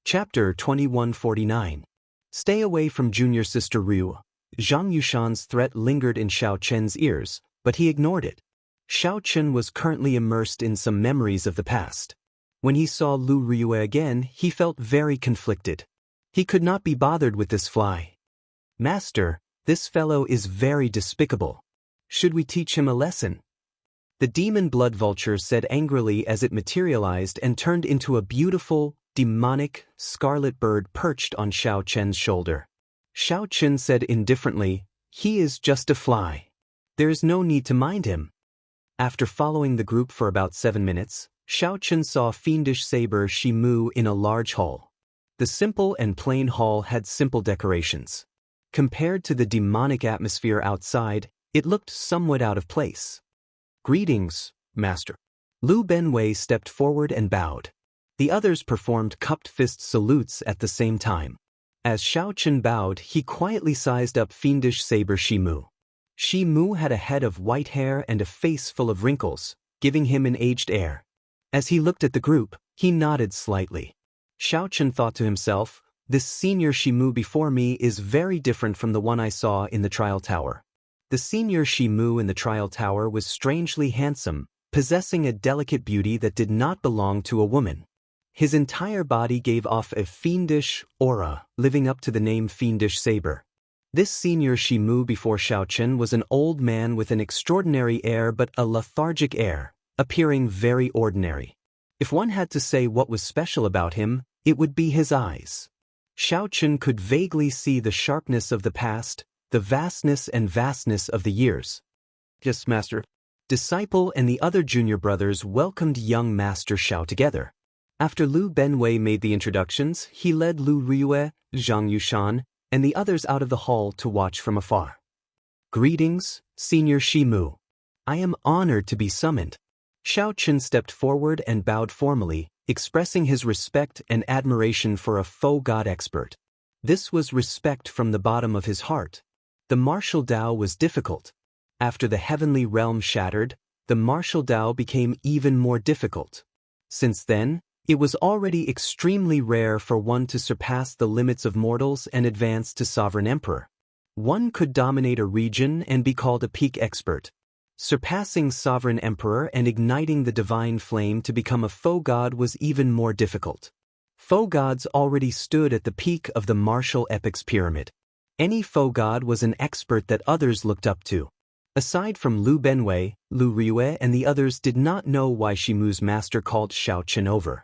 Chapter 2149. Stay away from junior sister Ryu. Zhang Yushan's threat lingered in Xiao Chen's ears, but he ignored it. Xiao Chen was currently immersed in some memories of the past. When he saw Lu Ryu again, he felt very conflicted. He could not be bothered with this fly. Master, this fellow is very despicable. Should we teach him a lesson? The demon blood vulture said angrily as it materialized and turned into a beautiful, demonic, scarlet bird perched on Xiao Chen's shoulder. Xiao Chen said indifferently, "He is just a fly. There is no need to mind him." After following the group for about 7 minutes, Xiao Chen saw fiendish saber Shimu in a large hall. The simple and plain hall had simple decorations. Compared to the demonic atmosphere outside, it looked somewhat out of place. "Greetings, Master." Lu Benwei stepped forward and bowed. The others performed cupped fist salutes at the same time. As Xiao Chen bowed, he quietly sized up fiendish saber Shimu. Shimu had a head of white hair and a face full of wrinkles, giving him an aged air. As he looked at the group, he nodded slightly. Xiao Chen thought to himself, "This senior Shimu before me is very different from the one I saw in the trial tower." The senior Shimu in the trial tower was strangely handsome, possessing a delicate beauty that did not belong to a woman. His entire body gave off a fiendish aura, living up to the name Fiendish Saber. This senior Shimu before Xiao Chen was an old man with an extraordinary air but a lethargic air, appearing very ordinary. If one had to say what was special about him, it would be his eyes. Xiao Chen could vaguely see the sharpness of the past, the vastness of the years. "Yes, Master." Disciple and the other junior brothers welcomed young Master Xiao together. After Lu Benwei made the introductions, he led Lu Ryu, Zhang Yushan, and the others out of the hall to watch from afar. "Greetings, Senior Shimu. I am honored to be summoned." Xiao Chen stepped forward and bowed formally, expressing his respect and admiration for a faux god expert. This was respect from the bottom of his heart. The martial Dao was difficult. After the heavenly realm shattered, the martial Dao became even more difficult. Since then, it was already extremely rare for one to surpass the limits of mortals and advance to sovereign emperor. One could dominate a region and be called a peak expert. Surpassing sovereign emperor and igniting the divine flame to become a faux god was even more difficult. Faux gods already stood at the peak of the martial epics pyramid. Any faux god was an expert that others looked up to. Aside from Lu Benwei, Lu Ryu and the others did not know why Shimu's master called Xiao Chen over.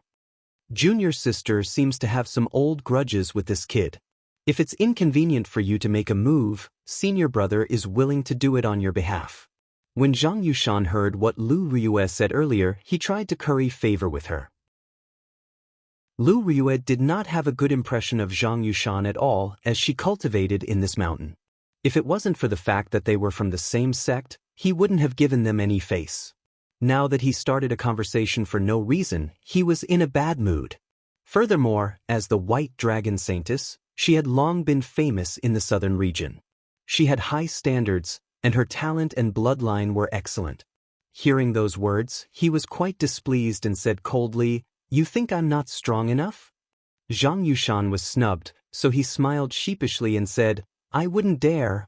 Junior sister seems to have some old grudges with this kid. If it's inconvenient for you to make a move, senior brother is willing to do it on your behalf. When Zhang Yushan heard what Lu Ryu said earlier, he tried to curry favor with her. Lu Ryu did not have a good impression of Zhang Yushan at all, as she cultivated in this mountain. If it wasn't for the fact that they were from the same sect, he wouldn't have given them any face. Now that he started a conversation for no reason, he was in a bad mood. Furthermore, as the White Dragon Saintess, she had long been famous in the southern region. She had high standards, and her talent and bloodline were excellent. Hearing those words, he was quite displeased and said coldly, "You think I'm not strong enough?" Zhang Yushan was snubbed, so he smiled sheepishly and said, I wouldn't dare."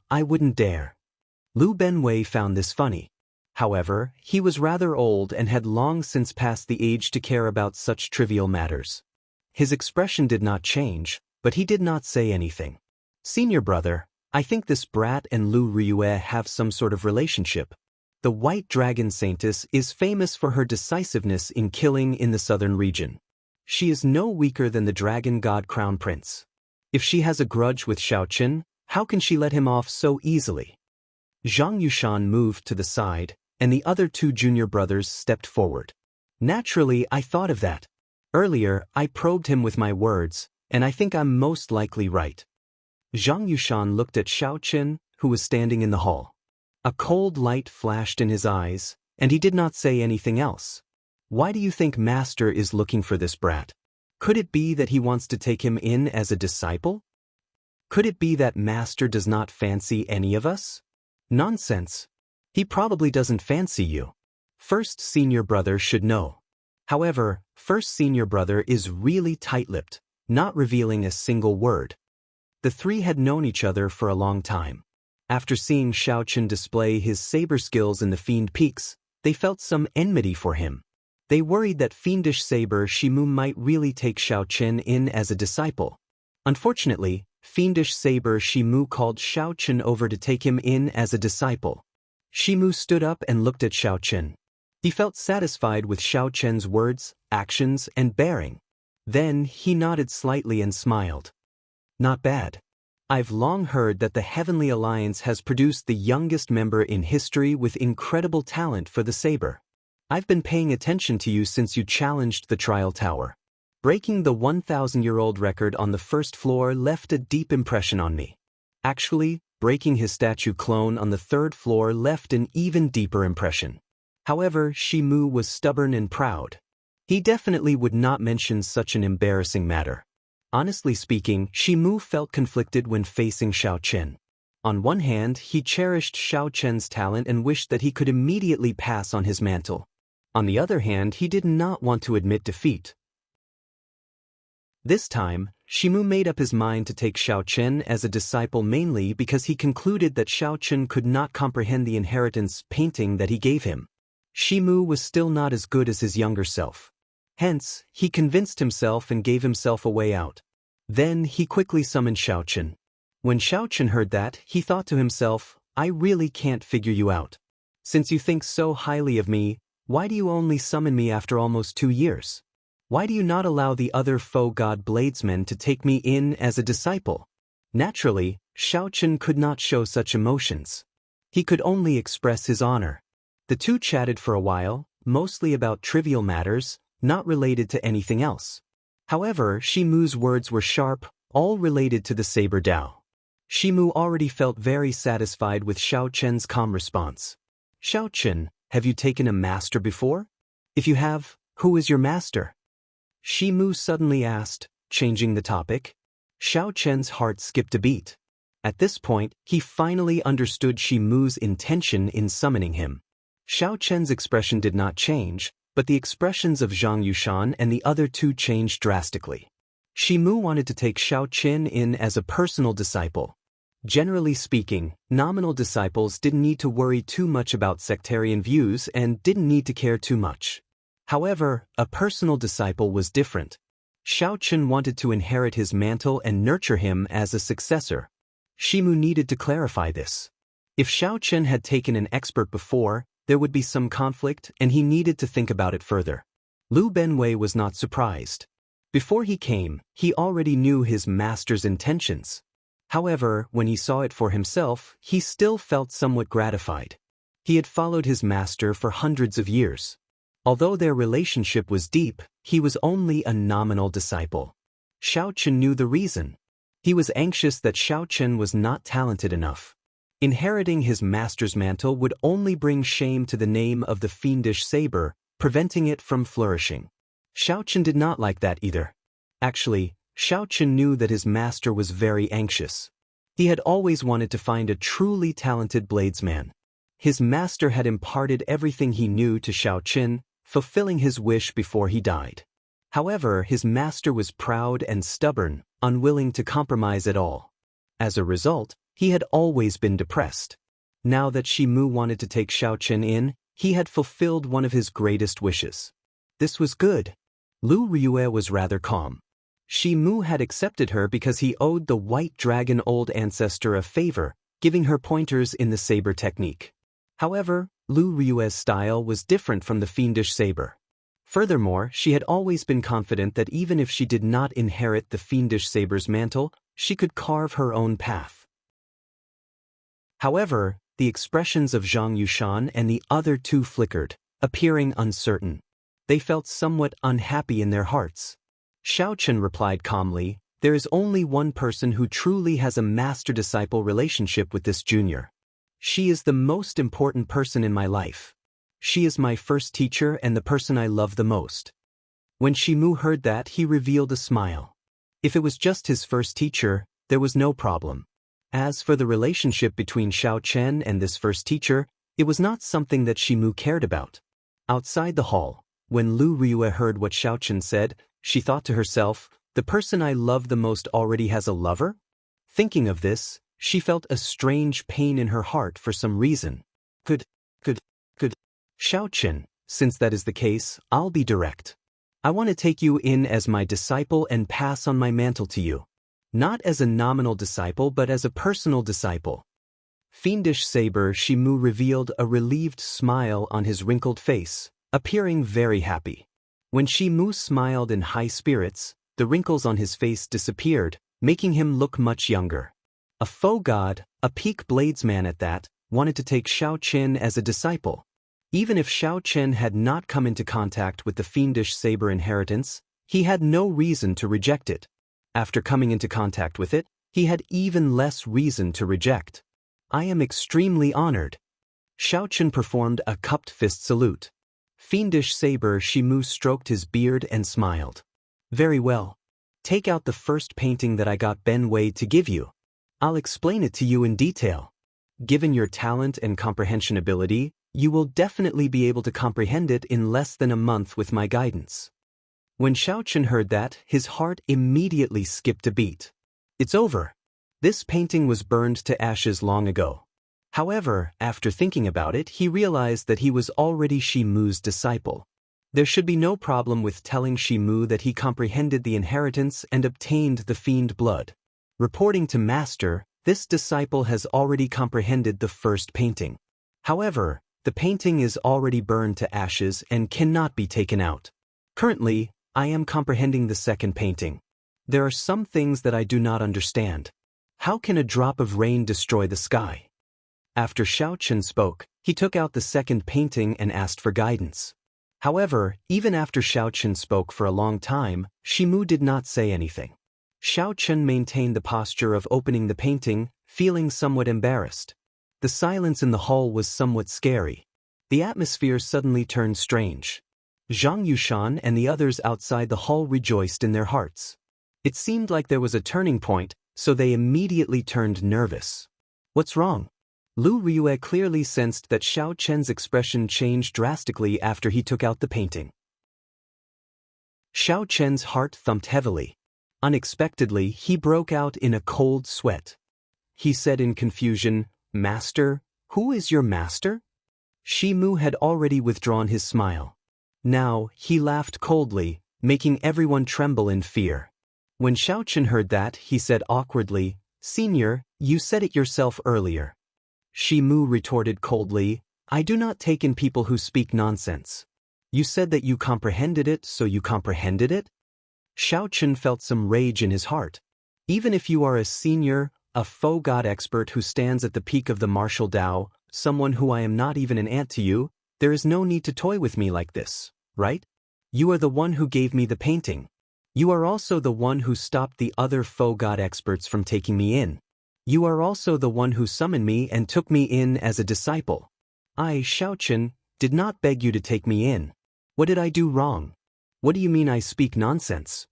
Lu Benwei found this funny. However, he was rather old and had long since passed the age to care about such trivial matters. His expression did not change, but he did not say anything. "Senior brother, I think this brat and Lu Ryu have some sort of relationship. The White Dragon Saintess is famous for her decisiveness in killing in the southern region. She is no weaker than the Dragon God Crown Prince. If she has a grudge with Xiao Chen, how can she let him off so easily?" Zhang Yushan moved to the side, and the other two junior brothers stepped forward. "Naturally, I thought of that. Earlier, I probed him with my words, and I think I'm most likely right." Zhang Yushan looked at Xiao Chen, who was standing in the hall. A cold light flashed in his eyes, and he did not say anything else. "Why do you think Master is looking for this brat? Could it be that he wants to take him in as a disciple? Could it be that Master does not fancy any of us?" "Nonsense. He probably doesn't fancy you. First senior brother should know. However, first senior brother is really tight-lipped. not revealing a single word. The three had known each other for a long time. After seeing Xiao Chen display his saber skills in the Fiend Peaks, they felt some enmity for him. They worried that fiendish saber Shimu might really take Xiao Chen in as a disciple. Unfortunately, fiendish saber Shimu called Xiao Chen over to take him in as a disciple. Shimu stood up and looked at Xiao Chen. He felt satisfied with Xiao Chen's words, actions, and bearing. Then he nodded slightly and smiled. Not bad. I've long heard that the Heavenly Alliance has produced the youngest member in history with incredible talent for the saber. I've been paying attention to you since you challenged the Trial Tower. Breaking the 1,000-year-old record on the first floor left a deep impression on me. Actually, breaking his statue clone on the third floor left an even deeper impression. However, Shimu was stubborn and proud. He definitely would not mention such an embarrassing matter. Honestly speaking, Shimu felt conflicted when facing Xiao Chen. On one hand, he cherished Xiao Chen's talent and wished that he could immediately pass on his mantle. On the other hand, he did not want to admit defeat. This time, Shimu made up his mind to take Xiao Chen as a disciple mainly because he concluded that Xiao Chen could not comprehend the inheritance painting that he gave him. Shimu was still not as good as his younger self. Hence, he convinced himself and gave himself a way out. Then he quickly summoned Xiao Chen. When Xiao Chen heard that, he thought to himself, I really can't figure you out. Since you think so highly of me, why do you only summon me after almost 2 years? Why do you not allow the other foe god bladesmen to take me in as a disciple? Naturally, Xiao Chen could not show such emotions. He could only express his honor. The two chatted for a while, mostly about trivial matters, not related to anything else. However, Shimu's words were sharp, all related to the Saber Dao. Shimu already felt very satisfied with Xiao Chen's calm response. Xiao Chen, have you taken a master before? If you have, who is your master? Shimu suddenly asked, changing the topic. Xiao Chen's heart skipped a beat. At this point, he finally understood Shimu's intention in summoning him. Xiao Chen's expression did not change, but the expressions of Zhang Yushan and the other two changed drastically. Shimu wanted to take Xiao Chen in as a personal disciple. Generally speaking, nominal disciples didn't need to worry too much about sectarian views and didn't need to care too much. However, a personal disciple was different. Xiao Chen wanted to inherit his mantle and nurture him as a successor. Shimu needed to clarify this. If Xiao Chen had taken an expert before, there would be some conflict and he needed to think about it further. Lu Benwei was not surprised. Before he came, he already knew his master's intentions. However, when he saw it for himself, he still felt somewhat gratified. He had followed his master for hundreds of years. Although their relationship was deep, he was only a nominal disciple. Xiao Chen knew the reason. He was anxious that Xiao Chen was not talented enough. Inheriting his master's mantle would only bring shame to the name of the fiendish saber, preventing it from flourishing. Xiao Chen did not like that either. Actually, Xiao Chen knew that his master was very anxious. He had always wanted to find a truly talented bladesman. His master had imparted everything he knew to Xiao Chen, fulfilling his wish before he died. However, his master was proud and stubborn, unwilling to compromise at all. As a result, he had always been depressed. Now that Shimu wanted to take Xiao Chen in, he had fulfilled one of his greatest wishes. This was good. Lu Ryue was rather calm. Shimu had accepted her because he owed the White Dragon Old Ancestor a favor, giving her pointers in the saber technique. However, Lu Ryue's style was different from the fiendish saber. Furthermore, she had always been confident that even if she did not inherit the fiendish saber's mantle, she could carve her own path. However, the expressions of Zhang Yushan and the other two flickered, appearing uncertain. They felt somewhat unhappy in their hearts. Xiao Chen replied calmly, "There is only one person who truly has a master-disciple relationship with this junior. She is the most important person in my life. She is my first teacher and the person I love the most." When Shimu heard that, he revealed a smile. If it was just his first teacher, there was no problem. As for the relationship between Xiao Chen and this first teacher, it was not something that Shimu cared about. Outside the hall, when Lu Ryue heard what Xiao Chen said, she thought to herself, The person I love the most already has a lover? Thinking of this, she felt a strange pain in her heart for some reason. Could. Xiao Chen, since that is the case, I'll be direct. I want to take you in as my disciple and pass on my mantle to you. Not as a nominal disciple but as a personal disciple. Fiendish Saber Shimu revealed a relieved smile on his wrinkled face, appearing very happy. When Shimu smiled in high spirits, the wrinkles on his face disappeared, making him look much younger. A faux god, a peak bladesman at that, wanted to take Xiao Chen as a disciple. Even if Xiao Chen had not come into contact with the Fiendish Saber inheritance, he had no reason to reject it. After coming into contact with it, he had even less reason to reject. I am extremely honored. Xiao Chen performed a cupped fist salute. Fiendish Saber Shimu stroked his beard and smiled. Very well. Take out the first painting that I got Ben Wei to give you. I'll explain it to you in detail. Given your talent and comprehension ability, you will definitely be able to comprehend it in less than a month with my guidance. When Xiao Chen heard that, his heart immediately skipped a beat. It's over. This painting was burned to ashes long ago. However, after thinking about it, he realized that he was already Shimu's disciple. There should be no problem with telling Shimu that he comprehended the inheritance and obtained the fiend blood. Reporting to Master, this disciple has already comprehended the first painting. However, the painting is already burned to ashes and cannot be taken out. Currently, I am comprehending the second painting. There are some things that I do not understand. How can a drop of rain destroy the sky? After Xiao Chen spoke, he took out the second painting and asked for guidance. However, even after Xiao Chen spoke for a long time, Shimu did not say anything. Xiao Chen maintained the posture of opening the painting, feeling somewhat embarrassed. The silence in the hall was somewhat scary. The atmosphere suddenly turned strange. Zhang Yushan and the others outside the hall rejoiced in their hearts. It seemed like there was a turning point, so they immediately turned nervous. What's wrong? Lu Ryue clearly sensed that Xiao Chen's expression changed drastically after he took out the painting. Xiao Chen's heart thumped heavily. Unexpectedly, he broke out in a cold sweat. He said in confusion, "Master, who is your master?" Shimu had already withdrawn his smile. Now, he laughed coldly, making everyone tremble in fear. When Xiao Chen heard that, he said awkwardly, "Senior, you said it yourself earlier." Shimu retorted coldly, "I do not take in people who speak nonsense. You said that you comprehended it, so you comprehended it?" Xiao Chen felt some rage in his heart. Even if you are a senior, a faux god expert who stands at the peak of the martial Tao, someone who I am not even an ant to you, there is no need to toy with me like this, right? You are the one who gave me the painting. You are also the one who stopped the other faux god experts from taking me in. You are also the one who summoned me and took me in as a disciple. I, Xiao Chen, did not beg you to take me in. What did I do wrong? What do you mean I speak nonsense?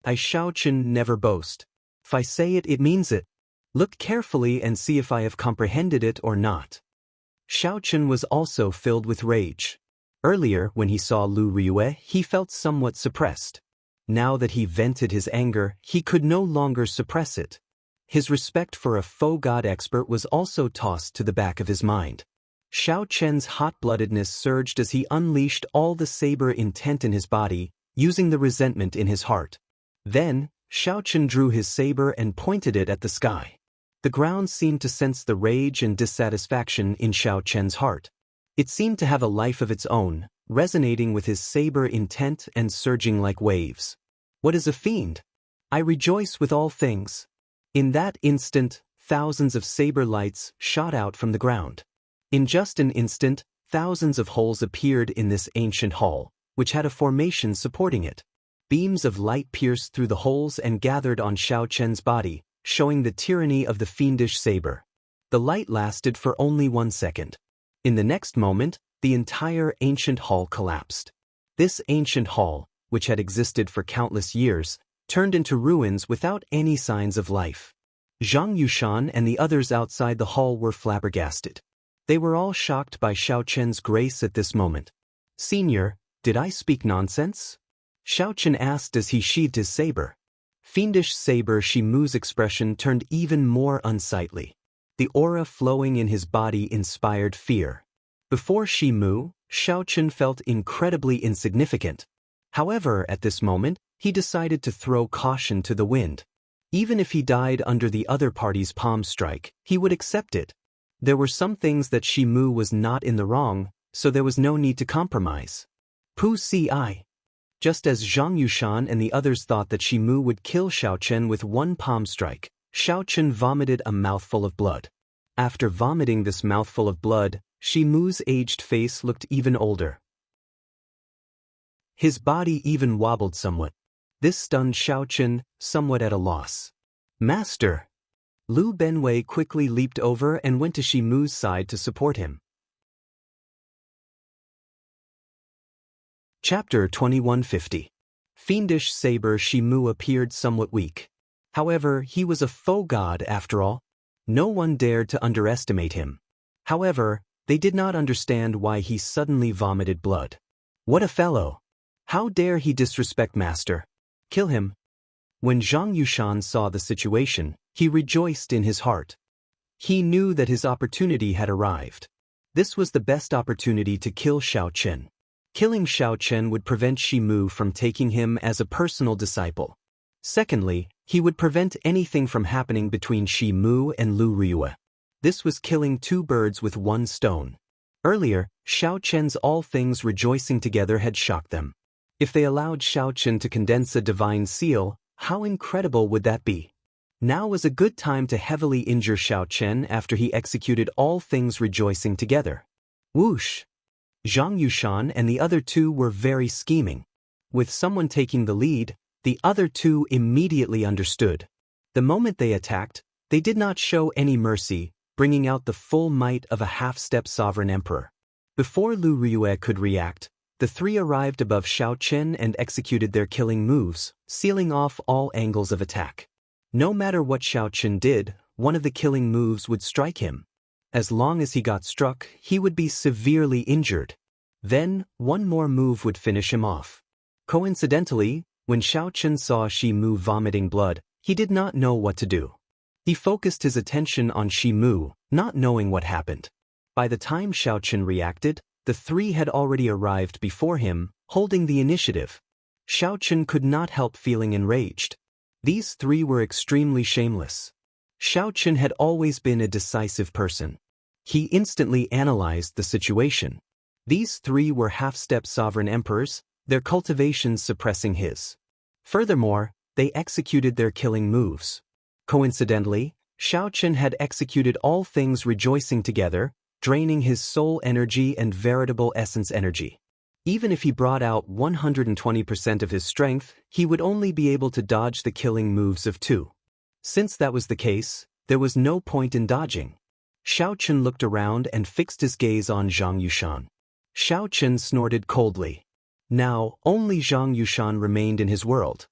I, Xiao Chen, never boast. If I say it, it means it. Look carefully and see if I have comprehended it or not. Xiao Chen was also filled with rage. Earlier, when he saw Lu Ryue, he felt somewhat suppressed. Now that he vented his anger, he could no longer suppress it. His respect for a faux god expert was also tossed to the back of his mind. Xiao Chen's hot-bloodedness surged as he unleashed all the saber intent in his body, using the resentment in his heart. Then, Xiao Chen drew his saber and pointed it at the sky. The ground seemed to sense the rage and dissatisfaction in Xiao Chen's heart. It seemed to have a life of its own, resonating with his saber intent and surging like waves. What is a fiend? I rejoice with all things. In that instant, thousands of saber lights shot out from the ground. In just an instant, thousands of holes appeared in this ancient hall, which had a formation supporting it. Beams of light pierced through the holes and gathered on Xiao Chen's body, showing the tyranny of the fiendish saber. The light lasted for only 1 second. In the next moment, the entire ancient hall collapsed. This ancient hall, which had existed for countless years, turned into ruins without any signs of life. Zhang Yushan and the others outside the hall were flabbergasted. They were all shocked by Xiao Chen's grace at this moment. "Senior, did I speak nonsense?" Xiao Chen asked as he sheathed his saber. Fiendish saber Shi Mu's expression turned even more unsightly. The aura flowing in his body inspired fear. Before Shi Mu, Xiao Chen felt incredibly insignificant. However, at this moment, he decided to throw caution to the wind. Even if he died under the other party's palm strike, he would accept it. There were some things that Shi Mu was not in the wrong, so there was no need to compromise. Pu Si. Just as Zhang Yushan and the others thought that Shi Mu would kill Xiao Chen with one palm strike, Xiao Chen vomited a mouthful of blood. After vomiting this mouthful of blood, Shi Mu's aged face looked even older. His body even wobbled somewhat. This stunned Xiao Chen, somewhat at a loss. Master! Lu Benwei quickly leaped over and went to Shi Mu's side to support him. Chapter 2150. Fiendish saber Shi Mu appeared somewhat weak. However, he was a faux god after all. No one dared to underestimate him. However, they did not understand why he suddenly vomited blood. What a fellow! How dare he disrespect Master? Kill him! When Zhang Yushan saw the situation, he rejoiced in his heart. He knew that his opportunity had arrived. This was the best opportunity to kill Xiao Chen. Killing Xiao Chen would prevent Shi Mu from taking him as a personal disciple. Secondly, he would prevent anything from happening between Shi Mu and Lu Riyue. This was killing two birds with one stone. Earlier, Xiao Chen's all things rejoicing together had shocked them. If they allowed Xiao Chen to condense a divine seal, how incredible would that be? Now was a good time to heavily injure Xiao Chen after he executed all things rejoicing together. Whoosh! Zhang Yushan and the other two were very scheming. With someone taking the lead, the other two immediately understood. The moment they attacked, they did not show any mercy, bringing out the full might of a half-step sovereign emperor. Before Lu Riyue could react, the three arrived above Xiao Chen and executed their killing moves, sealing off all angles of attack. No matter what Xiao Chen did, one of the killing moves would strike him. As long as he got struck, he would be severely injured. Then, one more move would finish him off. Coincidentally, when Xiao Chen saw Shi Mu vomiting blood, he did not know what to do. He focused his attention on Shi Mu, not knowing what happened. By the time Xiao Chen reacted, the three had already arrived before him, holding the initiative. Xiao Chen could not help feeling enraged. These three were extremely shameless. Xiao Chen had always been a decisive person. He instantly analyzed the situation. These three were half-step sovereign emperors, their cultivations suppressing his. Furthermore, they executed their killing moves. Coincidentally, Xiao Chen had executed all things rejoicing together, draining his soul energy and veritable essence energy. Even if he brought out 120% of his strength, he would only be able to dodge the killing moves of two. Since that was the case, there was no point in dodging. Xiao Chen looked around and fixed his gaze on Zhang Yushan. Xiao Chen snorted coldly. Now, only Zhang Yushan remained in his world.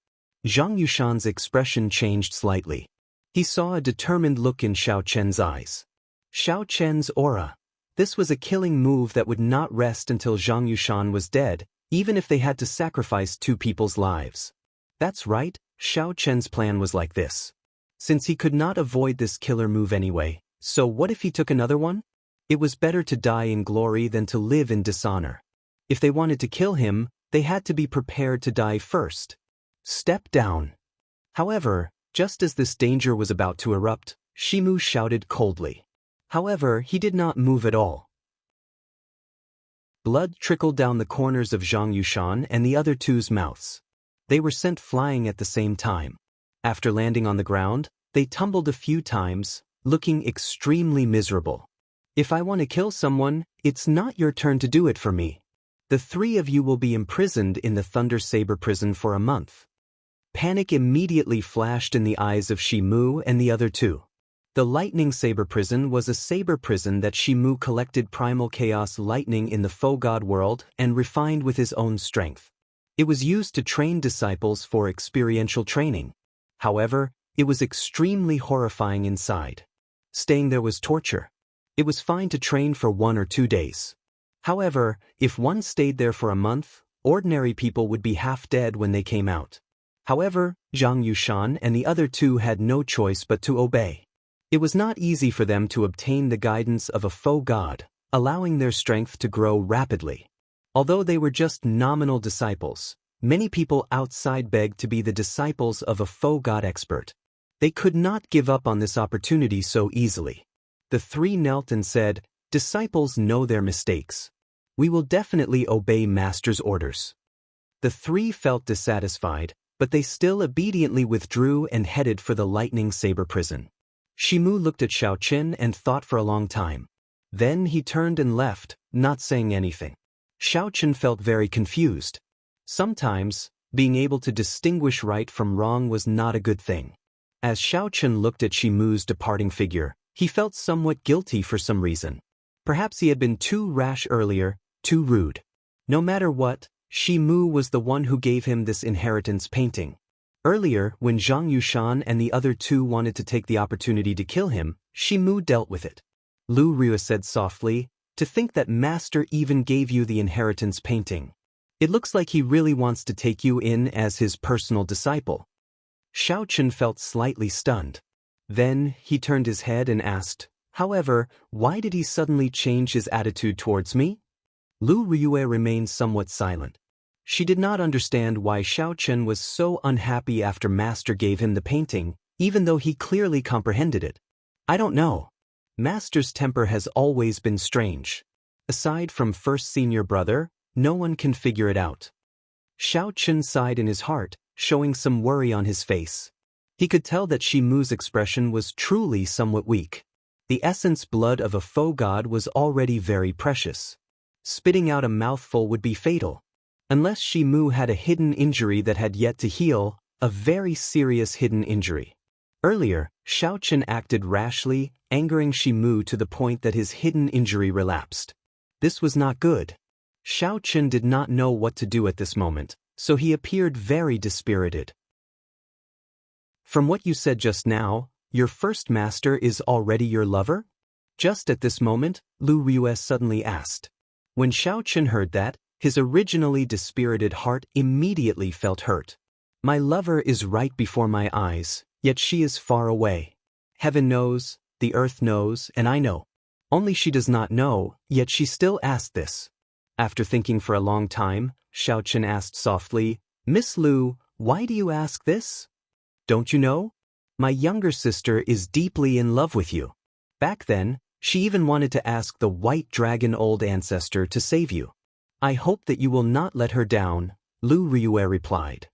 Zhang Yushan's expression changed slightly. He saw a determined look in Xiao Chen's eyes. Xiao Chen's aura. This was a killing move that would not rest until Zhang Yushan was dead, even if they had to sacrifice two people's lives. That's right, Xiao Chen's plan was like this. Since he could not avoid this killer move anyway, so what if he took another one? It was better to die in glory than to live in dishonor. If they wanted to kill him, they had to be prepared to die first. Step down. However, just as this danger was about to erupt, Shi Mu shouted coldly. However, he did not move at all. Blood trickled down the corners of Zhang Yushan and the other two's mouths. They were sent flying at the same time. After landing on the ground, they tumbled a few times, looking extremely miserable. If I want to kill someone, it's not your turn to do it for me. The three of you will be imprisoned in the Thunder Saber prison for a month. Panic immediately flashed in the eyes of Shi Mu and the other two. The Lightning Saber Prison was a saber prison that Shi Mu collected primal chaos lightning in the faux god world and refined with his own strength. It was used to train disciples for experiential training. However, it was extremely horrifying inside. Staying there was torture. It was fine to train for 1 or 2 days. However, if one stayed there for a month, ordinary people would be half dead when they came out. However, Zhang Yushan and the other two had no choice but to obey. It was not easy for them to obtain the guidance of a faux god, allowing their strength to grow rapidly. Although they were just nominal disciples, many people outside begged to be the disciples of a faux god expert. They could not give up on this opportunity so easily. The three knelt and said, "Disciples know their mistakes. We will definitely obey Master's orders." The three felt dissatisfied, but they still obediently withdrew and headed for the lightning saber prison. Shimu looked at Xiao Qin and thought for a long time. Then he turned and left, not saying anything. Xiao Qin felt very confused. Sometimes, being able to distinguish right from wrong was not a good thing. As Xiao Qin looked at Shimu's departing figure, he felt somewhat guilty for some reason. Perhaps he had been too rash earlier, too rude. No matter what, Shimu was the one who gave him this inheritance painting. Earlier, when Zhang Yushan and the other two wanted to take the opportunity to kill him, Shimu dealt with it. Lu Rua said softly, "To think that Master even gave you the inheritance painting. It looks like he really wants to take you in as his personal disciple." Xiao Qin felt slightly stunned. Then, he turned his head and asked, "However, why did he suddenly change his attitude towards me?" Lu Rua remained somewhat silent. She did not understand why Xiao Qin was so unhappy after Master gave him the painting, even though he clearly comprehended it. "I don't know. Master's temper has always been strange. Aside from first senior brother, no one can figure it out." Xiao Qin sighed in his heart, showing some worry on his face. He could tell that Shimu's expression was truly somewhat weak. The essence blood of a faux god was already very precious. Spitting out a mouthful would be fatal. Unless Shimu had a hidden injury that had yet to heal, a very serious hidden injury. Earlier, Xiao Qin acted rashly, angering Shimu to the point that his hidden injury relapsed. This was not good. Xiao Qin did not know what to do at this moment, so he appeared very dispirited. "From what you said just now, your first master is already your lover?" Just at this moment, Lu Rua suddenly asked. When Xiao Qin heard that, his originally dispirited heart immediately felt hurt. "My lover is right before my eyes, yet she is far away. Heaven knows, the earth knows, and I know. Only she does not know, yet she still asked this." After thinking for a long time, Xiao Qin asked softly, "Miss Lu, why do you ask this? Don't you know? My younger sister is deeply in love with you. Back then, she even wanted to ask the white dragon old ancestor to save you. I hope that you will not let her down," Lu Rua replied.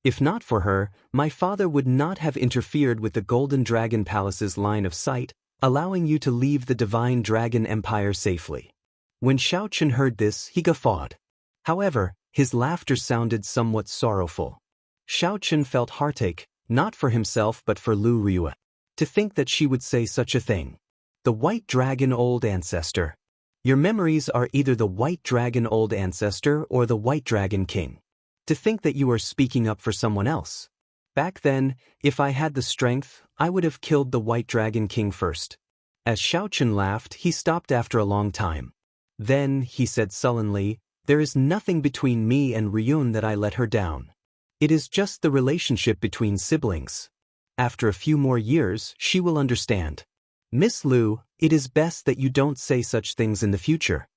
"If not for her, my father would not have interfered with the Golden Dragon Palace's line of sight, allowing you to leave the Divine Dragon Empire safely." When Xiao Qin heard this, he guffawed. However, his laughter sounded somewhat sorrowful. Xiao Qin felt heartache, not for himself but for Lu Rua. To think that she would say such a thing. The White Dragon Old Ancestor. Your memories are either the White Dragon Old Ancestor or the White Dragon King. To think that you are speaking up for someone else. Back then, if I had the strength, I would have killed the White Dragon King first. As Xiao Qin laughed, he stopped after a long time. Then, he said sullenly, "There is nothing between me and Ryun that I let her down. It is just the relationship between siblings. After a few more years, she will understand. Miss Lu, it is best that you don't say such things in the future."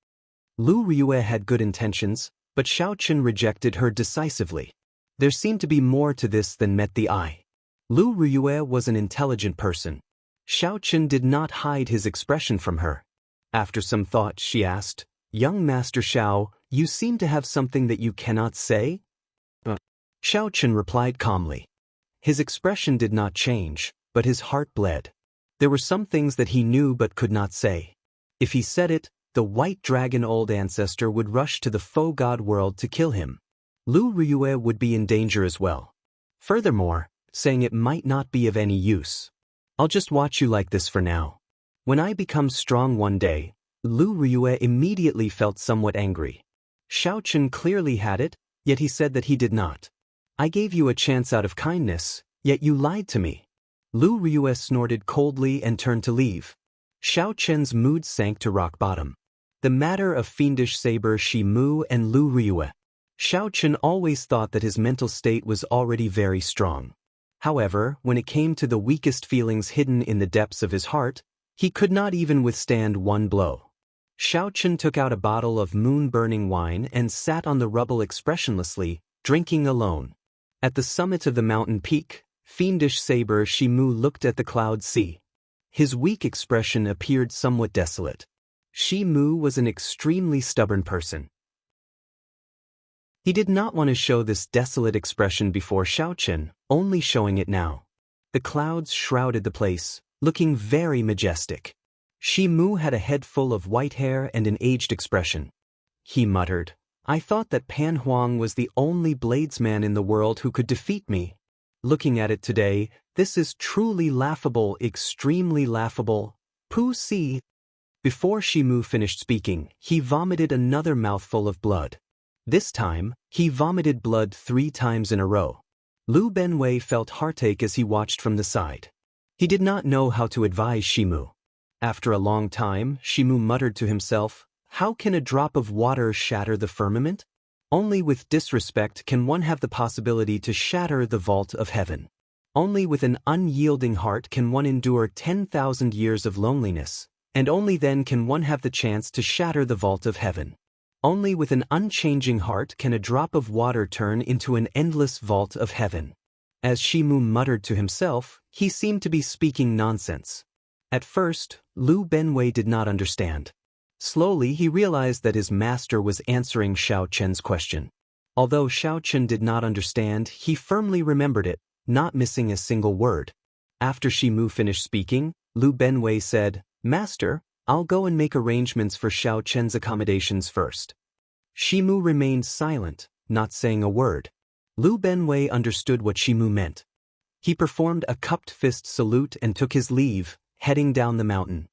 Lu Rua had good intentions, but Xiao Qin rejected her decisively. There seemed to be more to this than met the eye. Lu Rua was an intelligent person. Xiao Qin did not hide his expression from her. After some thought, she asked, "Young Master Xiao, you seem to have something that you cannot say?" Xiao Qin replied calmly. His expression did not change, but his heart bled. There were some things that he knew but could not say. If he said it, the White Dragon Old Ancestor would rush to the faux god world to kill him. Lu Rua would be in danger as well. Furthermore, saying it might not be of any use. "I'll just watch you like this for now. When I become strong one day," Lu Rua immediately felt somewhat angry. Xiao Qin clearly had it, yet he said that he did not. "I gave you a chance out of kindness, yet you lied to me." Lu Rua snorted coldly and turned to leave. Xiao Qin's mood sank to rock bottom. The matter of fiendish saber Shimu and Lu Rua. Xiao Chen always thought that his mental state was already very strong. However, when it came to the weakest feelings hidden in the depths of his heart, he could not even withstand one blow. Xiao Chen took out a bottle of moon-burning wine and sat on the rubble expressionlessly, drinking alone. At the summit of the mountain peak, fiendish saber Shimu looked at the cloud sea. His weak expression appeared somewhat desolate. Shimu was an extremely stubborn person. He did not want to show this desolate expression before Xiao Chen, only showing it now. The clouds shrouded the place, looking very majestic. Shimu had a head full of white hair and an aged expression. He muttered, "I thought that Pan Huang was the only bladesman in the world who could defeat me. Looking at it today, this is truly laughable, extremely laughable. Pu Si." Before Shimu finished speaking, he vomited another mouthful of blood. This time, he vomited blood 3 times in a row. Lu Benwei felt heartache as he watched from the side. He did not know how to advise Shimu. After a long time, Shimu muttered to himself, "How can a drop of water shatter the firmament? Only with disrespect can one have the possibility to shatter the vault of heaven. Only with an unyielding heart can one endure 10,000 years of loneliness, and only then can one have the chance to shatter the vault of heaven. Only with an unchanging heart can a drop of water turn into an endless vault of heaven." As Shimu muttered to himself, he seemed to be speaking nonsense. At first, Lu Benwei did not understand. Slowly he realized that his master was answering Xiao Chen's question. Although Xiao Chen did not understand, he firmly remembered it, not missing a single word. After Shimu finished speaking, Lu Benwei said, "Master, I'll go and make arrangements for Xiao Chen's accommodations first." Shimu remained silent, not saying a word. Lu Benwei understood what Shimu meant. He performed a cupped fist salute and took his leave, heading down the mountain.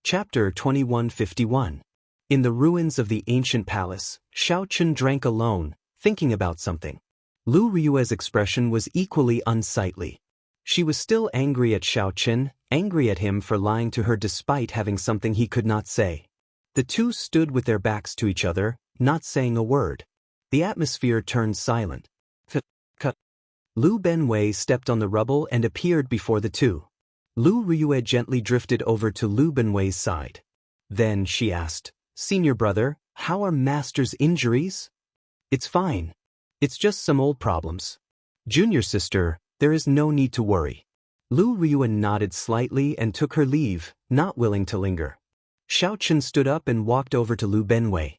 Chapter 2151. In the ruins of the ancient palace, Xiao Chen drank alone, thinking about something. Lu Ryue's expression was equally unsightly. She was still angry at Xiao Chen, angry at him for lying to her despite having something he could not say. The two stood with their backs to each other, not saying a word. The atmosphere turned silent. Cut. Lu Benwei stepped on the rubble and appeared before the two. Lu Ryue gently drifted over to Lu Benwei's side. Then she asked, "Senior brother, how are Master's injuries?" "It's fine. It's just some old problems. Junior sister, there is no need to worry." Lu Ryue nodded slightly and took her leave, not willing to linger. Xiao Chen stood up and walked over to Lu Benwei.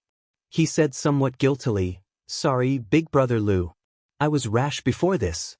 He said somewhat guiltily, "Sorry, big brother Lu. I was rash before this."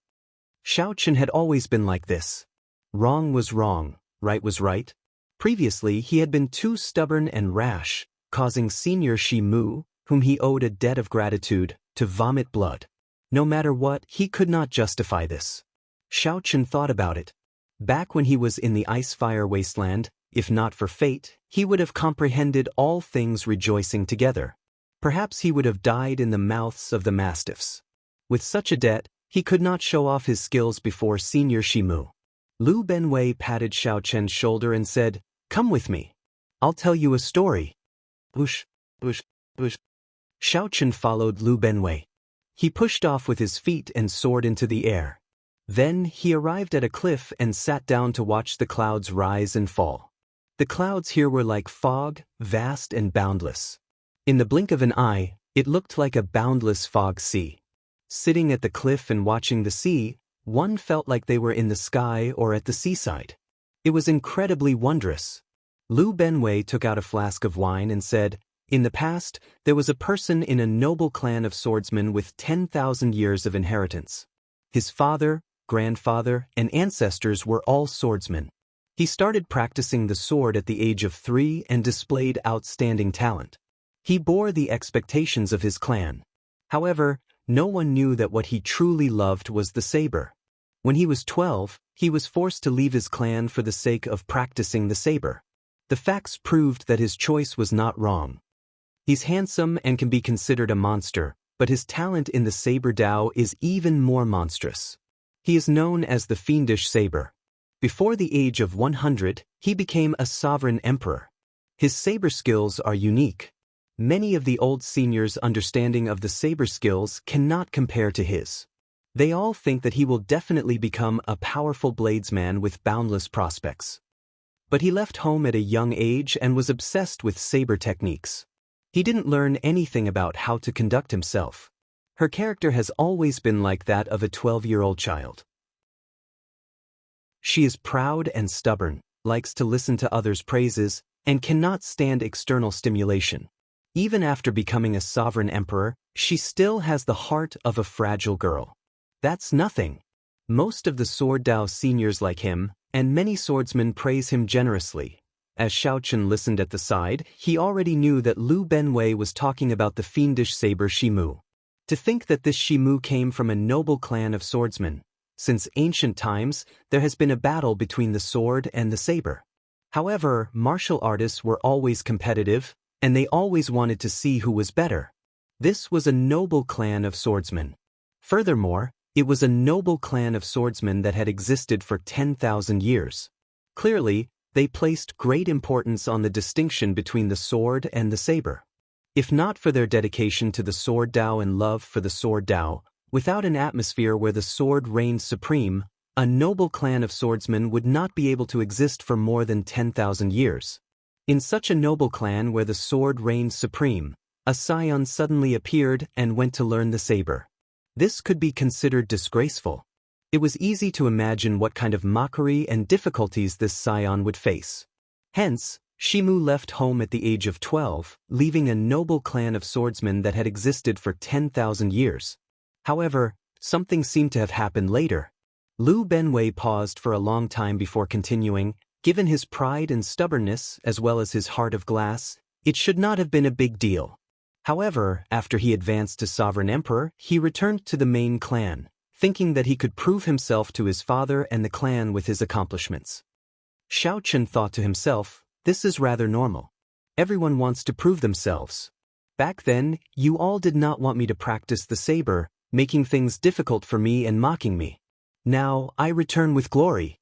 Xiao Chen had always been like this. Wrong was wrong, right was right. Previously he had been too stubborn and rash, causing Senior Shimu, whom he owed a debt of gratitude, to vomit blood. No matter what, he could not justify this. Xiao Chen thought about it. Back when he was in the ice-fire wasteland, if not for fate, he would have comprehended all things rejoicing together. Perhaps he would have died in the mouths of the mastiffs. With such a debt, he could not show off his skills before Senior Shimu. Lu Benwei patted Xiao Chen's shoulder and said, "Come with me. I'll tell you a story." Whoosh, whoosh, whoosh. Xiao Chen followed Lu Benwei. He pushed off with his feet and soared into the air. Then he arrived at a cliff and sat down to watch the clouds rise and fall. The clouds here were like fog, vast and boundless. In the blink of an eye, it looked like a boundless fog sea. Sitting at the cliff and watching the sea, one felt like they were in the sky or at the seaside. It was incredibly wondrous. Lu Benwei took out a flask of wine and said, "In the past, there was a person in a noble clan of swordsmen with 10,000 years of inheritance. His father, grandfather, and ancestors were all swordsmen. He started practicing the sword at the age of 3 and displayed outstanding talent. He bore the expectations of his clan. However, no one knew that what he truly loved was the saber. When he was 12, he was forced to leave his clan for the sake of practicing the saber. The facts proved that his choice was not wrong. He's handsome and can be considered a monster, but his talent in the saber Dao is even more monstrous. He is known as the fiendish saber. Before the age of 100, he became a sovereign emperor. His saber skills are unique. Many of the old seniors' understanding of the saber skills cannot compare to his. They all think that he will definitely become a powerful bladesman with boundless prospects. But he left home at a young age and was obsessed with saber techniques. He didn't learn anything about how to conduct himself. Her character has always been like that of a 12-year-old child. She is proud and stubborn, likes to listen to others' praises, and cannot stand external stimulation. Even after becoming a sovereign emperor, she still has the heart of a fragile girl. That's nothing. Most of the Sword Dao seniors like him, and many swordsmen praise him generously. As Xiao Chen listened at the side, he already knew that Lu Benwei was talking about the fiendish saber Shimu. To think that this Shimu came from a noble clan of swordsmen. Since ancient times, there has been a battle between the sword and the saber. However, martial artists were always competitive, and they always wanted to see who was better. This was a noble clan of swordsmen. Furthermore, it was a noble clan of swordsmen that had existed for 10,000 years. Clearly, they placed great importance on the distinction between the sword and the saber. If not for their dedication to the Sword Dao and love for the Sword Dao, without an atmosphere where the sword reigned supreme, a noble clan of swordsmen would not be able to exist for more than 10,000 years. In such a noble clan where the sword reigned supreme, a scion suddenly appeared and went to learn the saber. This could be considered disgraceful. It was easy to imagine what kind of mockery and difficulties this scion would face. Hence, Shimu left home at the age of 12, leaving a noble clan of swordsmen that had existed for 10,000 years. However, something seemed to have happened later. Lu Benwei paused for a long time before continuing. Given his pride and stubbornness, as well as his heart of glass, it should not have been a big deal. However, after he advanced to sovereign emperor, he returned to the main clan, thinking that he could prove himself to his father and the clan with his accomplishments. Xiao Chen thought to himself, this is rather normal. Everyone wants to prove themselves. Back then, you all did not want me to practice the saber, making things difficult for me and mocking me. Now, I return with glory.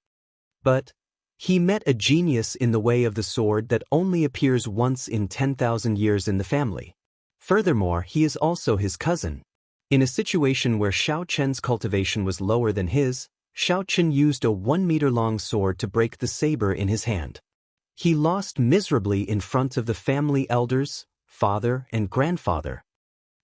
But he met a genius in the way of the sword that only appears once in 10,000 years in the family. Furthermore, he is also his cousin. In a situation where Xiao Chen's cultivation was lower than his, Xiao Chen used a 1-meter-long sword to break the saber in his hand. He lost miserably in front of the family elders, father and grandfather.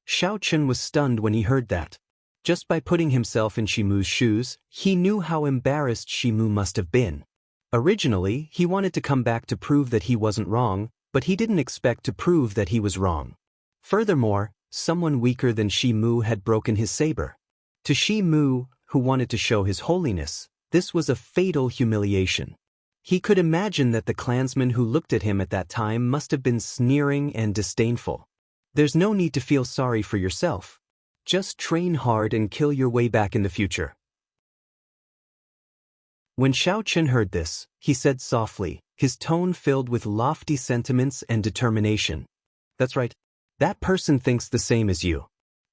Xiao Chen was stunned when he heard that. Just by putting himself in Shimu's shoes, he knew how embarrassed Shimu must have been. Originally, he wanted to come back to prove that he wasn't wrong, but he didn't expect to prove that he was wrong. Furthermore, someone weaker than Shimu had broken his saber. To Shimu, who wanted to show his holiness, this was a fatal humiliation. He could imagine that the clansmen who looked at him at that time must have been sneering and disdainful. There's no need to feel sorry for yourself. Just train hard and kill your way back in the future. When Xiao Chen heard this, he said softly, his tone filled with lofty sentiments and determination. That's right. That person thinks the same as you.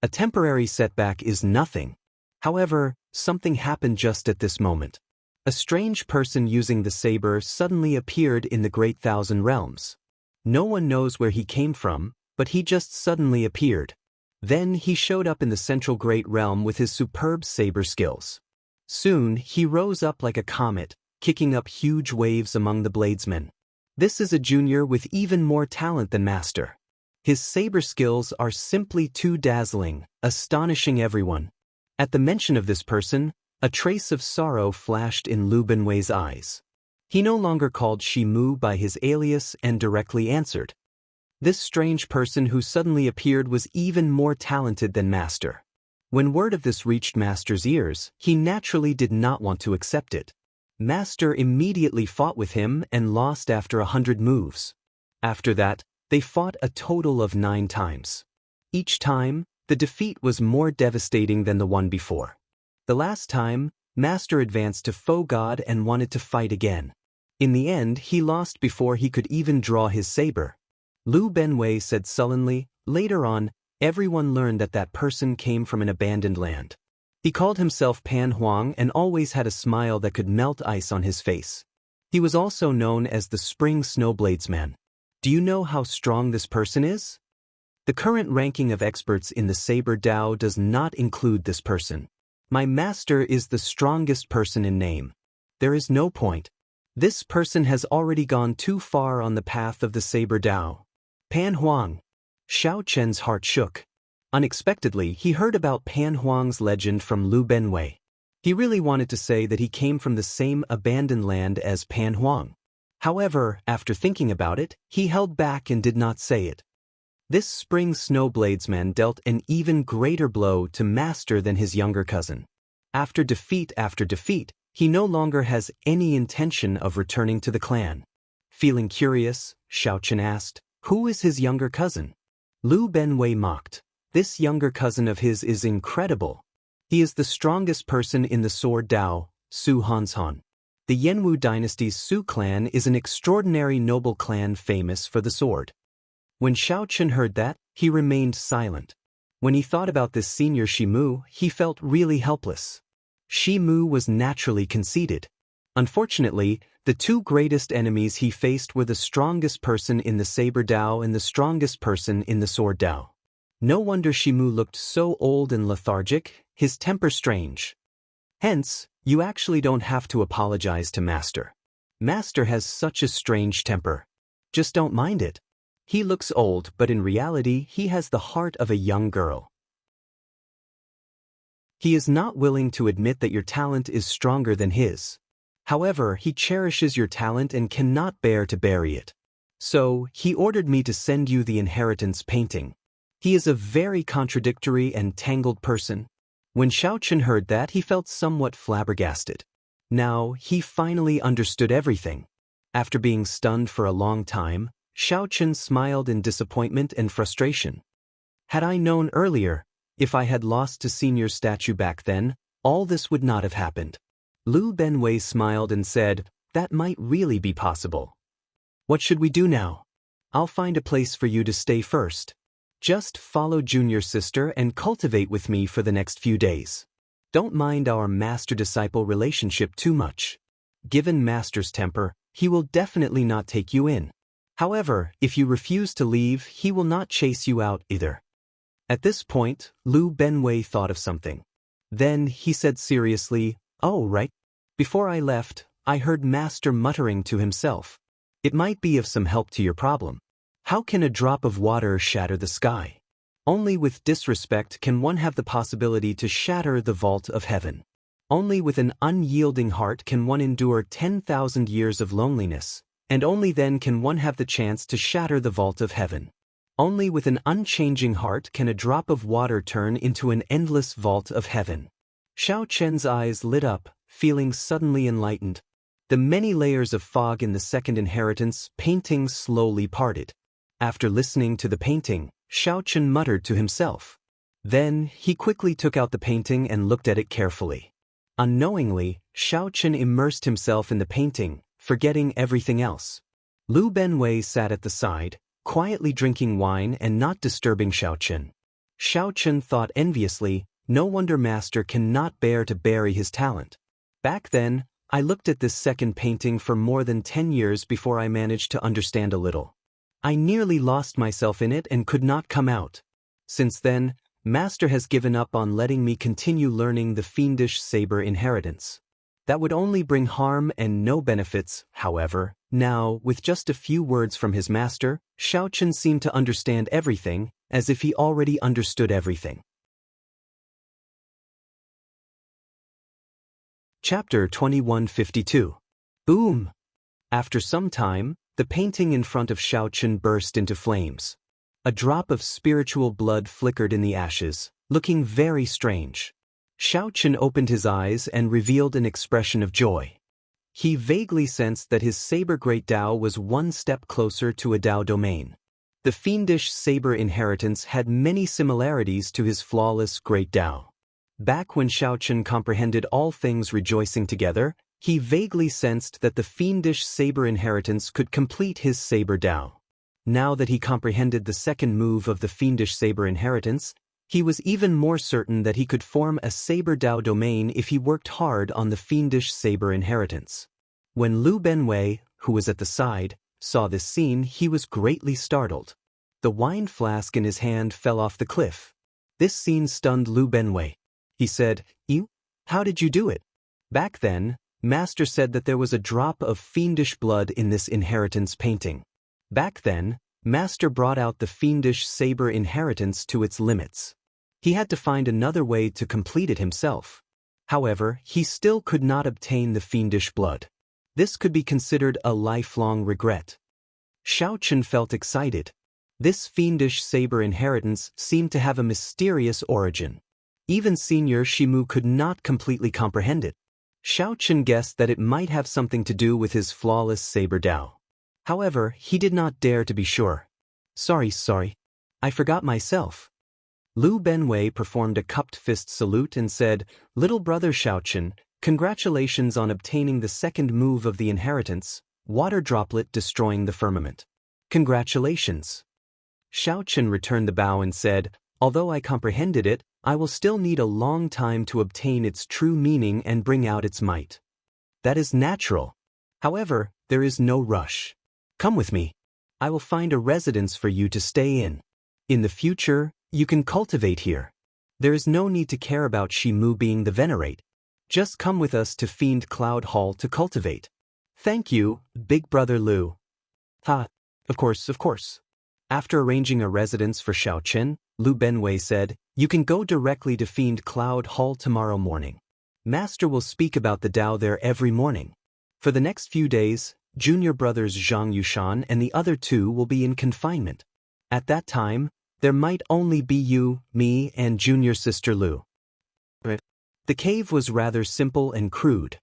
A temporary setback is nothing. However, something happened just at this moment. A strange person using the saber suddenly appeared in the Great Thousand Realms. No one knows where he came from, but he just suddenly appeared. Then he showed up in the Central Great Realm with his superb saber skills. Soon, he rose up like a comet, kicking up huge waves among the bladesmen. This is a junior with even more talent than master. His saber skills are simply too dazzling, astonishing everyone. At the mention of this person, a trace of sorrow flashed in Lu Benwei's eyes. He no longer called Shimu by his alias and directly answered. This strange person who suddenly appeared was even more talented than Master. When word of this reached Master's ears, he naturally did not want to accept it. Master immediately fought with him and lost after 100 moves. After that, they fought a total of 9 times. Each time, the defeat was more devastating than the one before. The last time, Master advanced to Foe God and wanted to fight again. In the end, he lost before he could even draw his saber. Lu Benwei said sullenly, later on, everyone learned that that person came from an abandoned land. He called himself Pan Huang and always had a smile that could melt ice on his face. He was also known as the Spring Snowbladesman. Do you know how strong this person is? The current ranking of experts in the Saber Tao does not include this person. My master is the strongest person in name. There is no point. This person has already gone too far on the path of the Saber Tao. Pan Huang. Xiao Chen's heart shook. Unexpectedly, he heard about Pan Huang's legend from Lu Benwei. He really wanted to say that he came from the same abandoned land as Pan Huang. However, after thinking about it, he held back and did not say it. This spring snowbladesman dealt an even greater blow to Master than his younger cousin. After defeat, he no longer has any intention of returning to the clan. Feeling curious, Xiao Chen asked, "Who is his younger cousin?" Lu Benwei mocked. "This younger cousin of his is incredible. He is the strongest person in the Sword Tao, Su Hanshan. The Yanwu dynasty's Su clan is an extraordinary noble clan famous for the sword." When Xiao Chen heard that, he remained silent. When he thought about this senior Shimu, he felt really helpless. Shimu was naturally conceited. Unfortunately, the two greatest enemies he faced were the strongest person in the Saber Tao and the strongest person in the Sword Tao. No wonder Shimu looked so old and lethargic, his temper strange. Hence, you actually don't have to apologize to Master. Master has such a strange temper. Just don't mind it. He looks old, but in reality, he has the heart of a young girl. He is not willing to admit that your talent is stronger than his. However, he cherishes your talent and cannot bear to bury it. So, he ordered me to send you the inheritance painting. He is a very contradictory and tangled person. When Xiao Chen heard that, he felt somewhat flabbergasted. Now, he finally understood everything. After being stunned for a long time, Xiao Chen smiled in disappointment and frustration. Had I known earlier, if I had lost to Senior's statue back then, all this would not have happened. Lu Benwei smiled and said, "That might really be possible. What should we do now? I'll find a place for you to stay first. Just follow Junior Sister and cultivate with me for the next few days. Don't mind our master-disciple relationship too much. Given Master's temper, he will definitely not take you in. However, if you refuse to leave, he will not chase you out either." At this point, Lu Benwei thought of something. Then he said seriously, "Oh, right. Before I left, I heard Master muttering to himself. It might be of some help to your problem. How can a drop of water shatter the sky? Only with disrespect can one have the possibility to shatter the vault of heaven. Only with an unyielding heart can one endure 10,000 years of loneliness, and only then can one have the chance to shatter the vault of heaven. Only with an unchanging heart can a drop of water turn into an endless vault of heaven." Xiao Chen's eyes lit up, feeling suddenly enlightened. The many layers of fog in the second inheritance painting slowly parted. After listening to the painting, Xiao Chen muttered to himself. Then, he quickly took out the painting and looked at it carefully. Unknowingly, Xiao Chen immersed himself in the painting, forgetting everything else. Lu Benwei sat at the side, quietly drinking wine and not disturbing Xiao Chen. Xiao Chen thought enviously, no wonder Master cannot bear to bury his talent. Back then, I looked at this second painting for more than 10 years before I managed to understand a little. I nearly lost myself in it and could not come out. Since then, Master has given up on letting me continue learning the fiendish saber inheritance. That would only bring harm and no benefits. However, now, with just a few words from his master, Xiao Chen seemed to understand everything, as if he already understood everything. Chapter 2152. Boom! After some time, the painting in front of Xiao Chen burst into flames. A drop of spiritual blood flickered in the ashes, looking very strange. Xiao Chen opened his eyes and revealed an expression of joy. He vaguely sensed that his saber great Tao was one step closer to a Tao domain. The fiendish saber inheritance had many similarities to his flawless great Tao. Back when Xiao Chen comprehended all things rejoicing together, he vaguely sensed that the fiendish saber inheritance could complete his saber Tao. Now that he comprehended the second move of the fiendish saber inheritance, he was even more certain that he could form a saber Tao domain if he worked hard on the fiendish saber inheritance. When Lu Benwei, who was at the side, saw this scene, he was greatly startled. The wine flask in his hand fell off the cliff. This scene stunned Lu Benwei. He said, "You? How did you do it?" Back then, Master said that there was a drop of fiendish blood in this inheritance painting. Back then, Master brought out the fiendish saber inheritance to its limits. He had to find another way to complete it himself. However, he still could not obtain the fiendish blood. This could be considered a lifelong regret. Xiaochen felt excited. This fiendish saber inheritance seemed to have a mysterious origin. Even Senior Shimu could not completely comprehend it. Xiaochen guessed that it might have something to do with his flawless saber Dao. However, he did not dare to be sure. Sorry. I forgot myself." Lu Benwei performed a cupped fist salute and said, "Little brother Xiaochen, congratulations on obtaining the second move of the inheritance, water droplet destroying the firmament. Congratulations." Xiaochen returned the bow and said, "Although I comprehended it, I will still need a long time to obtain its true meaning and bring out its might. That is natural. However, there is no rush. Come with me. I will find a residence for you to stay in. In the future, you can cultivate here. There is no need to care about Shimu being the venerate. Just come with us to Fiend Cloud Hall to cultivate." "Thank you, big brother Lu." Of course. After arranging a residence for Xiaochen, Lu Benwei said, "You can go directly to Fiend Cloud Hall tomorrow morning. Master will speak about the Tao there every morning. For the next few days, junior brothers Zhang Yushan and the other two will be in confinement. At that time, there might only be you, me, and junior sister Lu." The cave was rather simple and crude.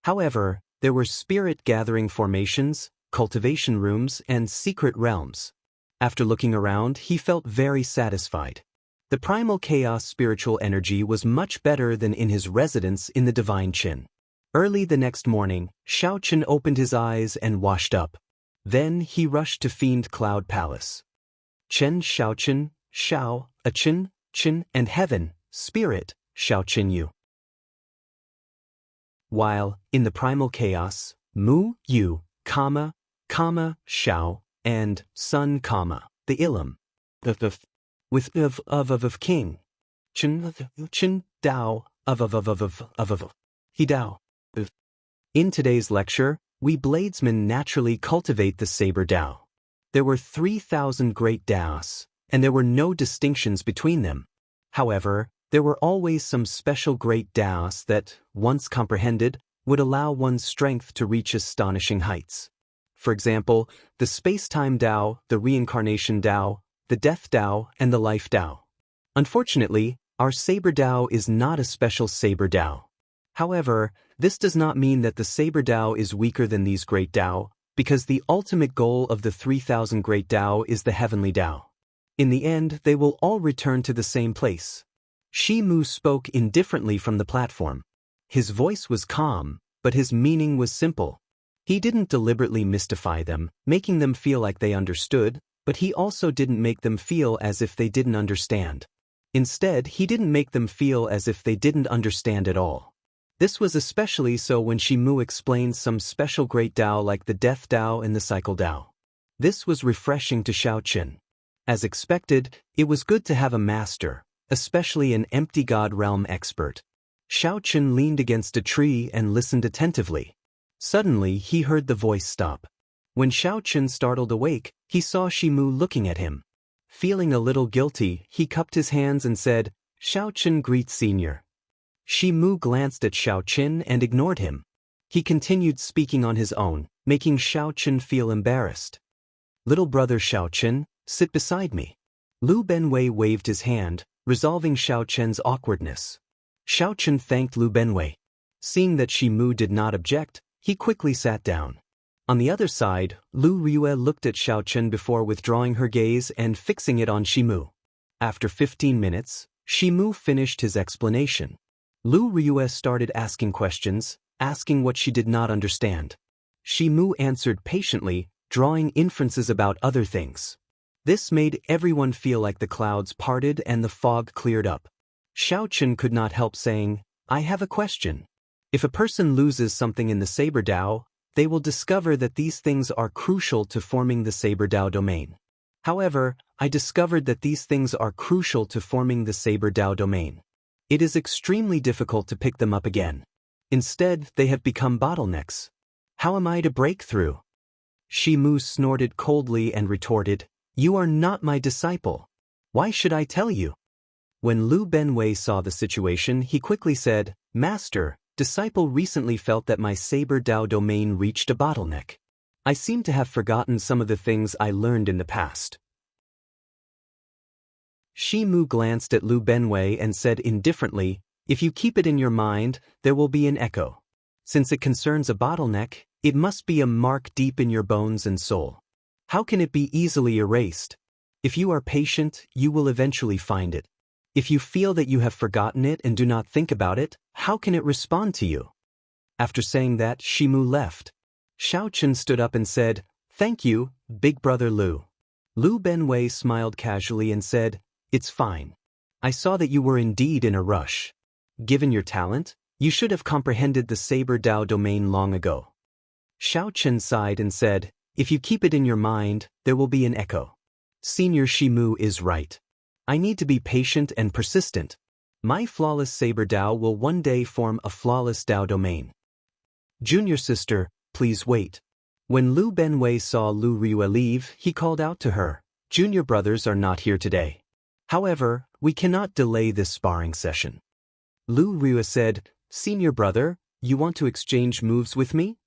However, there were spirit-gathering formations, cultivation rooms, and secret realms. After looking around, he felt very satisfied. The primal chaos spiritual energy was much better than in his residence in the Divine Qin. Early the next morning, Xiaochen opened his eyes and washed up. Then he rushed to Fiend Cloud Palace. Chen Xiaochen, Xiao, a Qin, and Heaven, Spirit, Xiaochen Yu. While, in the primal chaos, Mu, Yu, Xiao, and Sun, the Ilum, with of King, Qin Dao of He Dao. In today's lecture, we bladesmen naturally cultivate the saber Dao. There were 3,000 great Daos, and there were no distinctions between them. However, there were always some special great Daos that, once comprehended, would allow one's strength to reach astonishing heights. For example, the space-time Dao, the reincarnation Dao, the death Dao, and the life Dao. Unfortunately, our saber Dao is not a special saber Dao. However, this does not mean that the saber Dao is weaker than these great Dao, because the ultimate goal of the 3,000 great Dao is the heavenly Dao. In the end, they will all return to the same place. Shi Mu spoke indifferently from the platform. His voice was calm, but his meaning was simple. He didn't deliberately mystify them, making them feel like they understood, but he also didn't make them feel as if they didn't understand. Instead, he didn't make them feel as if they didn't understand at all. This was especially so when Shi Mu explained some special great Dao like the Death Dao and the Cycle Dao. This was refreshing to Xiaochen. As expected, it was good to have a master, especially an empty god realm expert. Xiaochen leaned against a tree and listened attentively. Suddenly, he heard the voice stop. When Xiaochen startled awake, he saw Shi Mu looking at him. Feeling a little guilty, he cupped his hands and said, "Xiaochen greets Senior." Shi Mu glanced at Xiaochen and ignored him. He continued speaking on his own, making Xiaochen feel embarrassed. "Little brother Xiaochen, sit beside me." Lu Benwei waved his hand, resolving Xiaochen's awkwardness. Xiaochen thanked Lu Benwei. Seeing that Shi Mu did not object, he quickly sat down. On the other side, Lu Ryue looked at Xiaochen before withdrawing her gaze and fixing it on Shi Mu. After 15 minutes, Shi Mu finished his explanation. Lu Ryue started asking questions, asking what she did not understand. Shi Mu answered patiently, drawing inferences about other things. This made everyone feel like the clouds parted and the fog cleared up. Xiaochen could not help saying, "I have a question. If a person loses something in the Saber Dao, they will discover that these things are crucial to forming the Saber Dao domain. However, I discovered that these things are crucial to forming the Saber Dao domain. It is extremely difficult to pick them up again. Instead, they have become bottlenecks. How am I to break through? Shi Mu snorted coldly and retorted, "You are not my disciple. Why should I tell you?" When Lu Benwei saw the situation, he quickly said, "Master, disciple recently felt that my Saber Dao domain reached a bottleneck. I seem to have forgotten some of the things I learned in the past." Shi Mu glanced at Lu Benwei and said indifferently, "If you keep it in your mind, there will be an echo. Since it concerns a bottleneck, it must be a mark deep in your bones and soul. How can it be easily erased? If you are patient, you will eventually find it. If you feel that you have forgotten it and do not think about it, how can it respond to you?" After saying that, Shi Mu left. Xiao Chen stood up and said, "Thank you, Big Brother Lu." Lu Benwei smiled casually and said, "It's fine. I saw that you were indeed in a rush. Given your talent, you should have comprehended the Saber Dao domain long ago." Xiao Chen sighed and said, "If you keep it in your mind, there will be an echo. Senior Shi Mu is right. I need to be patient and persistent. My flawless Saber Dao will one day form a flawless Dao domain. Junior sister, please wait." When Lu Benwei saw Lu Riyue leave, he called out to her, "Junior brothers are not here today. However, we cannot delay this sparring session." Lu Riyue said, "Senior brother, you want to exchange moves with me?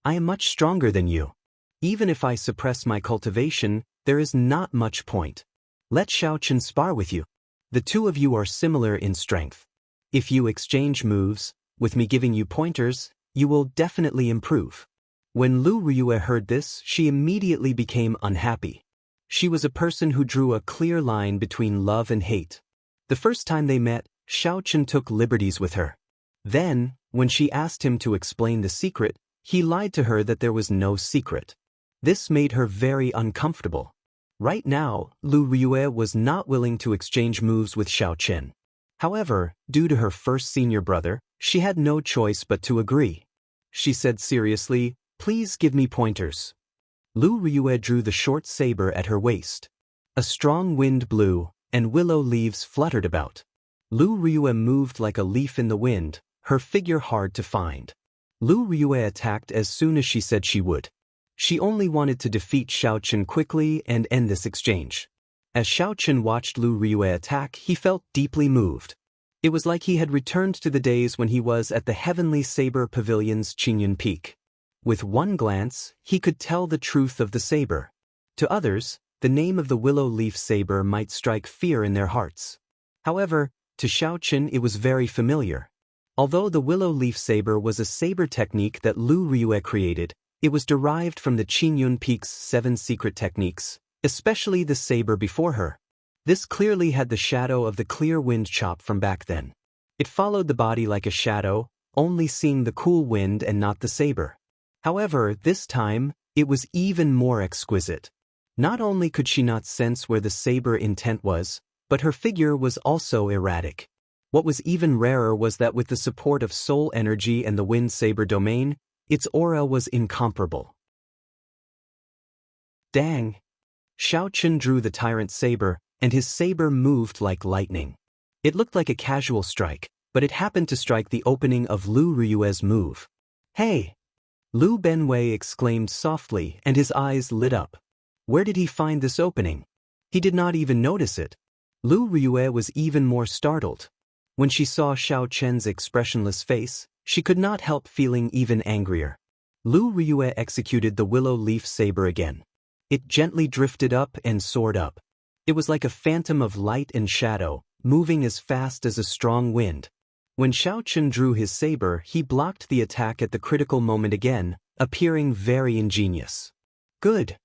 I am much stronger than you. Even if I suppress my cultivation, there is not much point. Let Xiao Chen spar with you. The two of you are similar in strength. If you exchange moves, with me giving you pointers, you will definitely improve." When Lu Riyue heard this, she immediately became unhappy. She was a person who drew a clear line between love and hate. The first time they met, Xiao Chen took liberties with her. Then, when she asked him to explain the secret, he lied to her that there was no secret. This made her very uncomfortable. Right now, Lu Riyue was not willing to exchange moves with Xiao Chen. However, due to her first senior brother, she had no choice but to agree. She said seriously, "Please give me pointers." Lu Riyue drew the short saber at her waist. A strong wind blew, and willow leaves fluttered about. Lu Riyue moved like a leaf in the wind, her figure hard to find. Lu Riyue attacked as soon as she said she would. She only wanted to defeat Xiao Chen quickly and end this exchange. As Xiao Chen watched Lu Riyue attack, he felt deeply moved. It was like he had returned to the days when he was at the Heavenly Saber Pavilion's Qingyun Peak. With one glance, he could tell the truth of the saber. To others, the name of the willow leaf saber might strike fear in their hearts. However, to Xiao Chen it was very familiar. Although the willow leaf saber was a saber technique that Lu Riyue created, it was derived from the Qingyun Peak's 7 secret techniques, especially the saber before her. This clearly had the shadow of the clear wind chop from back then. It followed the body like a shadow, only seeing the cool wind and not the saber. However, this time, it was even more exquisite. Not only could she not sense where the saber intent was, but her figure was also erratic. What was even rarer was that with the support of soul energy and the wind saber domain, its aura was incomparable. Dang! Xiao Chen drew the tyrant saber, and his saber moved like lightning. It looked like a casual strike, but it happened to strike the opening of Lu Riyue's move. "Hey!" Lu Benwei exclaimed softly, and his eyes lit up. Where did he find this opening? He did not even notice it. Lu Riyue was even more startled. When she saw Xiao Chen's expressionless face, she could not help feeling even angrier. Lu Riyue executed the willow leaf saber again. It gently drifted up and soared up. It was like a phantom of light and shadow, moving as fast as a strong wind. When Xiao Chen drew his saber, he blocked the attack at the critical moment again, appearing very ingenious. Good!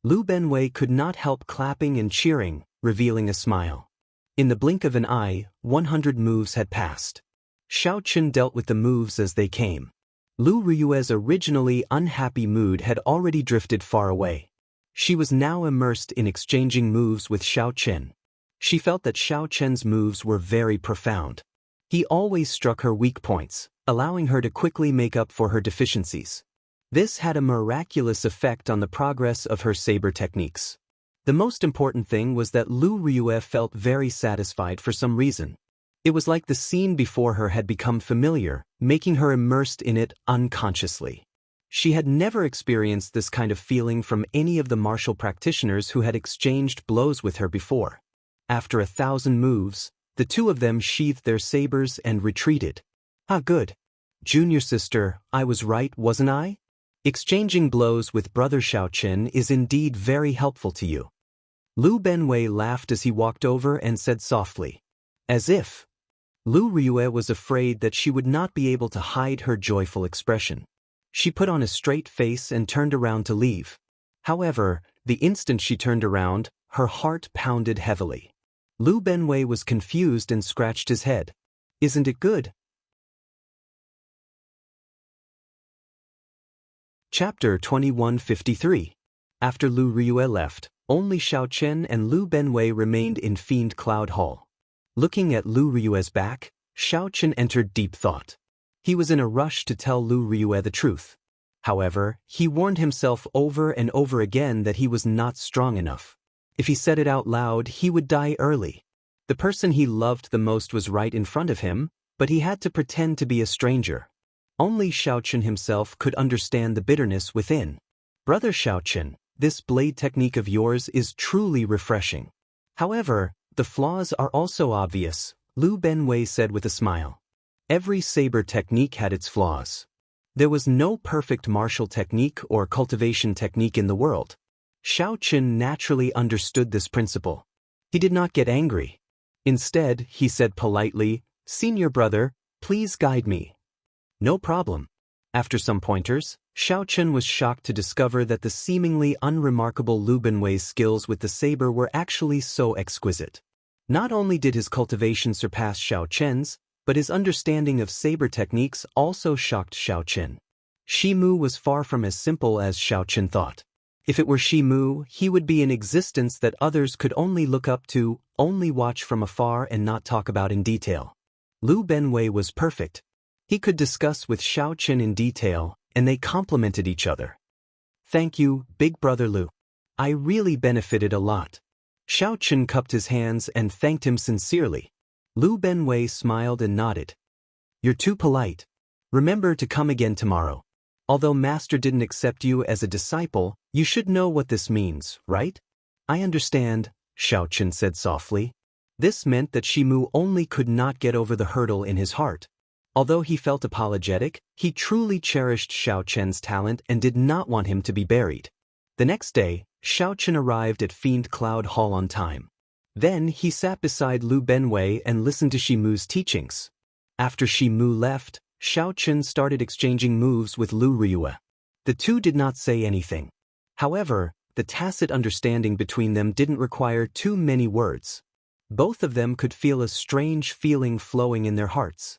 Lu Benwei could not help clapping and cheering, revealing a smile. In the blink of an eye, 100 moves had passed. Xiao Chen dealt with the moves as they came. Lu Riyue's originally unhappy mood had already drifted far away. She was now immersed in exchanging moves with Xiao Chen. She felt that Xiao Chen's moves were very profound. He always struck her weak points, allowing her to quickly make up for her deficiencies. This had a miraculous effect on the progress of her saber techniques. The most important thing was that Lu Ryue felt very satisfied for some reason. It was like the scene before her had become familiar, making her immersed in it unconsciously. She had never experienced this kind of feeling from any of the martial practitioners who had exchanged blows with her before. After 1,000 moves, the two of them sheathed their sabers and retreated. Ah, good. Junior sister, I was right, wasn't I? Exchanging blows with Brother Xiaochen is indeed very helpful to you. Lu Benwei laughed as he walked over and said softly. As if. Lu Ryue was afraid that she would not be able to hide her joyful expression. She put on a straight face and turned around to leave. However, the instant she turned around, her heart pounded heavily. Lu Benwei was confused and scratched his head. Isn't it good? Chapter 2153. After Lu Ryue left, only Xiaochen and Lu Benwei remained in Fiend Cloud Hall. Looking at Lu Ryue's back, Xiaochen entered deep thought. He was in a rush to tell Lu Ryue the truth. However, he warned himself over and over again that he was not strong enough. If he said it out loud, he would die early. The person he loved the most was right in front of him, but he had to pretend to be a stranger. Only Xiaochen himself could understand the bitterness within. Brother Xiaochen, this blade technique of yours is truly refreshing. However, the flaws are also obvious, Lu Benwei said with a smile. Every saber technique had its flaws. There was no perfect martial technique or cultivation technique in the world. Xiaochen naturally understood this principle. He did not get angry. Instead, he said politely, Senior brother, please guide me. No problem. After some pointers, Xiaochen was shocked to discover that the seemingly unremarkable Lu Benwei's skills with the saber were actually so exquisite. Not only did his cultivation surpass Xiaochen's, but his understanding of saber techniques also shocked Xiaochen. Shimu was far from as simple as Xiaochen thought. If it were Shimu, he would be an existence that others could only look up to, only watch from afar and not talk about in detail. Lu Benwei was perfect. He could discuss with Xiaochen in detail, and they complemented each other. Thank you, Big Brother Lu. I really benefited a lot. Xiaochen cupped his hands and thanked him sincerely. Lu Benwei smiled and nodded. You're too polite. Remember to come again tomorrow. Although Master didn't accept you as a disciple, you should know what this means, right? I understand, Xiaochen said softly. This meant that Shimu only could not get over the hurdle in his heart. Although he felt apologetic, he truly cherished Xiaochen's talent and did not want him to be buried. The next day, Xiaochen arrived at Fiend Cloud Hall on time. Then he sat beside Lu Benwei and listened to Shimu's teachings. After Shimu left, Xiaochen started exchanging moves with Lu Ryue. The two did not say anything. However, the tacit understanding between them didn't require too many words. Both of them could feel a strange feeling flowing in their hearts.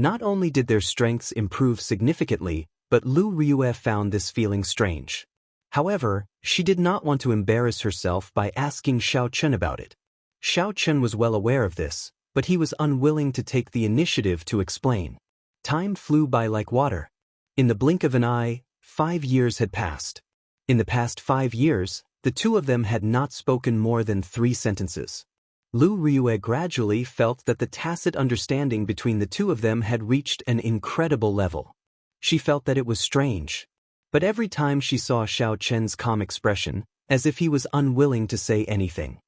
Not only did their strengths improve significantly, but Lu Ryue found this feeling strange. However, she did not want to embarrass herself by asking Xiaochen about it. Xiaochen was well aware of this, but he was unwilling to take the initiative to explain. Time flew by like water. In the blink of an eye, 5 years had passed. In the past 5 years, the two of them had not spoken more than 3 sentences. Lu Ryue gradually felt that the tacit understanding between the two of them had reached an incredible level. She felt that it was strange. But every time she saw Xiaochen's calm expression, as if he was unwilling to say anything.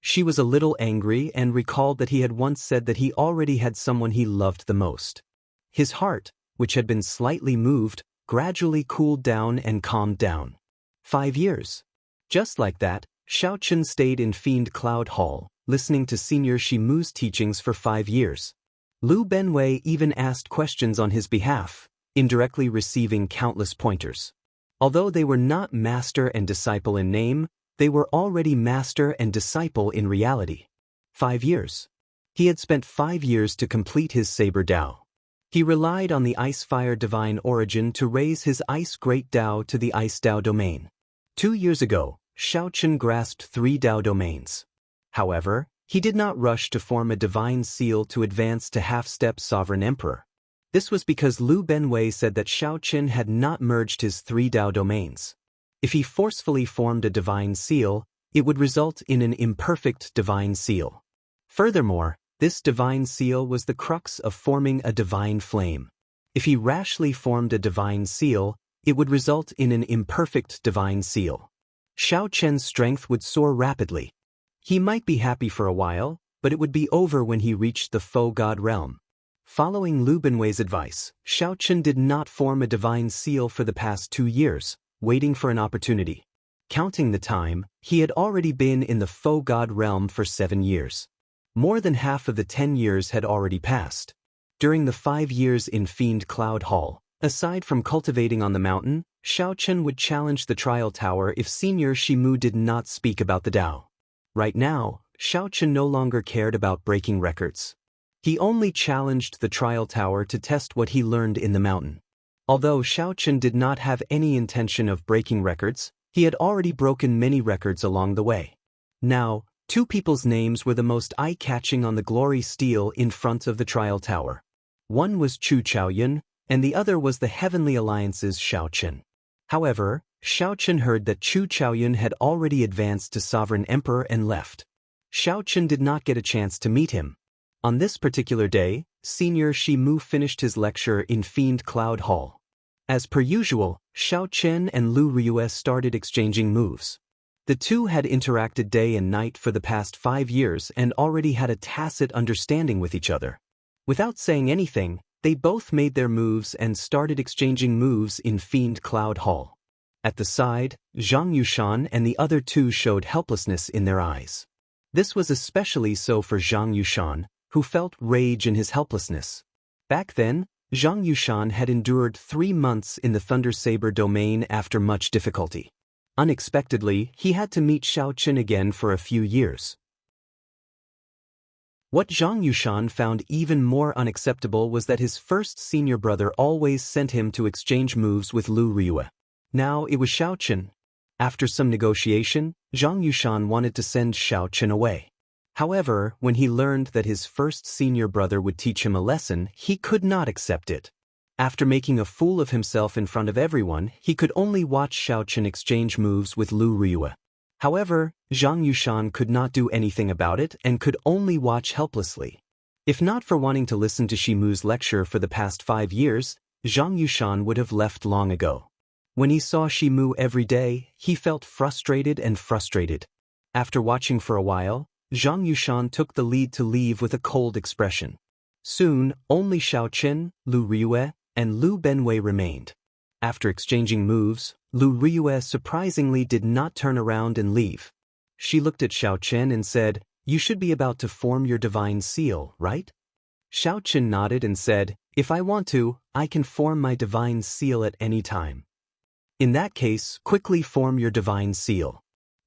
She was a little angry and recalled that he had once said that he already had someone he loved the most. His heart, which had been slightly moved, gradually cooled down and calmed down. 5 years. Just like that, Xiaochen stayed in Fiend Cloud Hall, listening to Senior Shimu's teachings for 5 years. Lu Benwei even asked questions on his behalf, indirectly receiving countless pointers. Although they were not master and disciple in name, they were already master and disciple in reality. 5 years. He had spent 5 years to complete his Saber Dao. He relied on the Ice Fire Divine Origin to raise his Ice Great Dao to the Ice Dao domain. 2 years ago, Xiaochen grasped 3 Dao domains. However, he did not rush to form a divine seal to advance to half-step Sovereign Emperor. This was because Lu Benwei said that Xiaochen had not merged his 3 Dao domains. If he forcefully formed a divine seal, it would result in an imperfect divine seal. Furthermore, this divine seal was the crux of forming a divine flame. If he rashly formed a divine seal, it would result in an imperfect divine seal. Xiao Chen's strength would soar rapidly. He might be happy for a while, but it would be over when he reached the faux god realm. Following Lu Benwei's advice, Xiao Chen did not form a divine seal for the past 2 years, waiting for an opportunity. Counting the time, he had already been in the faux god realm for 7 years. More than half of the 10 years had already passed. During the 5 years in Fiend Cloud Hall, aside from cultivating on the mountain, Xiao Chen would challenge the trial tower if Senior Shimu did not speak about the Tao. Right now, Xiao Chen no longer cared about breaking records. He only challenged the trial tower to test what he learned in the mountain. Although Xiao Chen did not have any intention of breaking records, he had already broken many records along the way. Now, 2 people's names were the most eye-catching on the glory stele in front of the trial tower. One was Chu Chaoyun, and the other was the Heavenly Alliance's Xiao Chen. However, Xiao Chen heard that Chu Chaoyun had already advanced to Sovereign Emperor and left. Xiao Chen did not get a chance to meet him. On this particular day, Senior Shimu finished his lecture in Fiend Cloud Hall. As per usual, Xiao Chen and Lu Riyue started exchanging moves. The two had interacted day and night for the past 5 years and already had a tacit understanding with each other. Without saying anything, they both made their moves and started exchanging moves in Fiend Cloud Hall. At the side, Zhang Yushan and the other 2 showed helplessness in their eyes. This was especially so for Zhang Yushan, who felt rage in his helplessness. Back then, Zhang Yushan had endured 3 months in the Thunder Saber domain after much difficulty. Unexpectedly, he had to meet Xiao Chen again for a few years. What Zhang Yushan found even more unacceptable was that his first senior brother always sent him to exchange moves with Lu Riyue. Now it was Xiao Chen. After some negotiation, Zhang Yushan wanted to send Xiao Chen away. However, when he learned that his first senior brother would teach him a lesson, he could not accept it. After making a fool of himself in front of everyone, he could only watch Xiao Chen exchange moves with Lu Riyue. However, Zhang Yushan could not do anything about it and could only watch helplessly. If not for wanting to listen to Shimu's lecture for the past 5 years, Zhang Yushan would have left long ago. When he saw Shimu every day, he felt frustrated. After watching for a while, Zhang Yushan took the lead to leave with a cold expression. Soon, only Xiao Chen, Lu Riyue, and Lu Benwei remained. After exchanging moves, Lu Riyue surprisingly did not turn around and leave. She looked at Xiao Chen and said, "You should be about to form your divine seal, right?" Xiao Chen nodded and said, "If I want to, I can form my divine seal at any time." "In that case, quickly form your divine seal.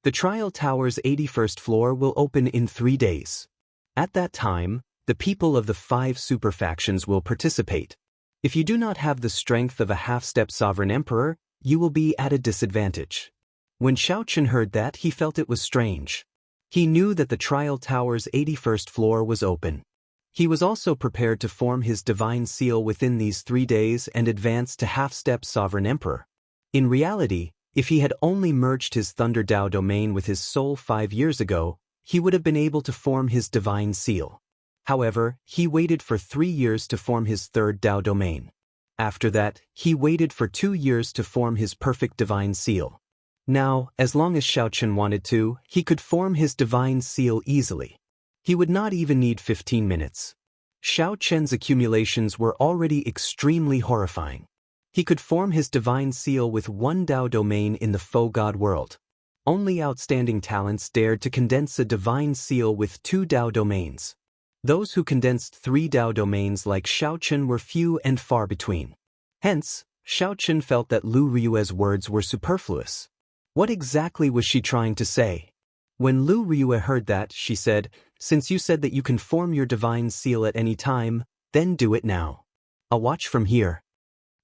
The trial tower's 81st floor will open in 3 days. At that time, the people of the 5 super factions will participate. If you do not have the strength of a half-step sovereign emperor, you will be at a disadvantage." When Xiao Chen heard that, he felt it was strange. He knew that the trial tower's 81st floor was open. He was also prepared to form his divine seal within these 3 days and advance to half-step sovereign emperor. In reality, if he had only merged his Thunder Dao domain with his soul 5 years ago, he would have been able to form his divine seal. However, he waited for 3 years to form his third Dao domain. After that, he waited for 2 years to form his perfect divine seal. Now, as long as Xiao Chen wanted to, he could form his divine seal easily. He would not even need 15 minutes. Xiao Chen's accumulations were already extremely horrifying. He could form his divine seal with 1 Dao domain in the faux god world. Only outstanding talents dared to condense a divine seal with 2 Dao domains. Those who condensed 3 Dao domains like Xiao Chen were few and far between. Hence, Xiao Chen felt that Lu Riyue's words were superfluous. What exactly was she trying to say? When Lu Riyue heard that, she said, "Since you said that you can form your divine seal at any time, then do it now. I'll watch from here."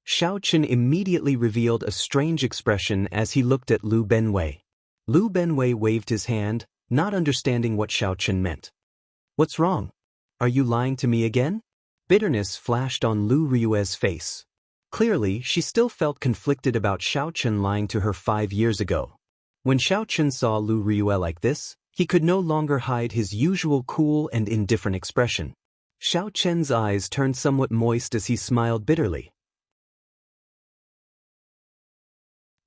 Xiao Chen immediately revealed a strange expression as he looked at Lu Benwei. Lu Benwei waved his hand, not understanding what Xiao Chen meant. "What's wrong? Are you lying to me again?" Bitterness flashed on Lu Riyue's face. Clearly, she still felt conflicted about Xiaochen lying to her 5 years ago. When Xiaochen saw Lu Riyue like this, he could no longer hide his usual cool and indifferent expression. Xiaochen's eyes turned somewhat moist as he smiled bitterly.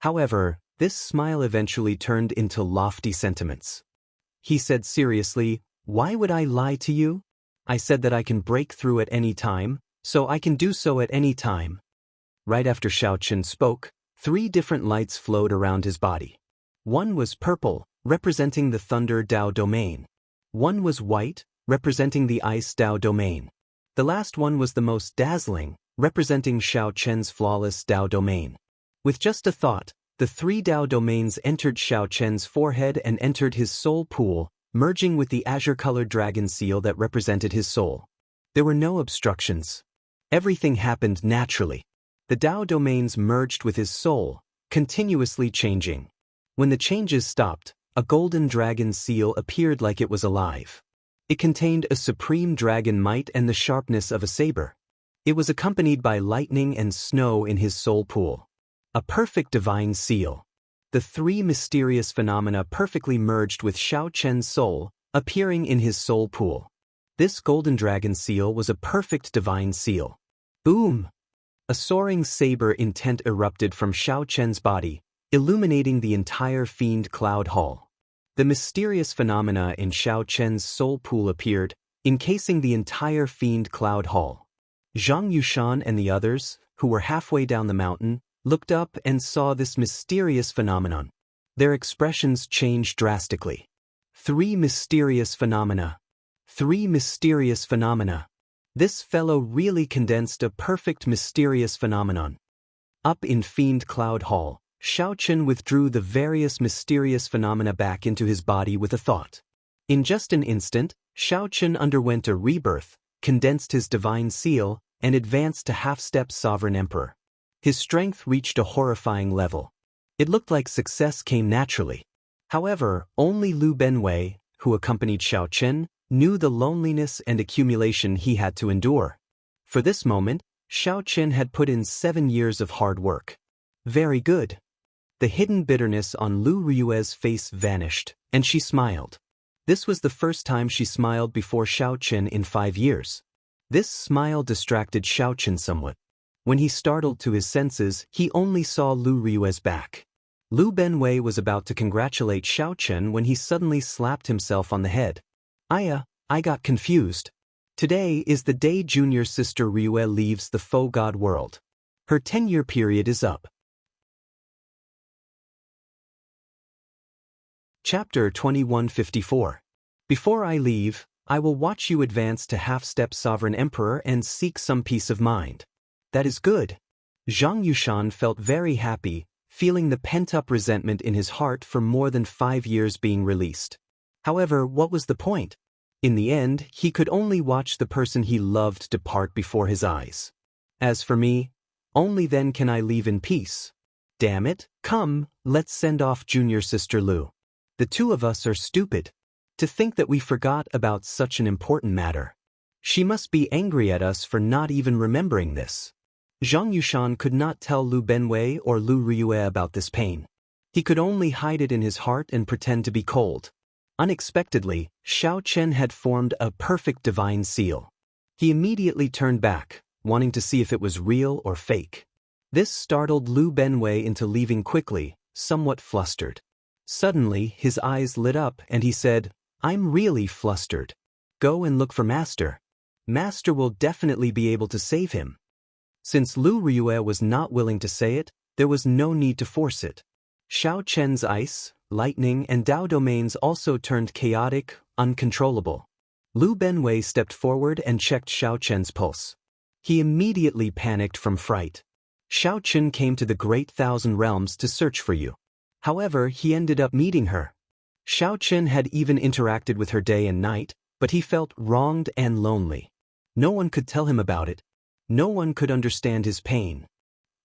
However, this smile eventually turned into lofty sentiments. He said seriously, "Why would I lie to you? I said that I can break through at any time, so I can do so at any time." Right after Xiaochen spoke, 3 different lights flowed around his body. One was purple, representing the Thunder Dao domain. One was white, representing the Ice Dao domain. The last one was the most dazzling, representing Xiaochen's flawless Dao domain. With just a thought, the 3 Dao domains entered Xiaochen's forehead and entered his soul pool, merging with the azure-colored dragon seal that represented his soul. There were no obstructions. Everything happened naturally. The Dao domains merged with his soul, continuously changing. When the changes stopped, a golden dragon seal appeared like it was alive. It contained a supreme dragon might and the sharpness of a saber. It was accompanied by lightning and snow in his soul pool. A perfect divine seal. The 3 mysterious phenomena perfectly merged with Xiaochen's soul, appearing in his soul pool. This golden dragon seal was a perfect divine seal. Boom! A soaring saber intent erupted from Xiaochen's body, illuminating the entire fiend cloud hall. The mysterious phenomena in Xiaochen's soul pool appeared, encasing the entire fiend cloud hall. Zhang Yushan and the others, who were halfway down the mountain, looked up and saw this mysterious phenomenon. Their expressions changed drastically. 3 mysterious phenomena. 3 mysterious phenomena. This fellow really condensed a perfect mysterious phenomenon. Up in Fiend Cloud Hall, Xiaochen withdrew the various mysterious phenomena back into his body with a thought. In just an instant, Xiaochen underwent a rebirth, condensed his divine seal, and advanced to half-step sovereign emperor. His strength reached a horrifying level. It looked like success came naturally. However, only Lu Benwei, who accompanied Xiaochen, knew the loneliness and accumulation he had to endure. For this moment, Xiaochen had put in 7 years of hard work. Very good. The hidden bitterness on Lu Riyue's face vanished, and she smiled. This was the first time she smiled before Xiaochen in 5 years. This smile distracted Xiaochen somewhat. When he startled to his senses, he only saw Lu Riyue's back. Lu Benwei was about to congratulate Xiaochen when he suddenly slapped himself on the head. I got confused. Today is the day junior sister Riyue leaves the faux god world. Her 10-year period is up. Chapter 2154. Before I leave, I will watch you advance to half-step sovereign emperor and seek some peace of mind. That is good. Zhang Yushan felt very happy, feeling the pent-up resentment in his heart for more than 5 years being released. However, what was the point? In the end, he could only watch the person he loved depart before his eyes. As for me, only then can I leave in peace. Damn it, come, let's send off junior sister Lu. The 2 of us are stupid. To think that we forgot about such an important matter. She must be angry at us for not even remembering this. Zhang Yushan could not tell Lu Benwei or Lu Riyue about this pain. He could only hide it in his heart and pretend to be cold. Unexpectedly, Xiaochen had formed a perfect divine seal. He immediately turned back, wanting to see if it was real or fake. This startled Lu Benwei into leaving quickly, somewhat flustered. Suddenly, his eyes lit up and he said, "I'm really flustered. Go and look for Master. Master will definitely be able to save him." Since Lu Riyue was not willing to say it, there was no need to force it. Xiaochen's ice, lightning, and Dao domains also turned chaotic, uncontrollable. Lu Benwei stepped forward and checked Xiaochen's pulse. He immediately panicked from fright. Xiaochen came to the Great Thousand Realms to search for you. However, he ended up meeting her. Xiaochen had even interacted with her day and night, but he felt wronged and lonely. No one could tell him about it. No one could understand his pain.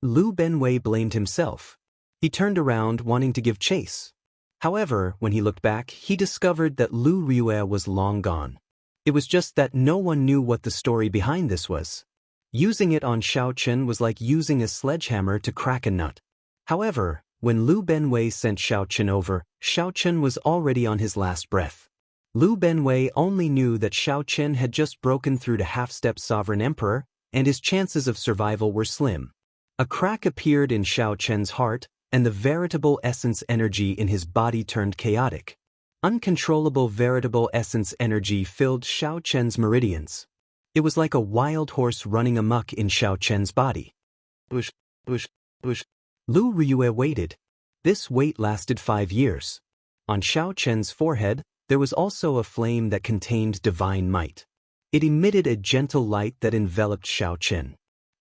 Lu Benwei blamed himself. He turned around wanting to give chase. However, when he looked back, he discovered that Lu Riyue was long gone. It was just that no one knew what the story behind this was. Using it on Xiao Chen was like using a sledgehammer to crack a nut. However, when Lu Benwei sent Xiao Chen over, Xiao Chen was already on his last breath. Lu Benwei only knew that Xiao Chen had just broken through to half-step sovereign emperor, and his chances of survival were slim. A crack appeared in Xiao Chen's heart, and the veritable essence energy in his body turned chaotic. Uncontrollable veritable essence energy filled Xiao Chen's meridians. It was like a wild horse running amok in Xiao Chen's body. Bush, bush, bush. Lu Riyue waited. This wait lasted 5 years. On Xiao Chen's forehead, there was also a flame that contained divine might. It emitted a gentle light that enveloped Xiao Chen.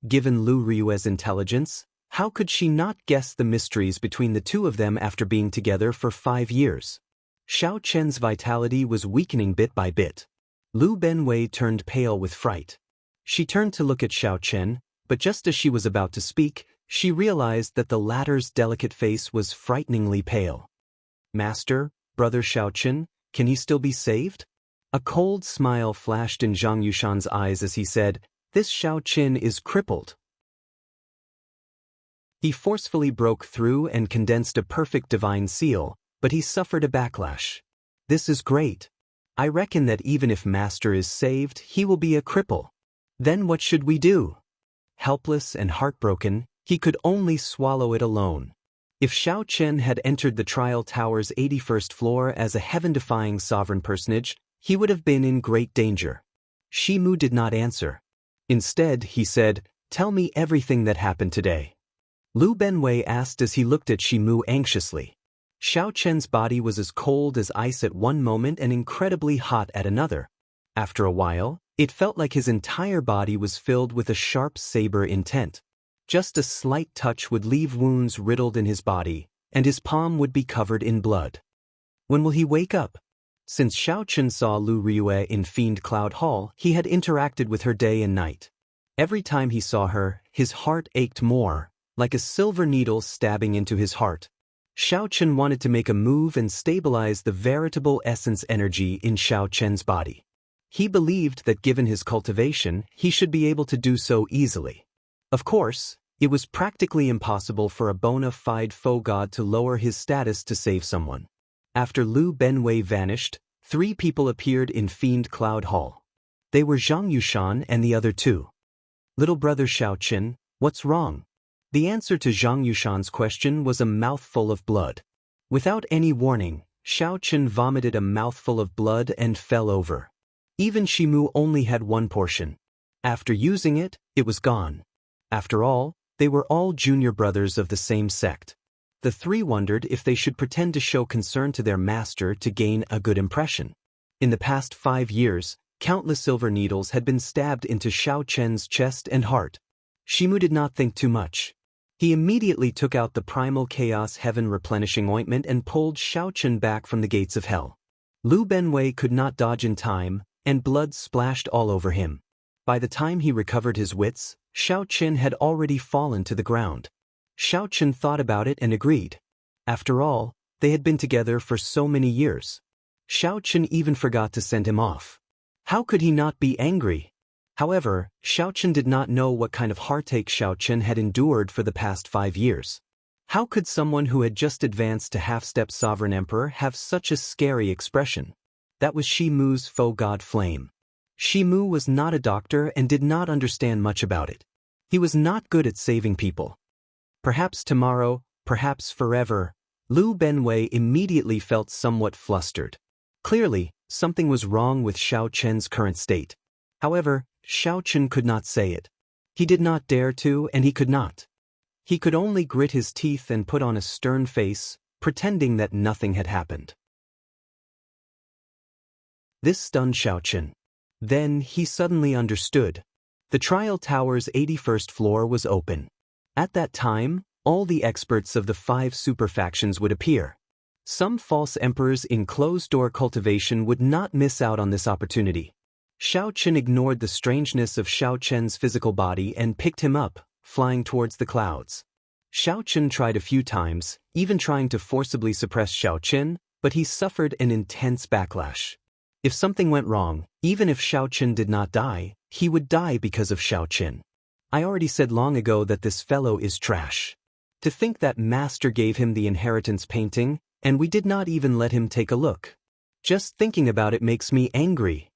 Given Lu Riyue's intelligence, how could she not guess the mysteries between the two of them after being together for 5 years? Xiao Chen's vitality was weakening bit by bit. Lu Benwei turned pale with fright. She turned to look at Xiao Chen, but just as she was about to speak, she realized that the latter's delicate face was frighteningly pale. Master, Brother Xiao Chen, can he still be saved? A cold smile flashed in Zhang Yushan's eyes as he said, "This Xiao Chen is crippled." He forcefully broke through and condensed a perfect divine seal, but he suffered a backlash. "This is great. I reckon that even if Master is saved, he will be a cripple. Then what should we do?" Helpless and heartbroken, he could only swallow it alone. If Xiao Chen had entered the trial tower's 81st floor as a heaven-defying sovereign personage, he would have been in great danger. Shi Mu did not answer. Instead, he said, "Tell me everything that happened today." Lu Benwei asked as he looked at Shi Mu anxiously. Xiao Chen's body was as cold as ice at one moment and incredibly hot at another. After a while, it felt like his entire body was filled with a sharp saber intent. Just a slight touch would leave wounds riddled in his body, and his palm would be covered in blood. When will he wake up? Since Xiao Chen saw Lu Riyue in Fiend Cloud Hall, he had interacted with her day and night. Every time he saw her, his heart ached more, like a silver needle stabbing into his heart. Xiao Chen wanted to make a move and stabilize the veritable essence energy in Xiao Chen's body. He believed that given his cultivation, he should be able to do so easily. Of course, it was practically impossible for a bona fide faux god to lower his status to save someone. After Lu Benwei vanished, 3 people appeared in Fiend Cloud Hall. They were Zhang Yushan and the other 2. "Little brother Xiao Chen, what's wrong?" The answer to Zhang Yushan's question was a mouthful of blood. Without any warning, Xiao Chen vomited a mouthful of blood and fell over. Even Shi Mu only had one portion. After using it, it was gone. After all, they were all junior brothers of the same sect. The 3 wondered if they should pretend to show concern to their master to gain a good impression. In the past 5 years, countless silver needles had been stabbed into Xiao Chen's chest and heart. Shi Mu did not think too much. He immediately took out the primal chaos heaven replenishing ointment and pulled Xiao Chen back from the gates of hell. Lu Benwei could not dodge in time, and blood splashed all over him. By the time he recovered his wits, Xiao Chen had already fallen to the ground. Xiao Chen thought about it and agreed. After all, they had been together for so many years. Xiao Chen even forgot to send him off. How could he not be angry? However, Xiao Chen did not know what kind of heartache Xiao Chen had endured for the past 5 years. How could someone who had just advanced to half-step sovereign emperor have such a scary expression? That was Shi Mu's faux god flame. Shi Mu was not a doctor and did not understand much about it. He was not good at saving people. Perhaps tomorrow, perhaps forever. Lu Benwei immediately felt somewhat flustered. Clearly, something was wrong with Xiao Chen's current state. However, Xiao Chen could not say it. He did not dare to, and he could not. He could only grit his teeth and put on a stern face, pretending that nothing had happened. This stunned Xiao Chen. Then he suddenly understood. The trial tower's 81st floor was open. At that time, all the experts of the 5 super factions would appear. Some false emperors in closed-door cultivation would not miss out on this opportunity. Xiao Chen ignored the strangeness of Xiao Chen's physical body and picked him up, flying towards the clouds. Xiao Chen tried a few times, even trying to forcibly suppress Xiao Chen, but he suffered an intense backlash. If something went wrong, even if Xiao Chen did not die, he would die because of Xiao Chen. I already said long ago that this fellow is trash. To think that master gave him the inheritance painting, and we did not even let him take a look. Just thinking about it makes me angry.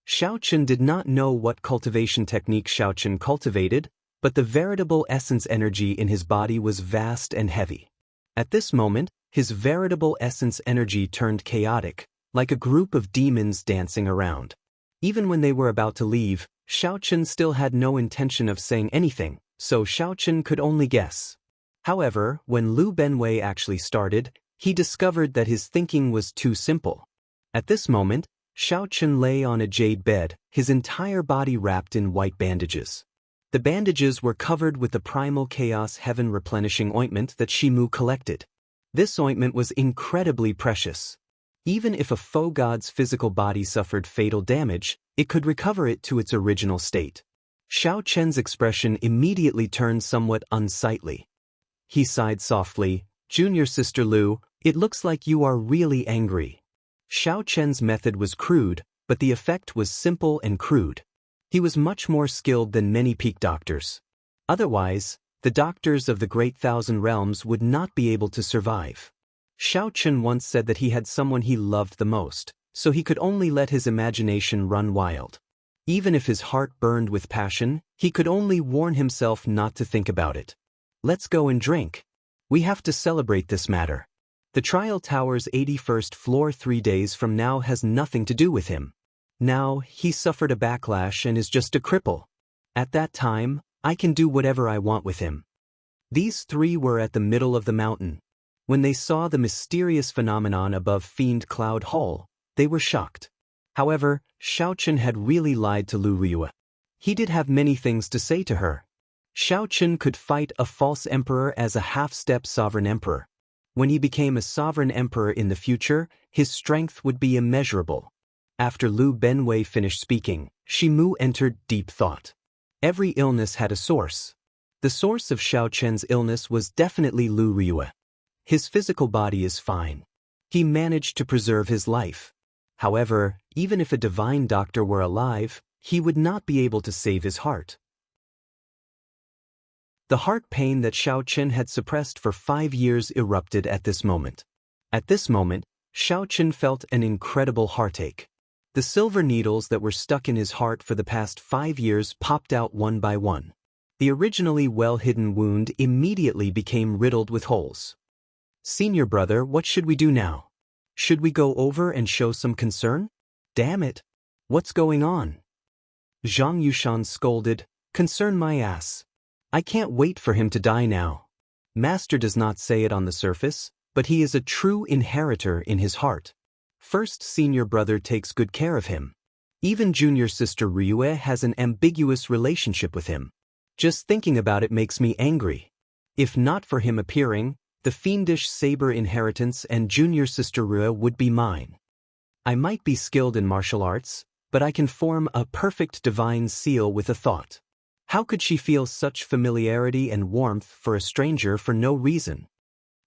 Xiaochen did not know what cultivation technique Xiaochen cultivated, but the veritable essence energy in his body was vast and heavy. At this moment, his veritable essence energy turned chaotic, like a group of demons dancing around. Even when they were about to leave, Xiaochen still had no intention of saying anything, so Xiaochen could only guess. However, when Lu Benwei actually started, he discovered that his thinking was too simple. At this moment, Xiaochen lay on a jade bed, his entire body wrapped in white bandages. The bandages were covered with the primal chaos heaven replenishing ointment that Shimu collected. This ointment was incredibly precious. Even if a foe god's physical body suffered fatal damage, it could recover it to its original state. Xiaochen's expression immediately turned somewhat unsightly. He sighed softly, "Junior Sister Lu, it looks like you are really angry." Xiaochen's method was crude, but the effect was simple and crude. He was much more skilled than many peak doctors. Otherwise, the doctors of the Great Thousand Realms would not be able to survive. Xiaochen once said that he had someone he loved the most, so he could only let his imagination run wild. Even if his heart burned with passion, he could only warn himself not to think about it. "Let's go and drink. We have to celebrate this matter. The trial tower's 81st floor 3 days from now has nothing to do with him. Now, he suffered a backlash and is just a cripple. At that time, I can do whatever I want with him." These three were at the middle of the mountain. When they saw the mysterious phenomenon above Fiend Cloud Hall, they were shocked. However, Xiaochen had really lied to Lu Riyue. He did have many things to say to her. Xiaochen could fight a false emperor as a half-step sovereign emperor. When he became a sovereign emperor in the future, his strength would be immeasurable. After Lu Benwei finished speaking, Shimu entered deep thought. Every illness had a source. The source of Xiaochen's illness was definitely Lu Riyue. His physical body is fine. He managed to preserve his life. However, even if a divine doctor were alive, he would not be able to save his heart. The heart pain that Xiaochen had suppressed for 5 years erupted at this moment. At this moment, Xiaochen felt an incredible heartache. The silver needles that were stuck in his heart for the past 5 years popped out one by one. The originally well-hidden wound immediately became riddled with holes. "Senior brother, what should we do now? Should we go over and show some concern? Damn it! What's going on?" Zhang Yushan scolded, "Concern my ass. I can't wait for him to die now. Master does not say it on the surface, but he is a true inheritor in his heart. First senior brother takes good care of him. Even junior sister Ryue has an ambiguous relationship with him. Just thinking about it makes me angry. If not for him appearing, the fiendish saber inheritance and junior sister Ryue would be mine. I might be skilled in martial arts, but I can form a perfect divine seal with a thought. How could she feel such familiarity and warmth for a stranger for no reason?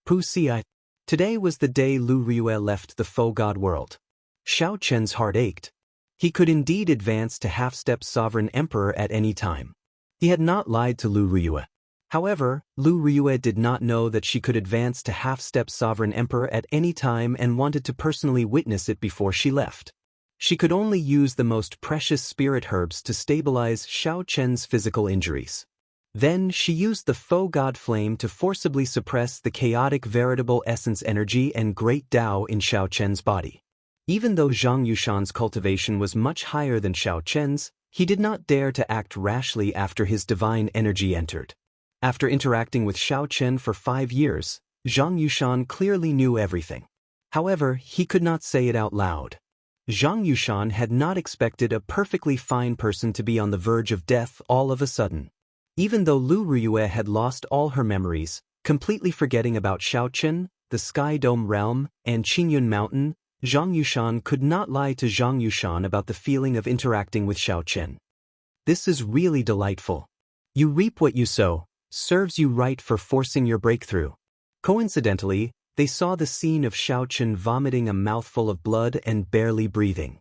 Puxi. Today was the day Lu Riyue left the faux god world. Xiaochen's heart ached. He could indeed advance to half-step sovereign emperor at any time. He had not lied to Lu Riyue. However, Lu Riyue did not know that she could advance to half-step sovereign emperor at any time and wanted to personally witness it before she left. She could only use the most precious spirit herbs to stabilize Xiaochen's physical injuries. Then she used the faux god flame to forcibly suppress the chaotic veritable essence energy and great Tao in Xiaochen's body. Even though Zhang Yushan's cultivation was much higher than Xiaochen's, he did not dare to act rashly after his divine energy entered. After interacting with Xiaochen for 5 years, Zhang Yushan clearly knew everything. However, he could not say it out loud. Zhang Yushan had not expected a perfectly fine person to be on the verge of death all of a sudden. Even though Lu Riyue had lost all her memories, completely forgetting about Xiaochen, the Sky Dome Realm, and Qingyun Mountain, Zhang Yushan could not lie to Zhang Yushan about the feeling of interacting with Xiaochen. "This is really delightful. You reap what you sow, serves you right for forcing your breakthrough." Coincidentally, they saw the scene of Xiaochen vomiting a mouthful of blood and barely breathing.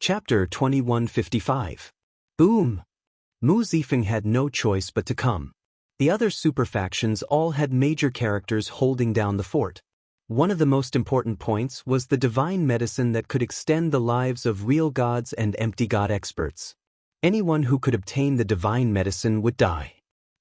Chapter 2155. Boom! Mu Zifeng had no choice but to come. The other super factions all had major characters holding down the fort. One of the most important points was the divine medicine that could extend the lives of real gods and empty god experts. Anyone who could obtain the divine medicine would die.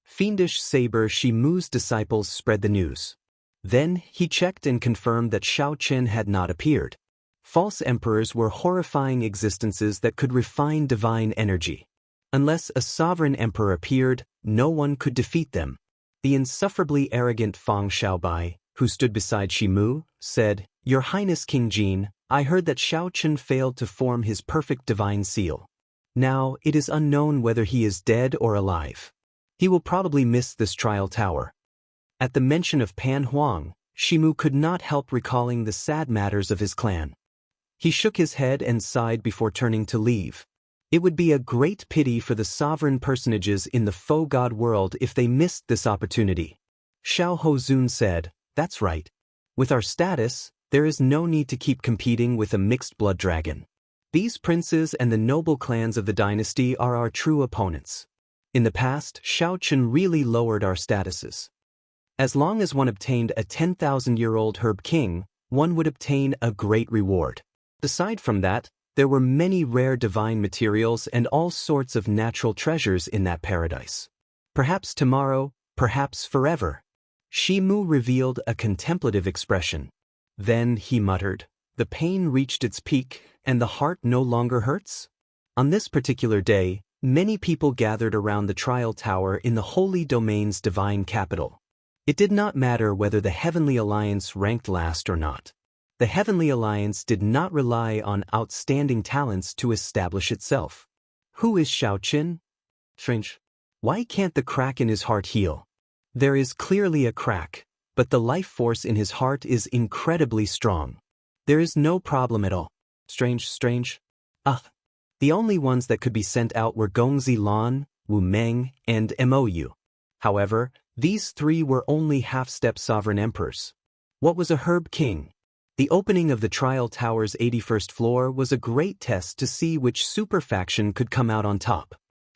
Fiendish Saber Shi Mu's disciples spread the news. Then he checked and confirmed that Shao Chen had not appeared. False emperors were horrifying existences that could refine divine energy. Unless a sovereign emperor appeared, no one could defeat them. The insufferably arrogant Fang Xiaobai, who stood beside Shi Mu, said, "Your Highness King Jin, I heard that Shao Chen failed to form his perfect divine seal. Now it is unknown whether he is dead or alive. He will probably miss this trial tower." At the mention of Pan Huang, Shi Mu could not help recalling the sad matters of his clan. He shook his head and sighed before turning to leave. It would be a great pity for the sovereign personages in the faux god world if they missed this opportunity. Xiao Hozun said, "That's right. With our status, there is no need to keep competing with a mixed-blood dragon. These princes and the noble clans of the dynasty are our true opponents. In the past, Shao Chen really lowered our statuses. As long as one obtained a 10,000-year-old herb king, one would obtain a great reward. Aside from that, there were many rare divine materials and all sorts of natural treasures in that paradise. Perhaps tomorrow, perhaps forever." Shi Mu revealed a contemplative expression. Then he muttered, "The pain reached its peak, and the heart no longer hurts?" On this particular day, many people gathered around the trial tower in the Holy Domain's divine capital. It did not matter whether the Heavenly Alliance ranked last or not. The Heavenly Alliance did not rely on outstanding talents to establish itself. Who is Shao Chen? Strange. Why can't the crack in his heart heal? There is clearly a crack, but the life force in his heart is incredibly strong. There is no problem at all. Strange. The only ones that could be sent out were Gongzi Lan, Wu Meng, and Mou. However, these three were only half-step sovereign emperors. What was a herb king? The opening of the trial tower's 81st floor was a great test to see which super faction could come out on top.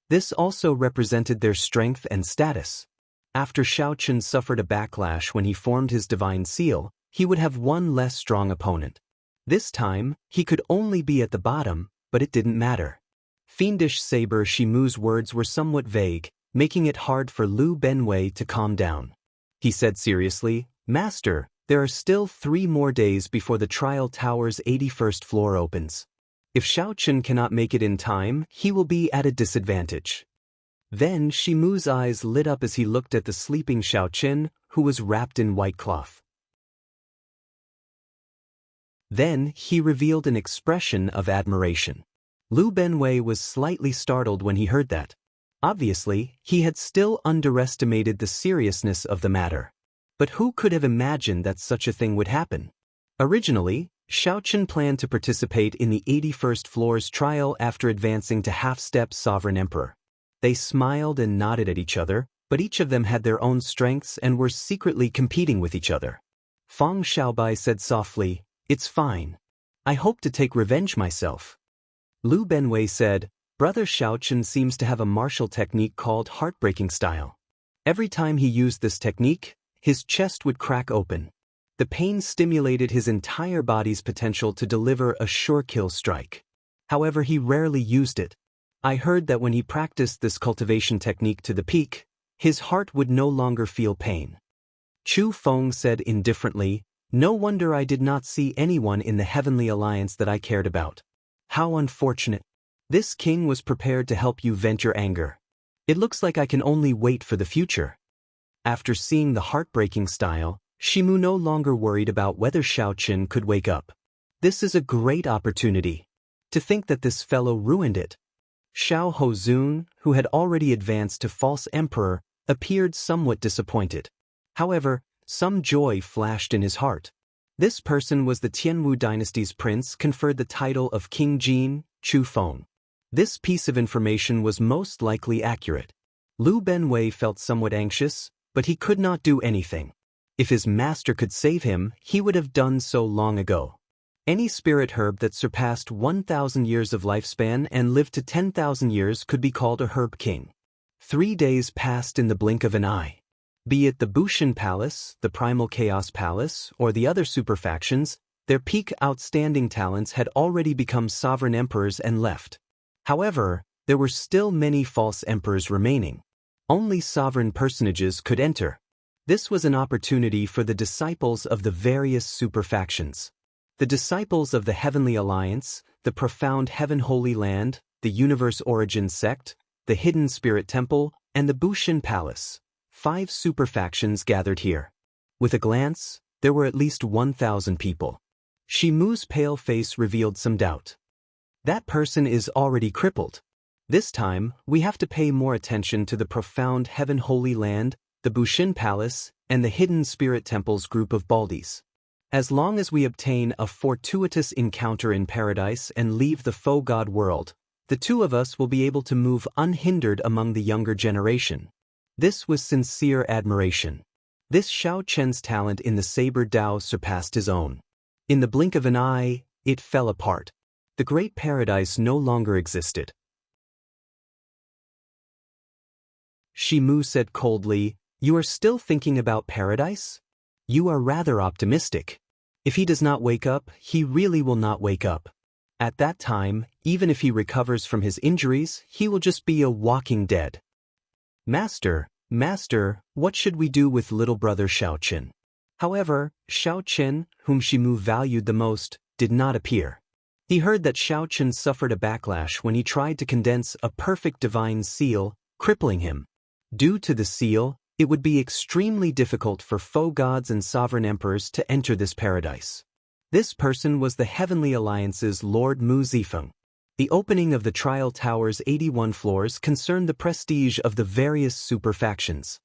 This also represented their strength and status. After Shao Chen suffered a backlash when he formed his divine seal, he would have one less strong opponent. This time, he could only be at the bottom, but it didn't matter. Fiendish Saber Shi Mu's words were somewhat vague, making it hard for Lu Benwei to calm down. He said seriously, "Master, there are still 3 more days before the trial tower's 81st floor opens. If Shao Chen cannot make it in time, he will be at a disadvantage." Then Shi Mu's eyes lit up as he looked at the sleeping Shao Chen, who was wrapped in white cloth. Then he revealed an expression of admiration. Lu Benwei was slightly startled when he heard that. Obviously, he had still underestimated the seriousness of the matter. But who could have imagined that such a thing would happen? Originally, Shao Chen planned to participate in the 81st floor's trial after advancing to half-step sovereign emperor. They smiled and nodded at each other, but each of them had their own strengths and were secretly competing with each other. Fang Xiaobai said softly, "It's fine. I hope to take revenge myself." Lu Benwei said, "Brother Shao Chen seems to have a martial technique called heartbreaking style. Every time he used this technique, his chest would crack open. The pain stimulated his entire body's potential to deliver a sure-kill strike. However, he rarely used it. I heard that when he practiced this cultivation technique to the peak, his heart would no longer feel pain." Chu Feng said indifferently, "No wonder I did not see anyone in the Heavenly Alliance that I cared about. How unfortunate. This king was prepared to help you vent your anger. It looks like I can only wait for the future." After seeing the heartbreaking style, Shi Mu no longer worried about whether Shao Chen could wake up. This is a great opportunity. To think that this fellow ruined it. Xiao Hozun, who had already advanced to false emperor, appeared somewhat disappointed. However, some joy flashed in his heart. This person was the Tianwu dynasty's prince conferred the title of King Jin, Chu Feng. This piece of information was most likely accurate. Lu Benwei felt somewhat anxious, but he could not do anything. If his master could save him, he would have done so long ago. Any spirit herb that surpassed 1,000 years of lifespan and lived to 10,000 years could be called a herb king. 3 days passed in the blink of an eye. Be it the Bushin Palace, the Primal Chaos Palace, or the other superfactions, their peak outstanding talents had already become sovereign emperors and left. However, there were still many false emperors remaining. Only sovereign personages could enter. This was an opportunity for the disciples of the various superfactions. The disciples of the Heavenly Alliance, the Profound Heaven Holy Land, the Universe Origin Sect, the Hidden Spirit Temple, and the Bushin Palace. 5 superfactions gathered here. With a glance, there were at least 1,000 people. Shimu's pale face revealed some doubt. That person is already crippled. This time, we have to pay more attention to the Profound Heaven Holy Land, the Bushin Palace, and the Hidden Spirit Temple's group of Baldies. As long as we obtain a fortuitous encounter in paradise and leave the faux god world, the two of us will be able to move unhindered among the younger generation. This was sincere admiration. This Xiao Chen's talent in the Saber Dao surpassed his own. In the blink of an eye, it fell apart. The great paradise no longer existed. Shimu said coldly, "You are still thinking about paradise? You are rather optimistic. If he does not wake up, he really will not wake up. At that time, even if he recovers from his injuries, he will just be a walking dead." Master, what should we do with little brother Xiao Chen? However, Xiao Chen, whom Shimu valued the most, did not appear. He heard that Xiao Chen suffered a backlash when he tried to condense a perfect divine seal, crippling him. Due to the seal, it would be extremely difficult for faux gods and sovereign emperors to enter this paradise. This person was the Heavenly Alliance's Lord Mu Zifeng. The opening of the Trial Tower's 81 floors concerned the prestige of the various superfactions.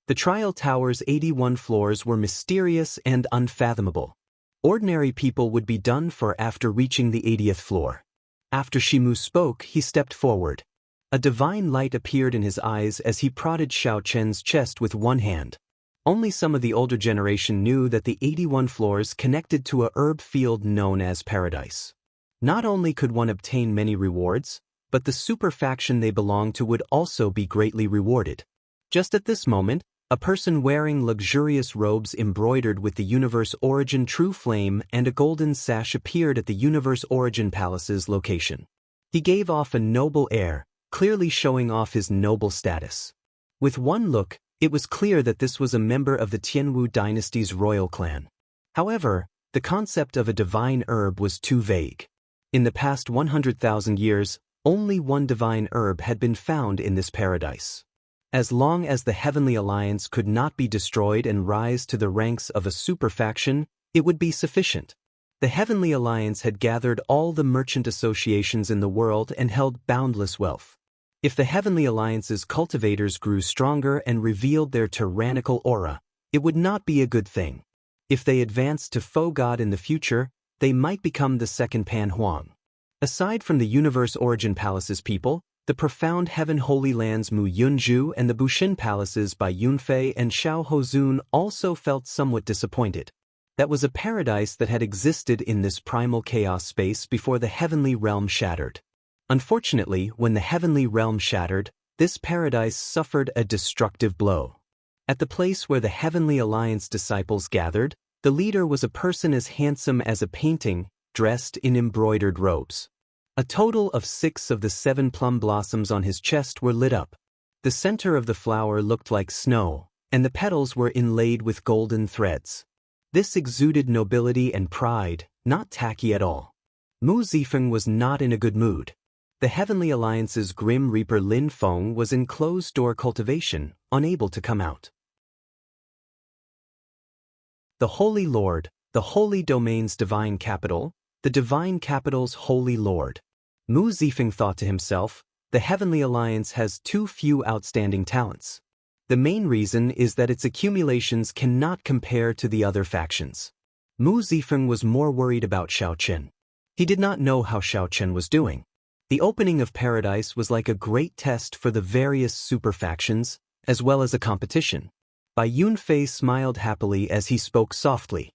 The Trial Tower's 81 floors were mysterious and unfathomable. Ordinary people would be done for after reaching the 80th floor. After Shimu spoke, he stepped forward. A divine light appeared in his eyes as he prodded Xiao Chen's chest with one hand. Only some of the older generation knew that the 81 floors connected to a herb field known as Paradise. Not only could one obtain many rewards, but the superfaction they belonged to would also be greatly rewarded. Just at this moment, a person wearing luxurious robes embroidered with the Universe Origin True Flame and a golden sash appeared at the Universe Origin Palace's location. He gave off a noble air, clearly showing off his noble status. With one look, it was clear that this was a member of the Tianwu dynasty's royal clan. However, the concept of a divine herb was too vague. In the past 100,000 years, only one divine herb had been found in this paradise. As long as the Heavenly Alliance could not be destroyed and rise to the ranks of a superfaction, it would be sufficient. The Heavenly Alliance had gathered all the merchant associations in the world and held boundless wealth. If the Heavenly Alliance's cultivators grew stronger and revealed their tyrannical aura, it would not be a good thing. If they advanced to faux god in the future, they might become the second Pan Huang. Aside from the Universe Origin Palace's people, the Profound Heaven Holy Land's Mu Yunju and the Bushin Palaces by Yunfei and Xiao Hozun also felt somewhat disappointed. That was a paradise that had existed in this primal chaos space before the heavenly realm shattered. Unfortunately, when the heavenly realm shattered, this paradise suffered a destructive blow. At the place where the Heavenly Alliance disciples gathered, the leader was a person as handsome as a painting, dressed in embroidered robes. A total of 6 of the 7 plum blossoms on his chest were lit up. The center of the flower looked like snow, and the petals were inlaid with golden threads. This exuded nobility and pride, not tacky at all. Mu Zifeng was not in a good mood. The Heavenly Alliance's Grim Reaper Lin Feng was in closed-door cultivation, unable to come out. The Holy Lord, the Holy Domain's divine capital, the divine capital's Holy Lord. Mu Zifeng thought to himself, the Heavenly Alliance has too few outstanding talents. The main reason is that its accumulations cannot compare to the other factions. Mu Zifeng was more worried about Xiao Chen. He did not know how Xiao Chen was doing. The opening of Paradise was like a great test for the various superfactions, as well as a competition. Bai Yunfei smiled happily as he spoke softly.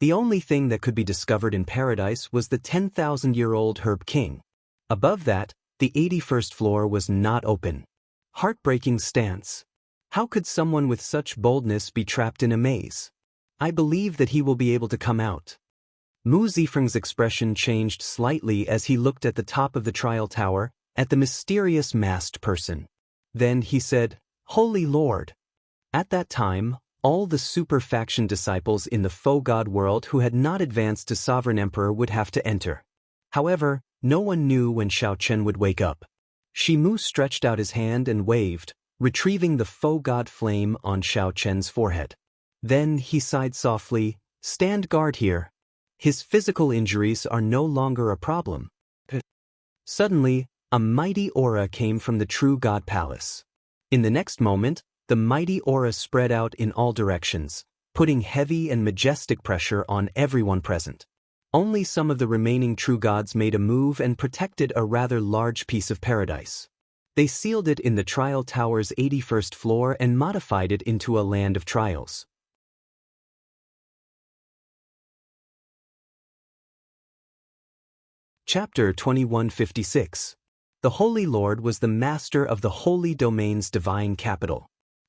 The only thing that could be discovered in paradise was the 10,000-year-old Herb King. Above that, the 81st floor was not open. Heartbreaking stance. How could someone with such boldness be trapped in a maze? I believe that he will be able to come out. Mu Zifeng's expression changed slightly as he looked at the top of the trial tower, at the mysterious masked person. Then he said, "Holy Lord." At that time, all the super faction disciples in the faux god world who had not advanced to Sovereign Emperor would have to enter. However, no one knew when Xiao Chen would wake up. Shimu stretched out his hand and waved, retrieving the faux god flame on Xiao Chen's forehead. Then he sighed softly, "Stand guard here. His physical injuries are no longer a problem." Suddenly, a mighty aura came from the true god palace. In the next moment, the mighty aura spread out in all directions, putting heavy and majestic pressure on everyone present. Only some of the remaining true gods made a move and protected a rather large piece of paradise. They sealed it in the trial tower's 81st floor and modified it into a land of trials. Chapter 2156. The Holy Lord was the master of the Holy Domain's divine capital.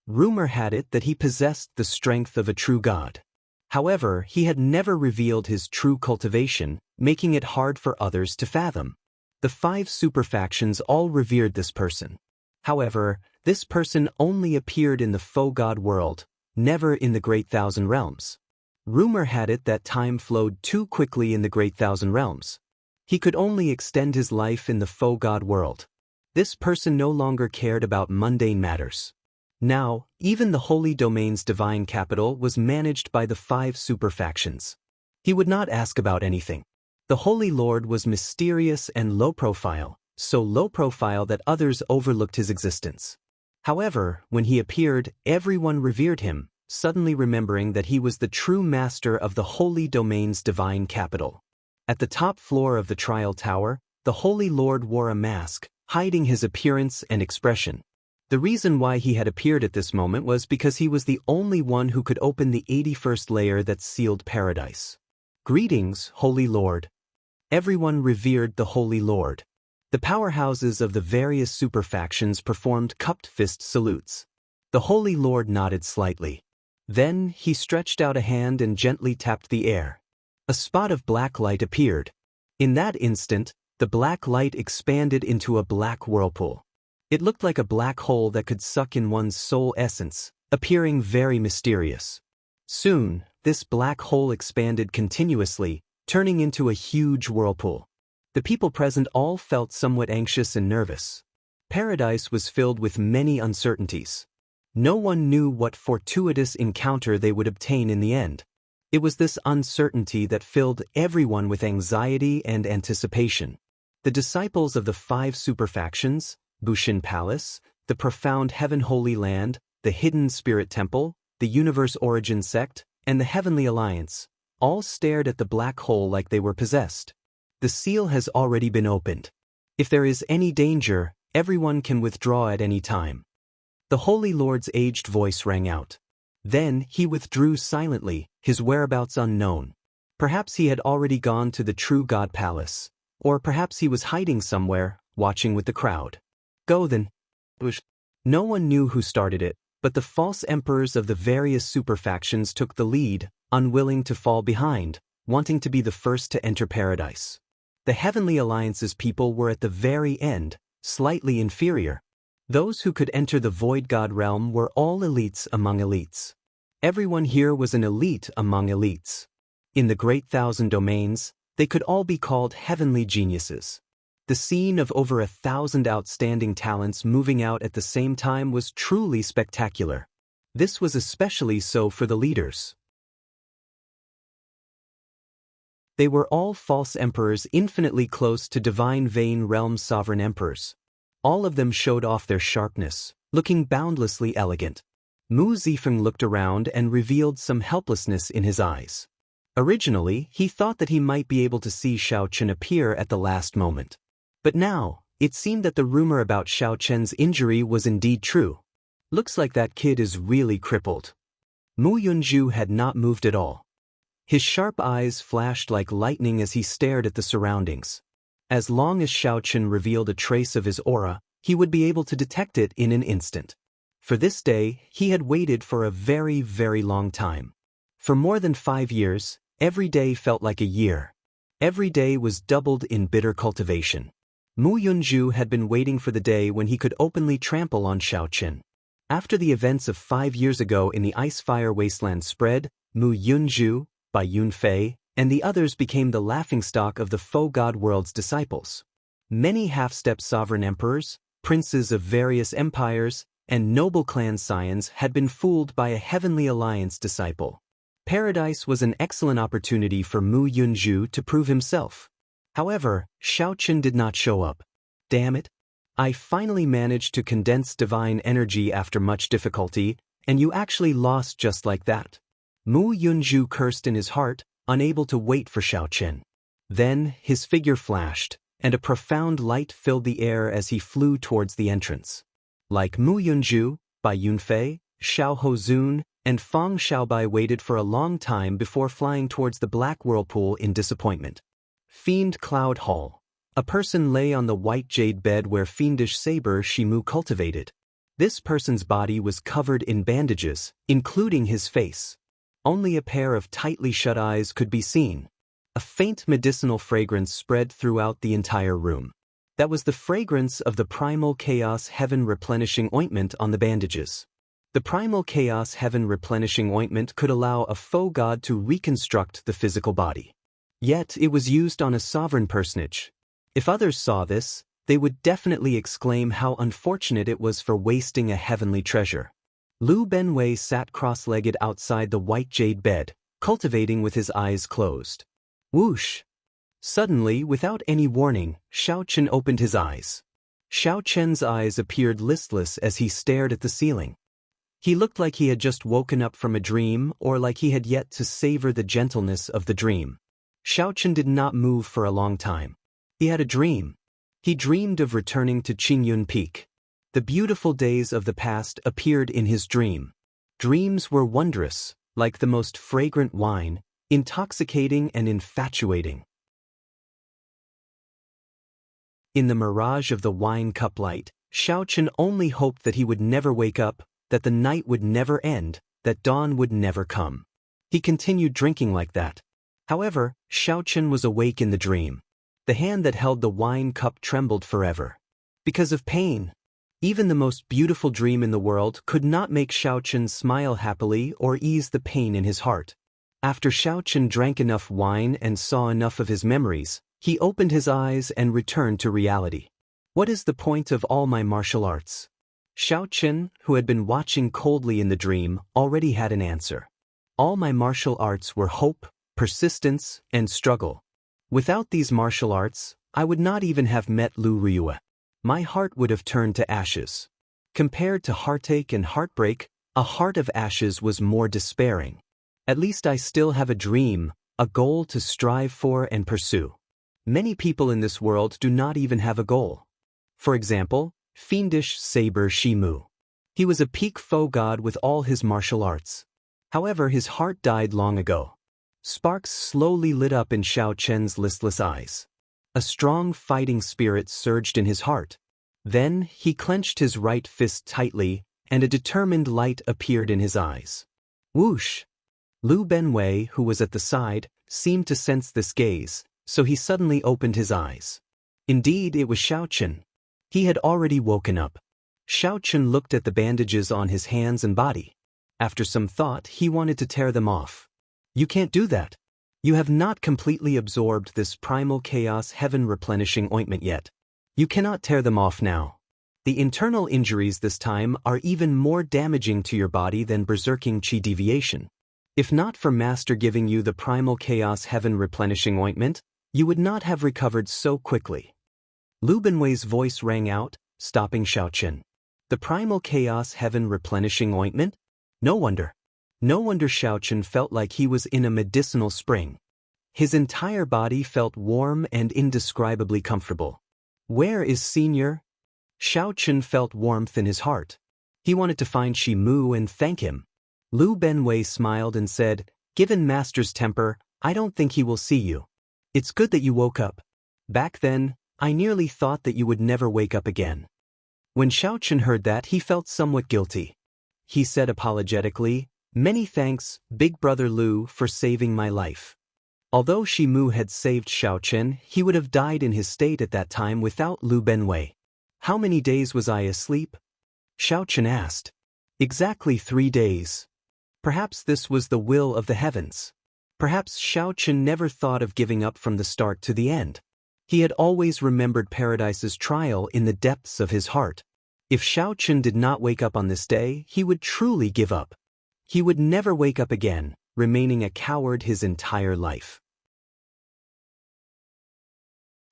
Rumor had it that he possessed the strength of a true god. However, he had never revealed his true cultivation, making it hard for others to fathom. The 5 super factions all revered this person. However, this person only appeared in the faux god world, never in the Great Thousand Realms. Rumor had it that time flowed too quickly in the Great Thousand Realms. He could only extend his life in the faux god world. This person no longer cared about mundane matters. Now, even the Holy Domain's divine capital was managed by the 5 super factions. He would not ask about anything. The Holy Lord was mysterious and low profile, so low profile that others overlooked his existence. However, when he appeared, everyone revered him, suddenly remembering that he was the true master of the Holy Domain's divine capital. At the top floor of the trial tower, the Holy Lord wore a mask, hiding his appearance and expression. The reason why he had appeared at this moment was because he was the only one who could open the 81st layer that sealed paradise. "Greetings, Holy Lord." Everyone revered the Holy Lord. The powerhouses of the various super factions performed cupped fist salutes. The Holy Lord nodded slightly. Then he stretched out a hand and gently tapped the air. A spot of black light appeared. In that instant, the black light expanded into a black whirlpool. It looked like a black hole that could suck in one's soul essence, appearing very mysterious. Soon, this black hole expanded continuously, turning into a huge whirlpool. The people present all felt somewhat anxious and nervous. Paradise was filled with many uncertainties. No one knew what fortuitous encounter they would obtain in the end. It was this uncertainty that filled everyone with anxiety and anticipation. The disciples of the 5 super factions, Bushin Palace, the Profound Heaven Holy Land, the Hidden Spirit Temple, the Universe Origin Sect, and the Heavenly Alliance, all stared at the black hole like they were possessed. The seal has already been opened. If there is any danger, everyone can withdraw at any time. The Holy Lord's aged voice rang out. Then he withdrew silently, his whereabouts unknown. Perhaps he had already gone to the true God Palace, or perhaps he was hiding somewhere, watching with the crowd. Go then. No one knew who started it, but the false emperors of the various super factions took the lead, unwilling to fall behind, wanting to be the first to enter paradise. The Heavenly Alliance's people were at the very end, slightly inferior. Those who could enter the Void God realm were all elites among elites. Everyone here was an elite among elites. In the Great Thousand Domains, they could all be called heavenly geniuses. The scene of over 1,000 outstanding talents moving out at the same time was truly spectacular. This was especially so for the leaders. They were all false emperors infinitely close to divine Vein Realm's sovereign emperors. All of them showed off their sharpness, looking boundlessly elegant. Mu Zifeng looked around and revealed some helplessness in his eyes. Originally, he thought that he might be able to see Xiao Chen appear at the last moment. But now, it seemed that the rumor about Xiao Chen's injury was indeed true. Looks like that kid is really crippled. Mu Yunju had not moved at all. His sharp eyes flashed like lightning as he stared at the surroundings. As long as Xiao Chen revealed a trace of his aura, he would be able to detect it in an instant. For this day, he had waited for a very, very long time. For more than 5 years, every day felt like a year. Every day was doubled in bitter cultivation. Mu Yunju had been waiting for the day when he could openly trample on Xiao Chen. After the events of 5 years ago in the Ice-Fire Wasteland spread, Mu Yunju, Bai Yunfei, and the others became the laughingstock of the faux god world's disciples. Many half-step sovereign emperors, princes of various empires, and noble clan scions had been fooled by a Heavenly Alliance disciple. Paradise was an excellent opportunity for Mu Yunju to prove himself. However, Xiao Chen did not show up. Damn it. I finally managed to condense divine energy after much difficulty, and you actually lost just like that. Mu Yunju cursed in his heart, unable to wait for Xiao Chen. Then, his figure flashed, and a profound light filled the air as he flew towards the entrance. Like Mu Yunju, Bai Yunfei, Xiao Hozun, and Fang Xiaobai waited for a long time before flying towards the black whirlpool in disappointment. Fiend Cloud Hall. A person lay on the white jade bed where fiendish saber Shimu cultivated. This person's body was covered in bandages, including his face. Only a pair of tightly shut eyes could be seen. A faint medicinal fragrance spread throughout the entire room. That was the fragrance of the Primal Chaos Heaven Replenishing Ointment on the bandages. The Primal Chaos Heaven Replenishing Ointment could allow a faux god to reconstruct the physical body. Yet it was used on a sovereign personage. If others saw this, they would definitely exclaim how unfortunate it was for wasting a heavenly treasure. Lu Benwei sat cross-legged outside the white jade bed, cultivating with his eyes closed. Whoosh! Suddenly, without any warning, Xiao Chen opened his eyes. Xiao Chen's eyes appeared listless as he stared at the ceiling. He looked like he had just woken up from a dream or like he had yet to savor the gentleness of the dream. Xiao Chen did not move for a long time. He had a dream. He dreamed of returning to Qingyun Peak. The beautiful days of the past appeared in his dream. Dreams were wondrous, like the most fragrant wine, intoxicating and infatuating. In the mirage of the wine cup light, Xiao Chen only hoped that he would never wake up, that the night would never end, that dawn would never come. He continued drinking like that. However, Xiao Chen was awake in the dream. The hand that held the wine cup trembled forever. Because of pain. Even the most beautiful dream in the world could not make Xiao Chen smile happily or ease the pain in his heart. After Xiao Chen drank enough wine and saw enough of his memories, he opened his eyes and returned to reality. What is the point of all my martial arts? Xiao Chen, who had been watching coldly in the dream, already had an answer. All my martial arts were hope, persistence, and struggle. Without these martial arts, I would not even have met Lu Ryue. My heart would have turned to ashes. Compared to heartache and heartbreak, a heart of ashes was more despairing. At least I still have a dream, a goal to strive for and pursue. Many people in this world do not even have a goal. For example, fiendish saber Shimu. He was a peak faux god with all his martial arts. However, his heart died long ago. Sparks slowly lit up in Xiao Chen's listless eyes. A strong fighting spirit surged in his heart. Then, he clenched his right fist tightly, and a determined light appeared in his eyes. Whoosh! Lu Benwei, who was at the side, seemed to sense this gaze, so he suddenly opened his eyes. Indeed, it was Xiao Chen. He had already woken up. Xiao Chen looked at the bandages on his hands and body. After some thought, he wanted to tear them off. You can't do that. You have not completely absorbed this Primal Chaos Heaven Replenishing Ointment yet. You cannot tear them off now. The internal injuries this time are even more damaging to your body than berserking Qi deviation. If not for Master giving you the Primal Chaos Heaven Replenishing Ointment, you would not have recovered so quickly. Lu Benwei's voice rang out, stopping Xiao Chen. The Primal Chaos Heaven Replenishing Ointment? No wonder. No wonder Xiao Chen felt like he was in a medicinal spring. His entire body felt warm and indescribably comfortable. Where is Senior? Xiao Chen felt warmth in his heart. He wanted to find Shimu and thank him. Lu Benwei smiled and said, Given Master's temper, I don't think he will see you. It's good that you woke up. Back then, I nearly thought that you would never wake up again. When Xiao Chen heard that, he felt somewhat guilty. He said apologetically, "Many thanks, Big Brother Lu, for saving my life." Although Shi Mu had saved Xiao Chen, he would have died in his state at that time without Lu Benwei. "How many days was I asleep?" Xiao Chen asked. "Exactly 3 days. Perhaps this was the will of the heavens." Perhaps Xiao Chen never thought of giving up from the start to the end. He had always remembered Paradise's trial in the depths of his heart. If Xiao Chen did not wake up on this day, he would truly give up. He would never wake up again, remaining a coward his entire life.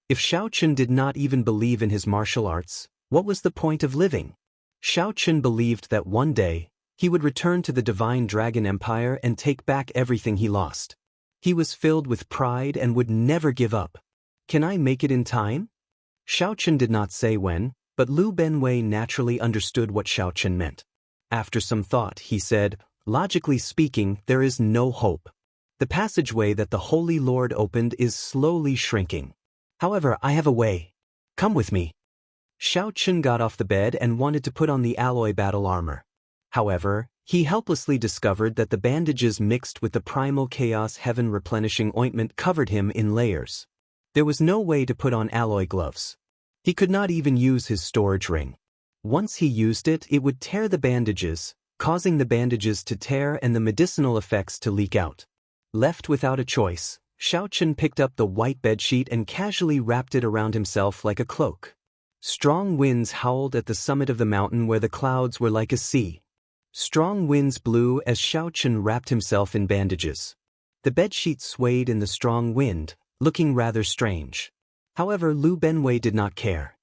If Xiao Chen did not even believe in his martial arts, what was the point of living? Xiao Chen believed that one day, he would return to the Divine Dragon Empire and take back everything he lost. He was filled with pride and would never give up. "Can I make it in time?" Xiao Chen did not say when, but Lu Benwei naturally understood what Xiao Chen meant. After some thought, he said, "Logically speaking, there is no hope. The passageway that the Holy Lord opened is slowly shrinking. However, I have a way. Come with me." Xiao Chen got off the bed and wanted to put on the alloy battle armor. However, he helplessly discovered that the bandages mixed with the primal chaos heaven replenishing ointment covered him in layers. There was no way to put on alloy gloves. He could not even use his storage ring. Once he used it, it would tear the bandages, causing the bandages to tear and the medicinal effects to leak out. Left without a choice, Xiao Chen picked up the white bedsheet and casually wrapped it around himself like a cloak. Strong winds howled at the summit of the mountain where the clouds were like a sea. Strong winds blew as Xiao Chen wrapped himself in bandages. The bedsheet swayed in the strong wind, looking rather strange. However, Lu Benwei did not care.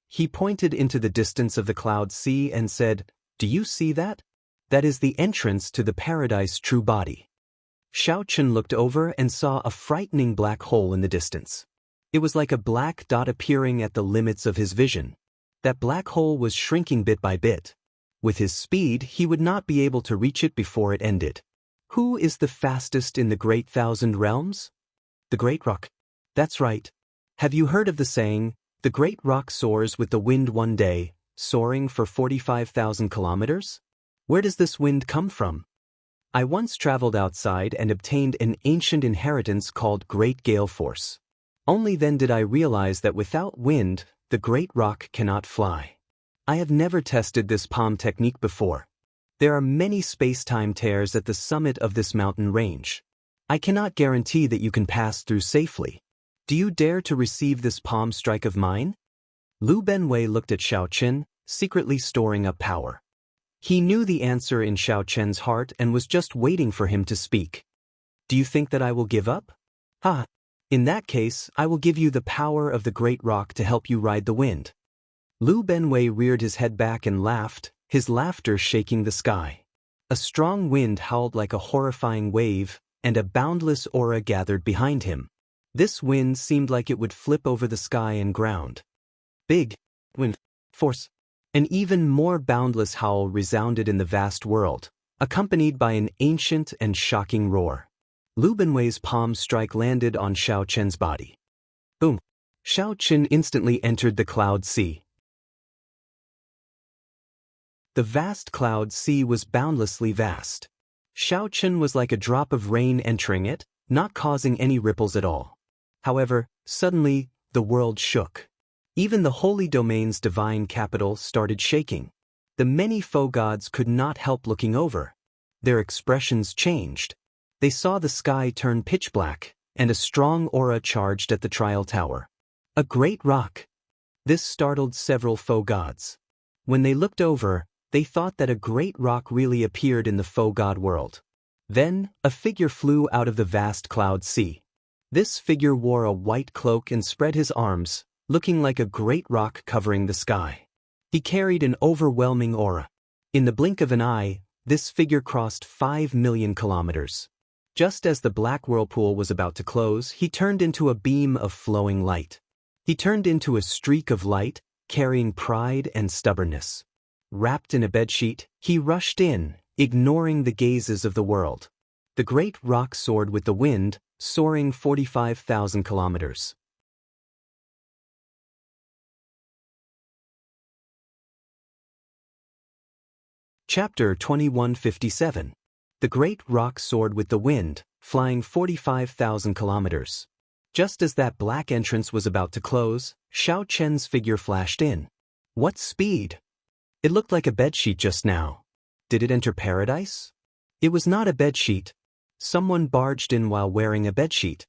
He pointed into the distance of the cloud sea and said, "Do you see that? That is the entrance to the Paradise true body." Xiao Chen looked over and saw a frightening black hole in the distance. It was like a black dot appearing at the limits of his vision. That black hole was shrinking bit by bit. With his speed, he would not be able to reach it before it ended. Who is the fastest in the Great Thousand Realms? The Great Rock. That's right. Have you heard of the saying, "The Great Rock soars with the wind one day, soaring for 45,000 kilometers"? Where does this wind come from? I once traveled outside and obtained an ancient inheritance called Great Gale Force. Only then did I realize that without wind, the Great Rock cannot fly. I have never tested this palm technique before. There are many space-time tears at the summit of this mountain range. I cannot guarantee that you can pass through safely. Do you dare to receive this palm strike of mine? Lu Benwei looked at Xiao Chen, secretly storing up power. He knew the answer in Xiao Chen's heart and was just waiting for him to speak. "Do you think that I will give up?" "Ha! In that case, I will give you the power of the Great Rock to help you ride the wind." Lu Benwei reared his head back and laughed, his laughter shaking the sky. A strong wind howled like a horrifying wave, and a boundless aura gathered behind him. This wind seemed like it would flip over the sky and ground. Big wind force. An even more boundless howl resounded in the vast world, accompanied by an ancient and shocking roar. Lu Benwei's palm strike landed on Xiao Chen's body. Boom! Xiao Chen instantly entered the cloud sea. The vast cloud sea was boundlessly vast. Xiao Chen was like a drop of rain entering it, not causing any ripples at all. However, suddenly, the world shook. Even the Holy Domain's divine capital started shaking. The many foe gods could not help looking over. Their expressions changed. They saw the sky turn pitch black, and a strong aura charged at the trial tower. A great rock. This startled several foe gods. When they looked over, they thought that a great rock really appeared in the foe god world. Then, a figure flew out of the vast cloud sea. This figure wore a white cloak and spread his arms, looking like a great rock covering the sky. He carried an overwhelming aura. In the blink of an eye, this figure crossed 5 million kilometers. Just as the black whirlpool was about to close, he turned into a beam of flowing light. He turned into a streak of light, carrying pride and stubbornness. Wrapped in a bedsheet, he rushed in, ignoring the gazes of the world. The great rock soared with the wind, soaring 45,000 kilometers. Chapter 2157. The great rock soared with the wind, flying 45,000 kilometers. Just as that black entrance was about to close, Xiao Chen's figure flashed in. What speed! It looked like a bedsheet just now. Did it enter paradise? It was not a bedsheet. Someone barged in while wearing a bedsheet.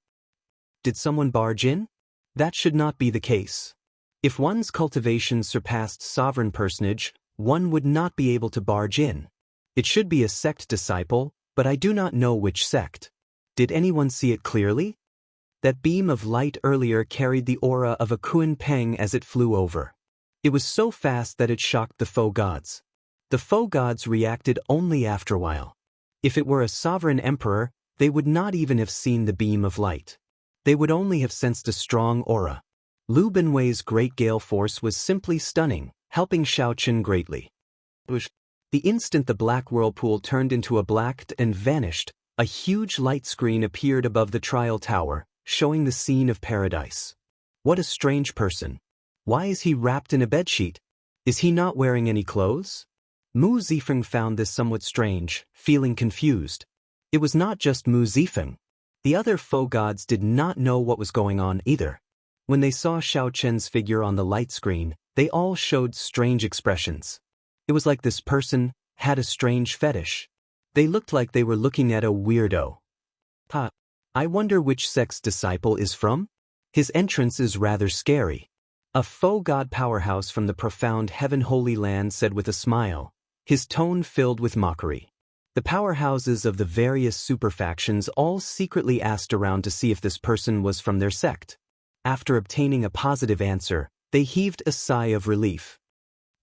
Did someone barge in? That should not be the case. If one's cultivation surpassed sovereign personage, one would not be able to barge in. It should be a sect disciple, but I do not know which sect. Did anyone see it clearly? That beam of light earlier carried the aura of a Kuan Peng as it flew over. It was so fast that it shocked the foe gods. The foe gods reacted only after a while. If it were a sovereign emperor, they would not even have seen the beam of light. They would only have sensed a strong aura. Lu Benwei's great gale force was simply stunning, helping Xiao Chen greatly. The instant the black whirlpool turned into a black and vanished, a huge light screen appeared above the trial tower, showing the scene of paradise. What a strange person. Why is he wrapped in a bedsheet? Is he not wearing any clothes? Mu Zifeng found this somewhat strange, feeling confused. It was not just Mu Zifeng. The other foe gods did not know what was going on either. When they saw Xiao Chen's figure on the light screen, they all showed strange expressions. It was like this person had a strange fetish. They looked like they were looking at a weirdo. I wonder which sect's disciple is from? His entrance is rather scary. A foe god powerhouse from the profound heaven holy land said with a smile, his tone filled with mockery. The powerhouses of the various superfactions all secretly asked around to see if this person was from their sect. After obtaining a positive answer, they heaved a sigh of relief.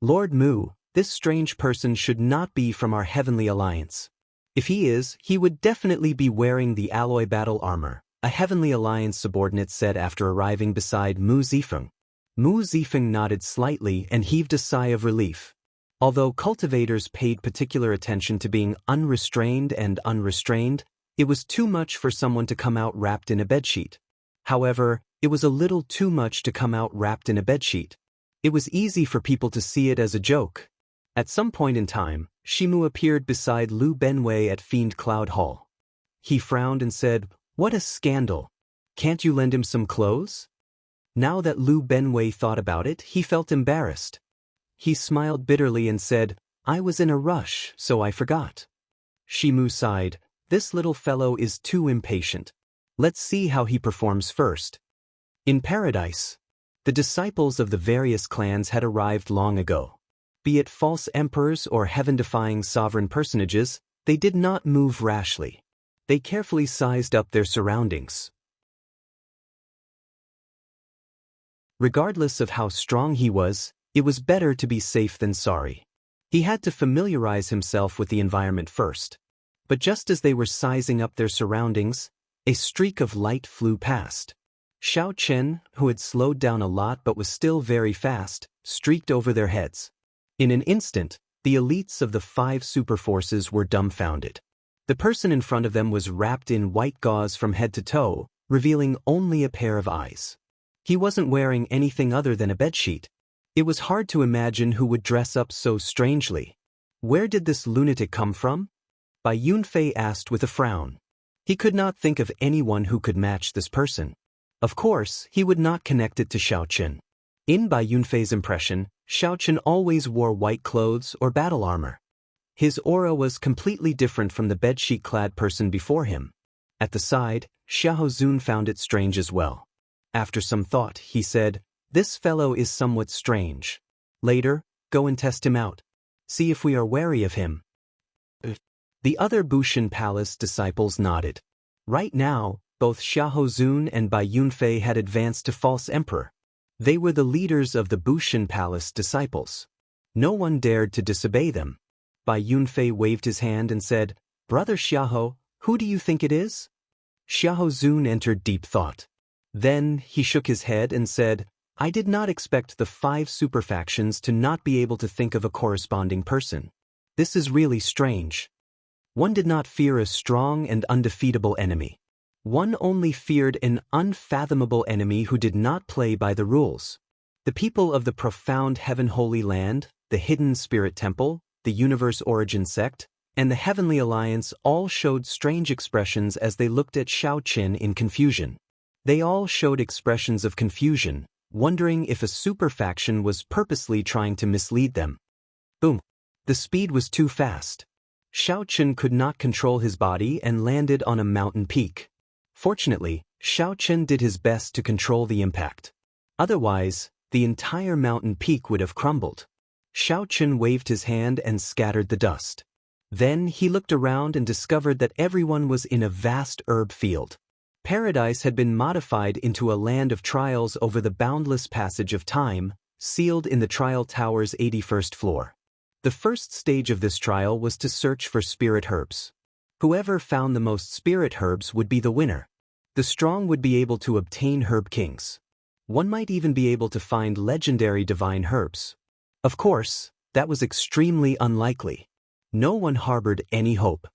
Lord Mu, this strange person should not be from our heavenly alliance. If he is, he would definitely be wearing the alloy battle armor, a heavenly alliance subordinate said after arriving beside Mu Zifeng. Mu Zifeng nodded slightly and heaved a sigh of relief. Although cultivators paid particular attention to being unrestrained and unrestrained, it was too much for someone to come out wrapped in a bedsheet. However, it was a little too much to come out wrapped in a bedsheet. It was easy for people to see it as a joke. At some point in time, Shimu appeared beside Lu Benwei at Fiend Cloud Hall. He frowned and said, "What a scandal. Can't you lend him some clothes?" Now that Lu Benwei thought about it, he felt embarrassed. He smiled bitterly and said, "I was in a rush, so I forgot." Shimu sighed, "This little fellow is too impatient. Let's see how he performs first." In paradise, the disciples of the various clans had arrived long ago. Be it false emperors or heaven-defying sovereign personages, they did not move rashly. They carefully sized up their surroundings. Regardless of how strong he was, it was better to be safe than sorry. He had to familiarize himself with the environment first. But just as they were sizing up their surroundings, a streak of light flew past. Xiao Chen, who had slowed down a lot but was still very fast, streaked over their heads. In an instant, the elites of the 5 superforces were dumbfounded. The person in front of them was wrapped in white gauze from head to toe, revealing only a pair of eyes. He wasn't wearing anything other than a bedsheet. It was hard to imagine who would dress up so strangely. Where did this lunatic come from? Bai Yunfei asked with a frown. He could not think of anyone who could match this person. Of course, he would not connect it to Xiao Chen. In Bai Yunfei's impression, Xiao Chen always wore white clothes or battle armor. His aura was completely different from the bedsheet-clad person before him. At the side, Xiahou Zun found it strange as well. After some thought, he said, "This fellow is somewhat strange. Later, go and test him out. See if we are wary of him." The other Bushan Palace disciples nodded. Right now, both Xiahou Zun and Bai Yunfei had advanced to False Emperor. They were the leaders of the Bushan Palace disciples. No one dared to disobey them. Bai Yunfei waved his hand and said, "Brother Xiahou, who do you think it is?" Xiahou Zun entered deep thought. Then he shook his head and said, "I did not expect the 5 superfactions to not be able to think of a corresponding person. This is really strange." One did not fear a strong and undefeatable enemy. One only feared an unfathomable enemy who did not play by the rules. The people of the profound Heaven Holy Land, the Hidden Spirit Temple, the Universe Origin Sect, and the Heavenly Alliance all showed strange expressions as they looked at Xiao Qin in confusion. They all showed expressions of confusion, wondering if a super faction was purposely trying to mislead them. Boom! The speed was too fast. Xiao Qin could not control his body and landed on a mountain peak. Fortunately, Xiao Qin did his best to control the impact. Otherwise, the entire mountain peak would have crumbled. Xiao Qin waved his hand and scattered the dust. Then he looked around and discovered that everyone was in a vast herb field. Paradise had been modified into a land of trials over the boundless passage of time, sealed in the trial tower's 81st floor. The first stage of this trial was to search for spirit herbs. Whoever found the most spirit herbs would be the winner. The strong would be able to obtain herb kings. One might even be able to find legendary divine herbs. Of course, that was extremely unlikely. No one harbored any hope.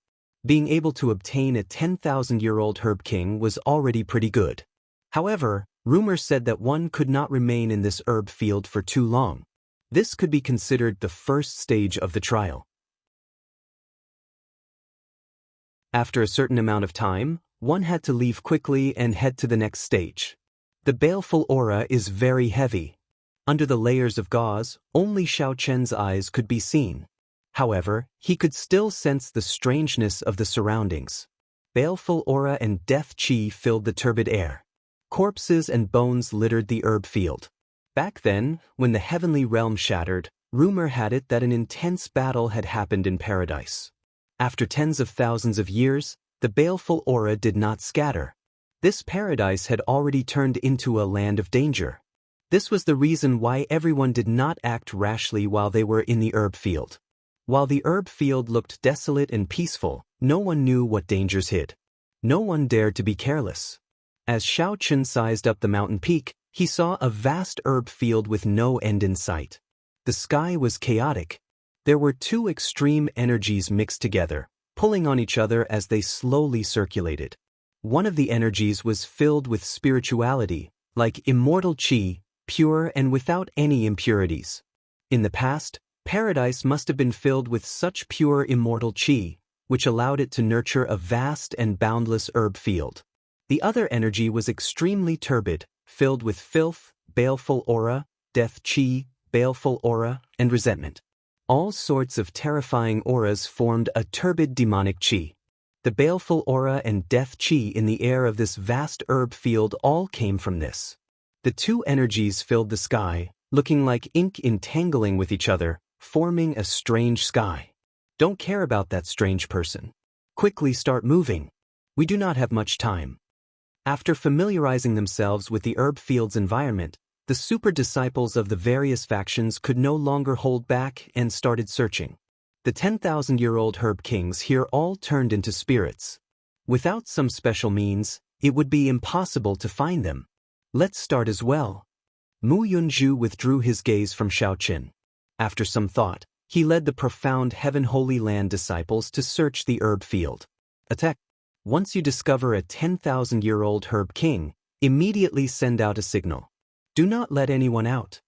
Being able to obtain a 10,000-year-old herb king was already pretty good. However, rumor said that one could not remain in this herb field for too long. This could be considered the first stage of the trial. After a certain amount of time, one had to leave quickly and head to the next stage. The baleful aura is very heavy. Under the layers of gauze, only Xiao Qian's eyes could be seen. However, he could still sense the strangeness of the surroundings. Baleful aura and death qi filled the turbid air. Corpses and bones littered the herb field. Back then, when the heavenly realm shattered, rumor had it that an intense battle had happened in paradise. After tens of thousands of years, the baleful aura did not scatter. This paradise had already turned into a land of danger. This was the reason why everyone did not act rashly while they were in the herb field. While the herb field looked desolate and peaceful, no one knew what dangers hid. No one dared to be careless. As Xiao Qin sized up the mountain peak, he saw a vast herb field with no end in sight. The sky was chaotic. There were two extreme energies mixed together, pulling on each other as they slowly circulated. One of the energies was filled with spirituality, like immortal qi, pure and without any impurities. In the past, paradise must have been filled with such pure immortal qi, which allowed it to nurture a vast and boundless herb field. The other energy was extremely turbid, filled with filth, baleful aura, death qi, baleful aura, and resentment. All sorts of terrifying auras formed a turbid demonic qi. The baleful aura and death qi in the air of this vast herb field all came from this. The two energies filled the sky, looking like ink entangling with each other, forming a strange sky. Don't care about that strange person. Quickly start moving. We do not have much time. After familiarizing themselves with the herb field's environment, the super disciples of the various factions could no longer hold back and started searching. The 10,000-year-old herb kings here all turned into spirits. Without some special means, it would be impossible to find them. Let's start as well. Mu Yunzhu withdrew his gaze from Xiao Qin. After some thought, he led the profound Heaven Holy Land disciples to search the herb field. Attack! Once you discover a 10,000-year-old herb king, immediately send out a signal. Do not let anyone out.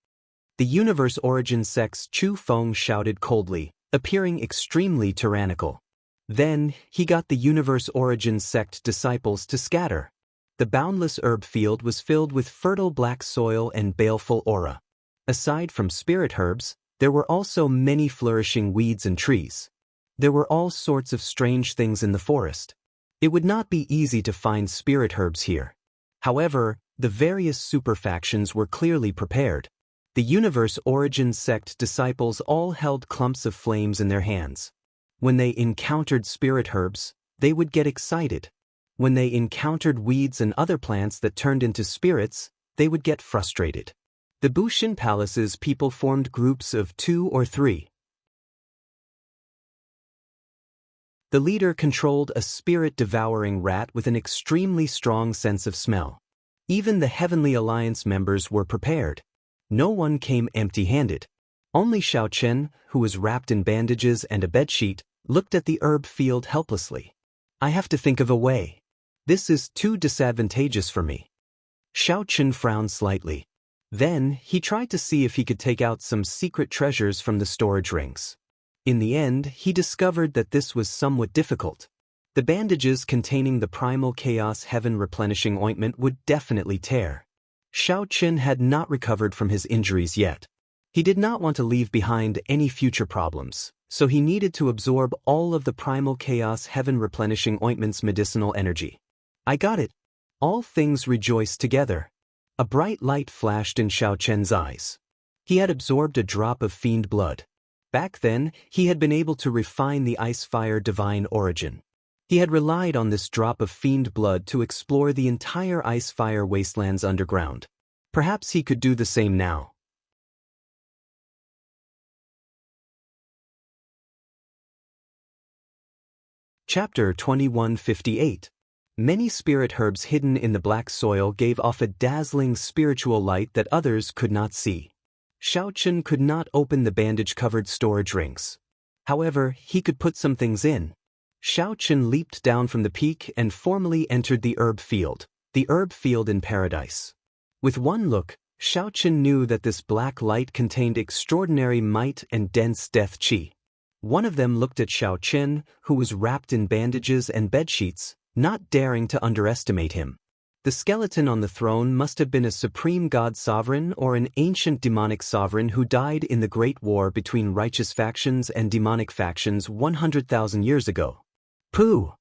The Universe Origin Sect's Chu Feng shouted coldly, appearing extremely tyrannical. Then, he got the Universe Origin Sect disciples to scatter. The boundless herb field was filled with fertile black soil and baleful aura. Aside from spirit herbs, there were also many flourishing weeds and trees. There were all sorts of strange things in the forest. It would not be easy to find spirit herbs here. However, the various super factions were clearly prepared. The Universe Origin Sect disciples all held clumps of flames in their hands. When they encountered spirit herbs, they would get excited. When they encountered weeds and other plants that turned into spirits, they would get frustrated. The Bushin Palace's people formed groups of 2 or 3. The leader controlled a spirit-devouring rat with an extremely strong sense of smell. Even the Heavenly Alliance members were prepared. No one came empty-handed. Only Xiao Qian, who was wrapped in bandages and a bedsheet, looked at the herb field helplessly. I have to think of a way. This is too disadvantageous for me. Xiao Chen frowned slightly. Then, he tried to see if he could take out some secret treasures from the storage rings. In the end, he discovered that this was somewhat difficult. The bandages containing the primal chaos heaven replenishing ointment would definitely tear. Xiao Chen had not recovered from his injuries yet. He did not want to leave behind any future problems, so he needed to absorb all of the primal chaos heaven replenishing ointment's medicinal energy. I got it. All things rejoiced together. A bright light flashed in Xiao Chen's eyes. He had absorbed a drop of fiend blood. Back then, he had been able to refine the ice fire divine origin. He had relied on this drop of fiend blood to explore the entire ice fire wastelands underground. Perhaps he could do the same now. Chapter 2158. Many spirit herbs hidden in the black soil gave off a dazzling spiritual light that others could not see. Xiao Chen could not open the bandage-covered storage rings. However, he could put some things in. Xiao Chen leaped down from the peak and formally entered the herb field in paradise. With one look, Xiao Chen knew that this black light contained extraordinary might and dense death qi. One of them looked at Xiao Chen, who was wrapped in bandages and bedsheets, not daring to underestimate him. The skeleton on the throne must have been a supreme god sovereign or an ancient demonic sovereign who died in the Great War between righteous factions and demonic factions 100,000 years ago. Pooh!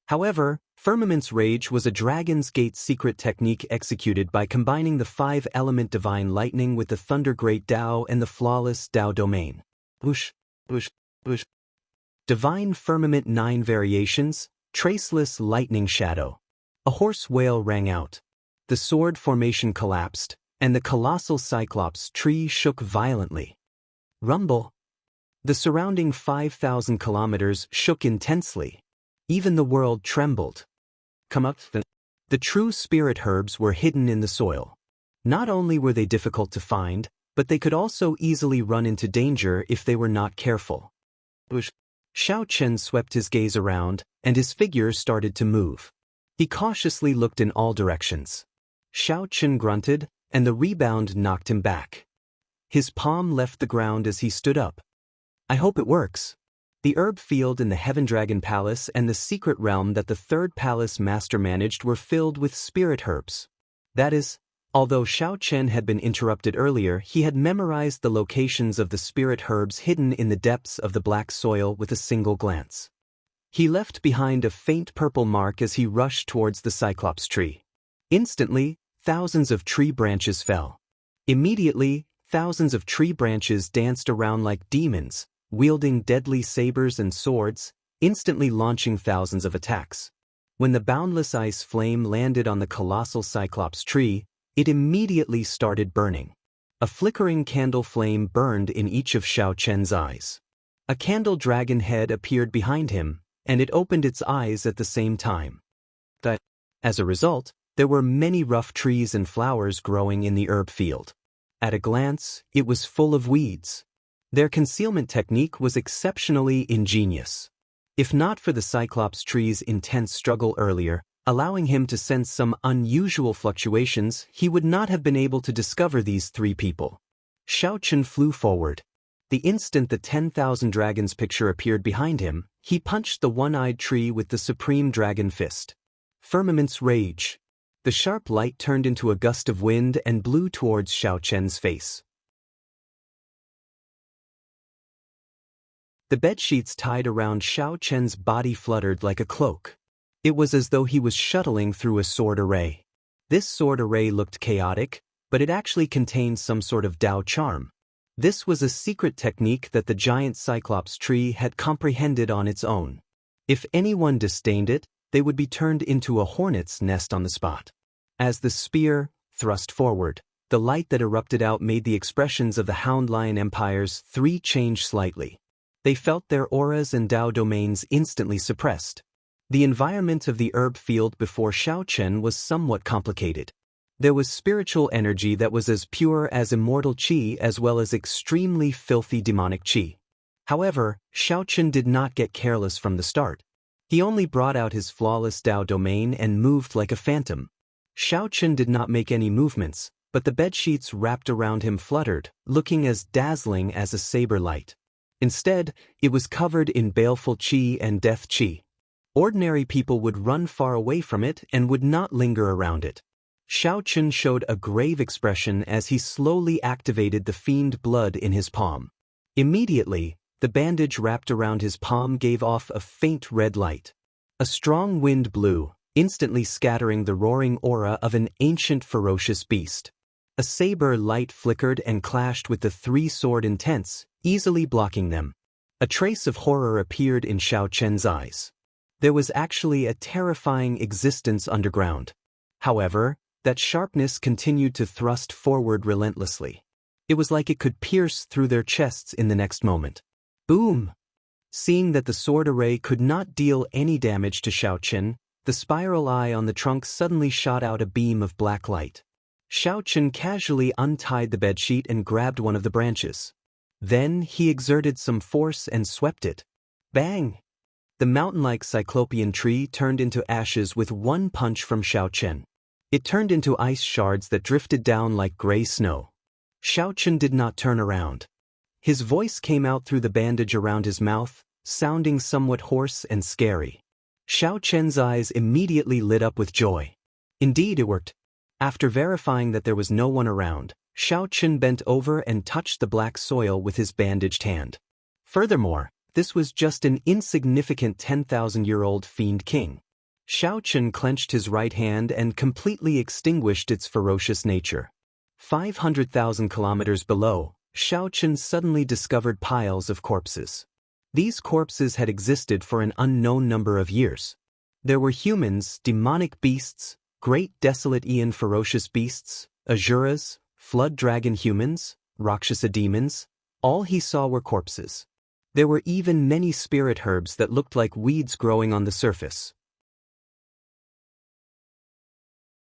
However, Firmament's Rage was a Dragon's Gate secret technique executed by combining the 5-element divine lightning with the Thunder Great Tao and the flawless Tao domain. Whoosh, whoosh, whoosh. Divine Firmament 9 variations, Traceless Lightning Shadow. A hoarse wail rang out. The sword formation collapsed, and the colossal Cyclops tree shook violently. Rumble. The surrounding 5,000 kilometers shook intensely. Even the world trembled. Come up. The true spirit herbs were hidden in the soil. Not only were they difficult to find, but they could also easily run into danger if they were not careful. Xiao Chen swept his gaze around, and his figure started to move. He cautiously looked in all directions. Xiao Chen grunted, and the rebound knocked him back. His palm left the ground as he stood up. I hope it works. The herb field in the Heaven Dragon Palace and the secret realm that the Third Palace Master managed were filled with spirit herbs. That is, although Xiao Chen had been interrupted earlier, he had memorized the locations of the spirit herbs hidden in the depths of the black soil with a single glance. He left behind a faint purple mark as he rushed towards the Cyclops tree. Instantly, thousands of tree branches fell. Immediately, thousands of tree branches danced around like demons, wielding deadly sabers and swords, instantly launching thousands of attacks. When the boundless ice flame landed on the colossal Cyclops tree, it immediately started burning. A flickering candle flame burned in each of Xiao Chen's eyes. A candle dragon head appeared behind him, and it opened its eyes at the same time. As a result, there were many rough trees and flowers growing in the herb field. At a glance, it was full of weeds. Their concealment technique was exceptionally ingenious. If not for the Cyclops tree's intense struggle earlier, allowing him to sense some unusual fluctuations, he would not have been able to discover these three people. Xiao Chen flew forward. The instant the 10,000 dragons picture appeared behind him, he punched the one-eyed tree with the supreme dragon fist. Firmament's Rage. The sharp light turned into a gust of wind and blew towards Xiao Chen's face. The bedsheets tied around Xiao Chen's body fluttered like a cloak. It was as though he was shuttling through a sword array. This sword array looked chaotic, but it actually contained some sort of Tao charm. This was a secret technique that the giant Cyclops tree had comprehended on its own. If anyone disdained it, they would be turned into a hornet's nest on the spot. As the spear thrust forward, the light that erupted out made the expressions of the Hound Lion Empire's three change slightly. They felt their auras and Tao domains instantly suppressed. The environment of the herb field before Xiao Chen was somewhat complicated. There was spiritual energy that was as pure as immortal qi as well as extremely filthy demonic qi. However, Xiao Chen did not get careless from the start. He only brought out his flawless Dao domain and moved like a phantom. Xiao Chen did not make any movements, but the bedsheets wrapped around him fluttered, looking as dazzling as a saber light. Instead, it was covered in baleful qi and death qi. Ordinary people would run far away from it and would not linger around it. Xiao Chen showed a grave expression as he slowly activated the fiend blood in his palm. Immediately, the bandage wrapped around his palm gave off a faint red light. A strong wind blew, instantly scattering the roaring aura of an ancient ferocious beast. A saber light flickered and clashed with the three-sword intents, easily blocking them. A trace of horror appeared in Xiao Chen's eyes. There was actually a terrifying existence underground. However, that sharpness continued to thrust forward relentlessly. It was like it could pierce through their chests in the next moment. Boom! Seeing that the sword array could not deal any damage to Xiao Chen, the spiral eye on the trunk suddenly shot out a beam of black light. Xiao Chen casually untied the bedsheet and grabbed one of the branches. Then he exerted some force and swept it. Bang! The mountain-like cyclopean tree turned into ashes with one punch from Xiao Chen. It turned into ice shards that drifted down like gray snow. Xiao Chen did not turn around. His voice came out through the bandage around his mouth, sounding somewhat hoarse and scary. Xiao Chen's eyes immediately lit up with joy. Indeed, it worked. After verifying that there was no one around, Xiao Chen bent over and touched the black soil with his bandaged hand. Furthermore, this was just an insignificant 10,000-year-old fiend king. Xiao Chen clenched his right hand and completely extinguished its ferocious nature. 500,000 kilometers below, Xiao Chen suddenly discovered piles of corpses. These corpses had existed for an unknown number of years. There were humans, demonic beasts, great desolate Aeon ferocious beasts, Asuras, flood dragon humans, Rakshasa demons. All he saw were corpses. There were even many spirit herbs that looked like weeds growing on the surface.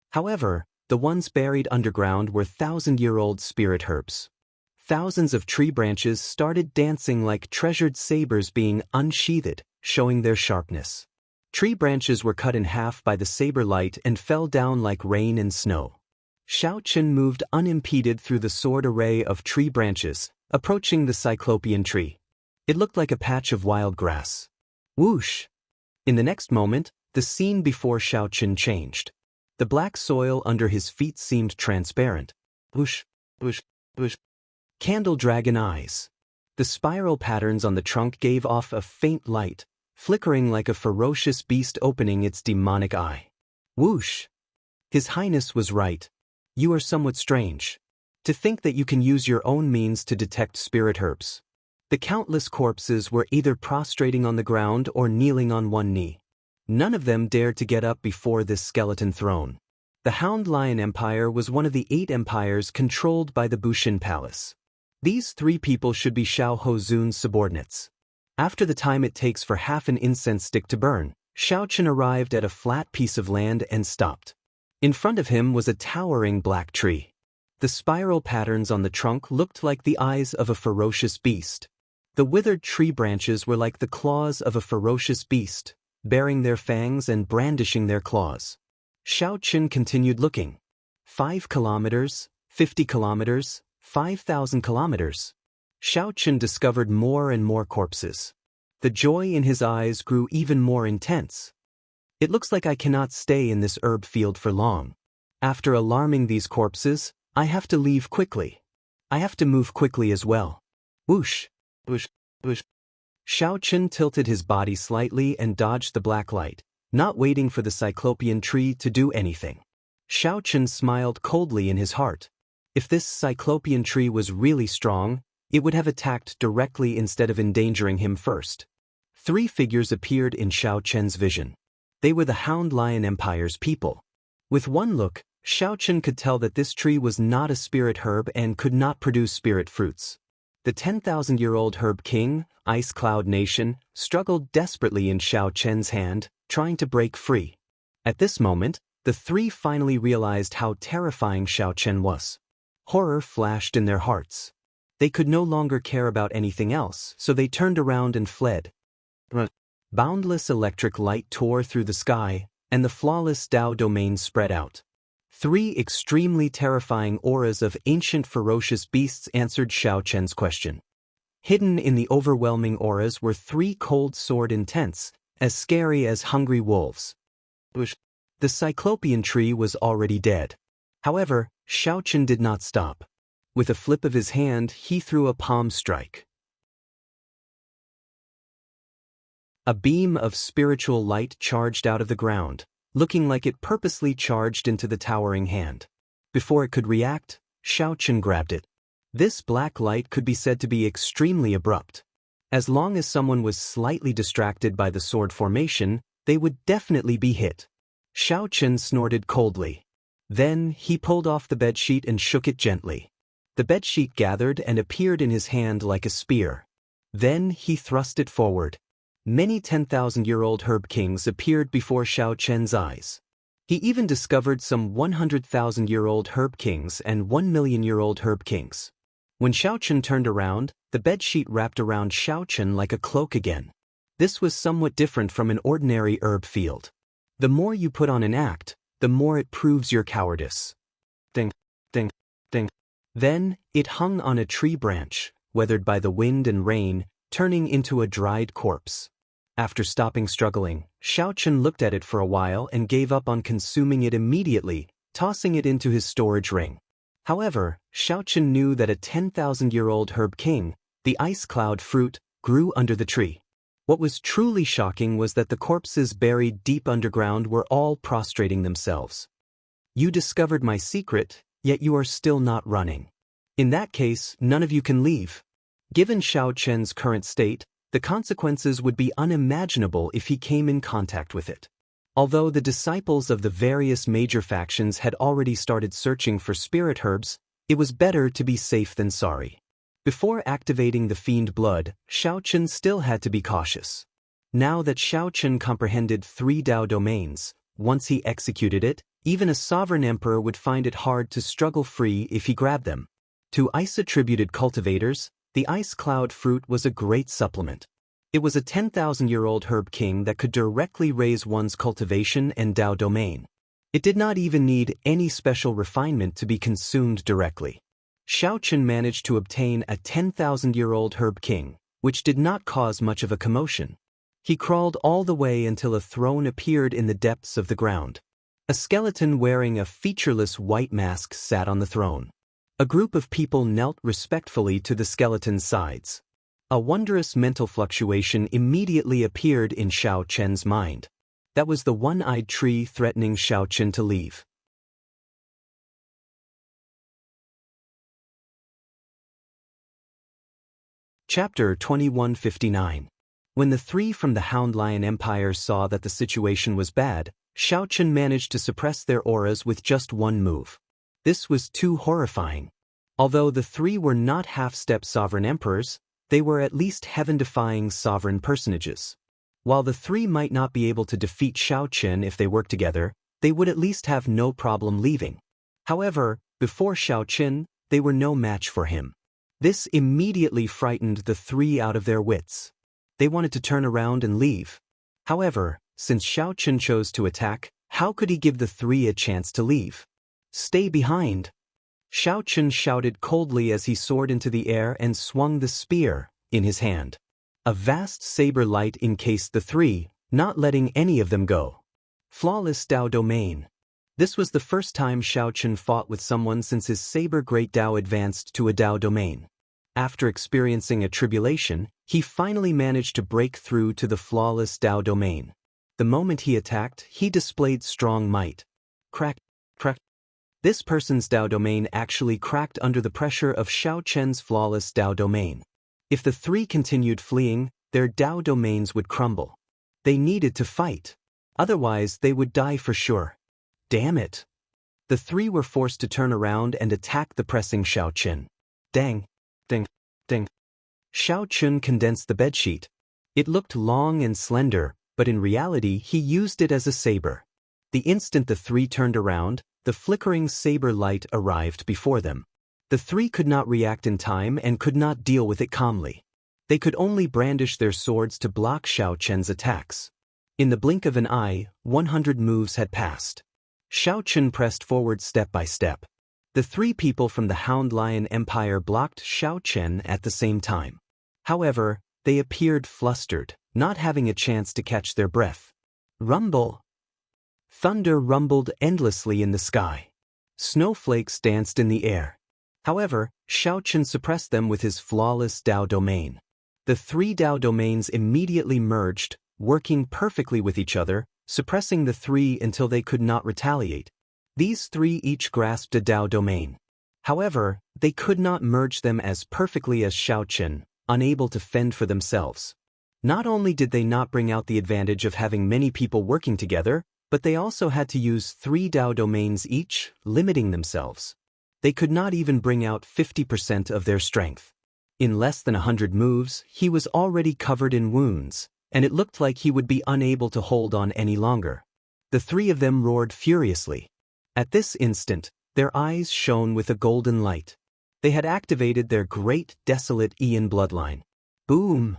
However, the ones buried underground were 1,000-year-old spirit herbs. Thousands of tree branches started dancing like treasured sabers being unsheathed, showing their sharpness. Tree branches were cut in half by the saber light and fell down like rain and snow. Xiao Chen moved unimpeded through the sword array of tree branches, approaching the cyclopean tree. It looked like a patch of wild grass. Whoosh! In the next moment, the scene before Xiao Chen changed. The black soil under his feet seemed transparent. Whoosh, whoosh, whoosh. Candle dragon eyes. The spiral patterns on the trunk gave off a faint light, flickering like a ferocious beast opening its demonic eye. Whoosh! His Highness was right. You are somewhat strange. To think that you can use your own means to detect spirit herbs. The countless corpses were either prostrating on the ground or kneeling on one knee. None of them dared to get up before this skeleton throne. The Hound Lion Empire was one of the 8 empires controlled by the Bushin Palace. These 3 people should be Xiao Hozun's subordinates. After the time it takes for half an incense stick to burn, Xiao Chen arrived at a flat piece of land and stopped. In front of him was a towering black tree. The spiral patterns on the trunk looked like the eyes of a ferocious beast. The withered tree branches were like the claws of a ferocious beast, baring their fangs and brandishing their claws. Xiao Chen continued looking. 5 kilometers, 50 kilometers, 5,000 kilometers. Xiao Chen discovered more and more corpses. The joy in his eyes grew even more intense. It looks like I cannot stay in this herb field for long. After alarming these corpses, I have to leave quickly. I have to move quickly as well. Whoosh, whoosh, whoosh. Xiao Chen tilted his body slightly and dodged the black light, not waiting for the cyclopean tree to do anything. Xiao Chen smiled coldly in his heart. If this cyclopean tree was really strong, it would have attacked directly instead of endangering him first. 3 figures appeared in Xiao Chen's vision. They were the Hound Lion Empire's people. With one look, Xiao Chen could tell that this tree was not a spirit herb and could not produce spirit fruits. The 10,000-year-old herb king, Ice Cloud Nation, struggled desperately in Xiao Chen's hand, trying to break free. At this moment, the 3 finally realized how terrifying Xiao Chen was. Horror flashed in their hearts. They could no longer care about anything else, so they turned around and fled. Boundless electric light tore through the sky, and the flawless Tao domain spread out. 3 extremely terrifying auras of ancient ferocious beasts answered Xiao Chen's question. Hidden in the overwhelming auras were 3 cold sword intents, as scary as hungry wolves. The Cyclopean tree was already dead. However, Xiao Chen did not stop. With a flip of his hand, he threw a palm strike. A beam of spiritual light charged out of the ground, looking like it purposely charged into the towering hand. Before it could react, Xiao Chen grabbed it. This black light could be said to be extremely abrupt. As long as someone was slightly distracted by the sword formation, they would definitely be hit. Xiao Chen snorted coldly. Then, he pulled off the bedsheet and shook it gently. The bedsheet gathered and appeared in his hand like a spear. Then, he thrust it forward. Many 10,000-year-old herb kings appeared before Xiao Chen's eyes. He even discovered some 100,000-year-old herb kings and 1,000,000-year-old herb kings. When Xiao Chen turned around, the bedsheet wrapped around Xiao Chen like a cloak again. This was somewhat different from an ordinary herb field. The more you put on an act, the more it proves your cowardice. Ding, ding, ding. Then, it hung on a tree branch, weathered by the wind and rain, turning into a dried corpse. After stopping struggling, Xiao Chen looked at it for a while and gave up on consuming it immediately, tossing it into his storage ring. However, Xiao Chen knew that a 10,000-year-old herb king, the ice cloud fruit, grew under the tree. What was truly shocking was that the corpses buried deep underground were all prostrating themselves. You discovered my secret, yet you are still not running. In that case, none of you can leave. Given Xiao Chen's current state, the consequences would be unimaginable if he came in contact with it. Although the disciples of the various major factions had already started searching for spirit herbs, it was better to be safe than sorry. Before activating the fiend blood, Xiao Chen still had to be cautious. Now that Xiao Chen comprehended 3 Tao domains, once he executed it, even a sovereign emperor would find it hard to struggle free if he grabbed them. To ice-attributed cultivators, the ice cloud fruit was a great supplement. It was a 10,000-year-old herb king that could directly raise one's cultivation and Tao domain. It did not even need any special refinement to be consumed directly. Xiao Chen managed to obtain a 10,000-year-old herb king, which did not cause much of a commotion. He crawled all the way until a throne appeared in the depths of the ground. A skeleton wearing a featureless white mask sat on the throne. A group of people knelt respectfully to the skeleton's sides. A wondrous mental fluctuation immediately appeared in Xiao Chen's mind. That was the one-eyed tree threatening Xiao Chen to leave. Chapter 2159. When the 3 from the Hound Lion Empire saw that the situation was bad, Xiao Chen managed to suppress their auras with just one move. This was too horrifying. Although the 3 were not half-step sovereign emperors, they were at least heaven-defying sovereign personages. While the 3 might not be able to defeat Xiao Chen if they worked together, they would at least have no problem leaving. However, before Xiao Chen, they were no match for him. This immediately frightened the 3 out of their wits. They wanted to turn around and leave. However, since Xiao Chen chose to attack, how could he give the 3 a chance to leave? Stay behind! Xiao Chen shouted coldly as he soared into the air and swung the spear in his hand. A vast saber light encased the 3, not letting any of them go. Flawless Tao domain. This was the first time Xiao Chen fought with someone since his saber great Tao advanced to a Tao domain. After experiencing a tribulation, he finally managed to break through to the flawless Tao domain. The moment he attacked, he displayed strong might. Crack, crack. This person's Tao domain actually cracked under the pressure of Xiao Chen's flawless Tao domain. If the 3 continued fleeing, their Tao domains would crumble. They needed to fight. Otherwise, they would die for sure. Damn it! The 3 were forced to turn around and attack the pressing Xiao Chen. Dang! Ding! Ding! Xiao Chen condensed the bedsheet. It looked long and slender, but in reality he used it as a saber. The instant the 3 turned around, the flickering saber light arrived before them. The three could not react in time and could not deal with it calmly. They could only brandish their swords to block Xiao Chen's attacks. In the blink of an eye, 100 moves had passed. Xiao Chen pressed forward step by step. The three people from the Hound Lion Empire blocked Xiao Chen at the same time. However, they appeared flustered, not having a chance to catch their breath. Rumble! Thunder rumbled endlessly in the sky. Snowflakes danced in the air. However, Xiao Chen suppressed them with his flawless Dao domain. The three Dao domains immediately merged, working perfectly with each other, suppressing the three until they could not retaliate. These three each grasped a Dao domain. However, they could not merge them as perfectly as Xiao Chen, unable to fend for themselves. Not only did they not bring out the advantage of having many people working together, but they also had to use 3 Dao domains each, limiting themselves. They could not even bring out 50% of their strength. In less than 100 moves, he was already covered in wounds, and it looked like he would be unable to hold on any longer. The three of them roared furiously. At this instant, their eyes shone with a golden light. They had activated their great desolate Ian bloodline. Boom!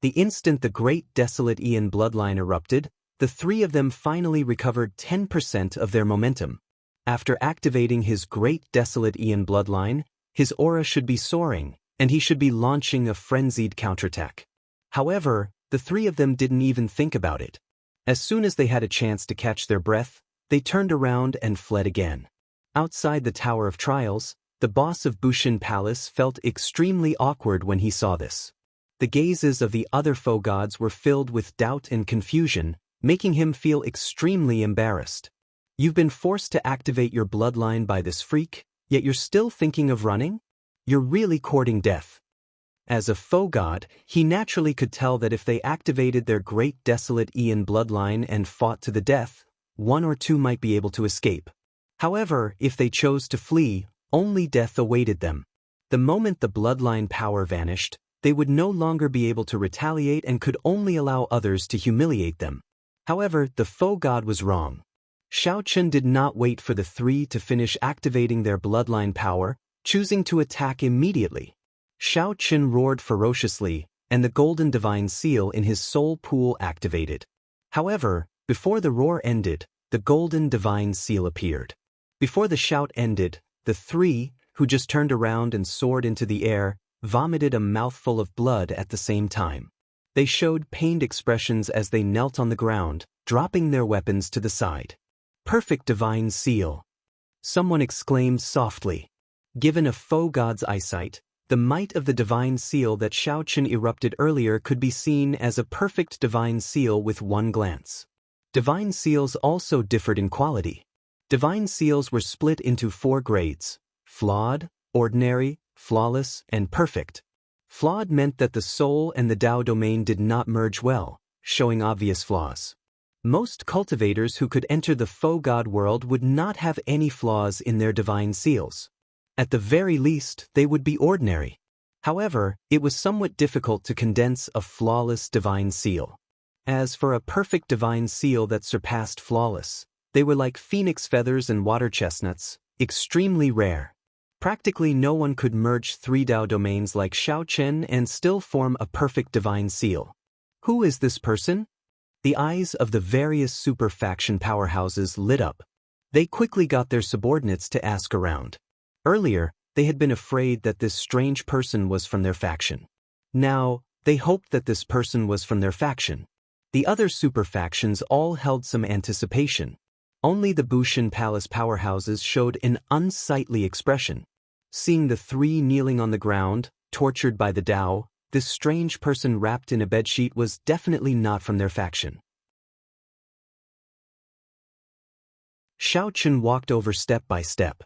The instant the great desolate Ian bloodline erupted, the three of them finally recovered 10% of their momentum. After activating his great desolate Ian bloodline, his aura should be soaring, and he should be launching a frenzied counterattack. However, the three of them didn't even think about it. As soon as they had a chance to catch their breath, they turned around and fled again. Outside the Tower of Trials, the boss of Bushin Palace felt extremely awkward when he saw this. The gazes of the other foe gods were filled with doubt and confusion, making him feel extremely embarrassed. You've been forced to activate your bloodline by this freak, yet you're still thinking of running? You're really courting death. As a foe god, he naturally could tell that if they activated their great desolate Ian bloodline and fought to the death, one or two might be able to escape. However, if they chose to flee, only death awaited them. The moment the bloodline power vanished, they would no longer be able to retaliate and could only allow others to humiliate them. However, the foe god was wrong. Xiao Chen did not wait for the three to finish activating their bloodline power, choosing to attack immediately. Xiao Chen roared ferociously, and the golden divine seal in his soul pool activated. However, before the roar ended, the golden divine seal appeared. Before the shout ended, the three, who just turned around and soared into the air, vomited a mouthful of blood at the same time. They showed pained expressions as they knelt on the ground, dropping their weapons to the side. Perfect divine seal! Someone exclaimed softly. Given a foe god's eyesight, the might of the divine seal that Xiao Chen erupted earlier could be seen as a perfect divine seal with one glance. Divine seals also differed in quality. Divine seals were split into 4 grades: flawed, ordinary, flawless, and perfect. Flawed meant that the soul and the Dao domain did not merge well, showing obvious flaws. Most cultivators who could enter the foe god world would not have any flaws in their divine seals. At the very least, they would be ordinary. However, it was somewhat difficult to condense a flawless divine seal. As for a perfect divine seal that surpassed flawless, they were like phoenix feathers and water chestnuts, extremely rare. Practically no one could merge 3 Dao domains like Xiao Chen and still form a perfect divine seal. Who is this person? The eyes of the various super faction powerhouses lit up. They quickly got their subordinates to ask around. Earlier, they had been afraid that this strange person was from their faction. Now, they hoped that this person was from their faction. The other super factions all held some anticipation. Only the Bushin Palace powerhouses showed an unsightly expression. Seeing the 3 kneeling on the ground, tortured by the Dao, this strange person wrapped in a bedsheet was definitely not from their faction. Xiao Chen walked over step by step.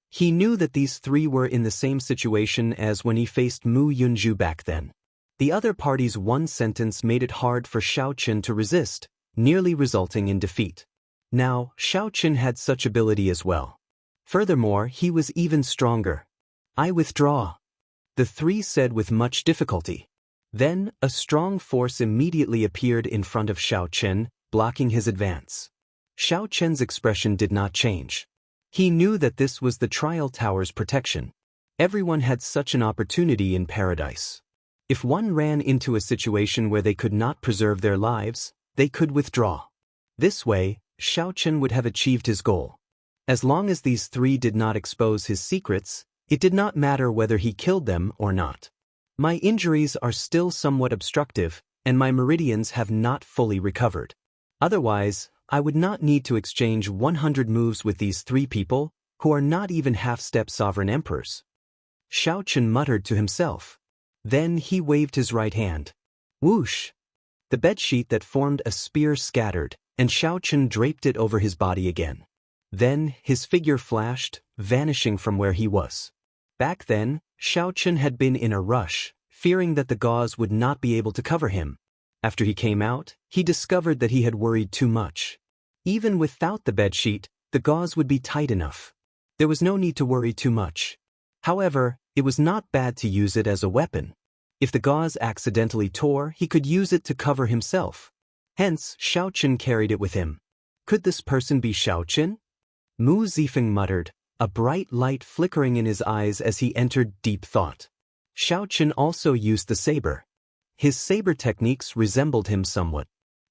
He knew that these 3 were in the same situation as when he faced Mu Yunju back then. The other party's one sentence made it hard for Xiao Chen to resist, nearly resulting in defeat. Now, Xiao Chen had such ability as well. Furthermore, he was even stronger. I withdraw, the 3 said with much difficulty. Then, a strong force immediately appeared in front of Xiao Chen, blocking his advance. Xiao Chen's expression did not change. He knew that this was the trial tower's protection. Everyone had such an opportunity in paradise. If one ran into a situation where they could not preserve their lives, they could withdraw. This way, Xiao Chen would have achieved his goal. As long as these three did not expose his secrets, it did not matter whether he killed them or not. My injuries are still somewhat obstructive, and my meridians have not fully recovered. Otherwise, I would not need to exchange 100 moves with these three people, who are not even half-step sovereign emperors. Xiao Chen muttered to himself. Then he waved his right hand. Whoosh! The bedsheet that formed a spear scattered, and Xiao Chen draped it over his body again. Then his figure flashed, vanishing from where he was. Back then, Xiao Chen had been in a rush, fearing that the gauze would not be able to cover him. After he came out, he discovered that he had worried too much. Even without the bedsheet, the gauze would be tight enough. There was no need to worry too much. However, it was not bad to use it as a weapon. If the gauze accidentally tore, he could use it to cover himself. Hence, Xiao Chen carried it with him. Could this person be Xiao Chen? Mu Zifeng muttered, a bright light flickering in his eyes as he entered deep thought. Xiao Chen also used the saber. His saber techniques resembled him somewhat.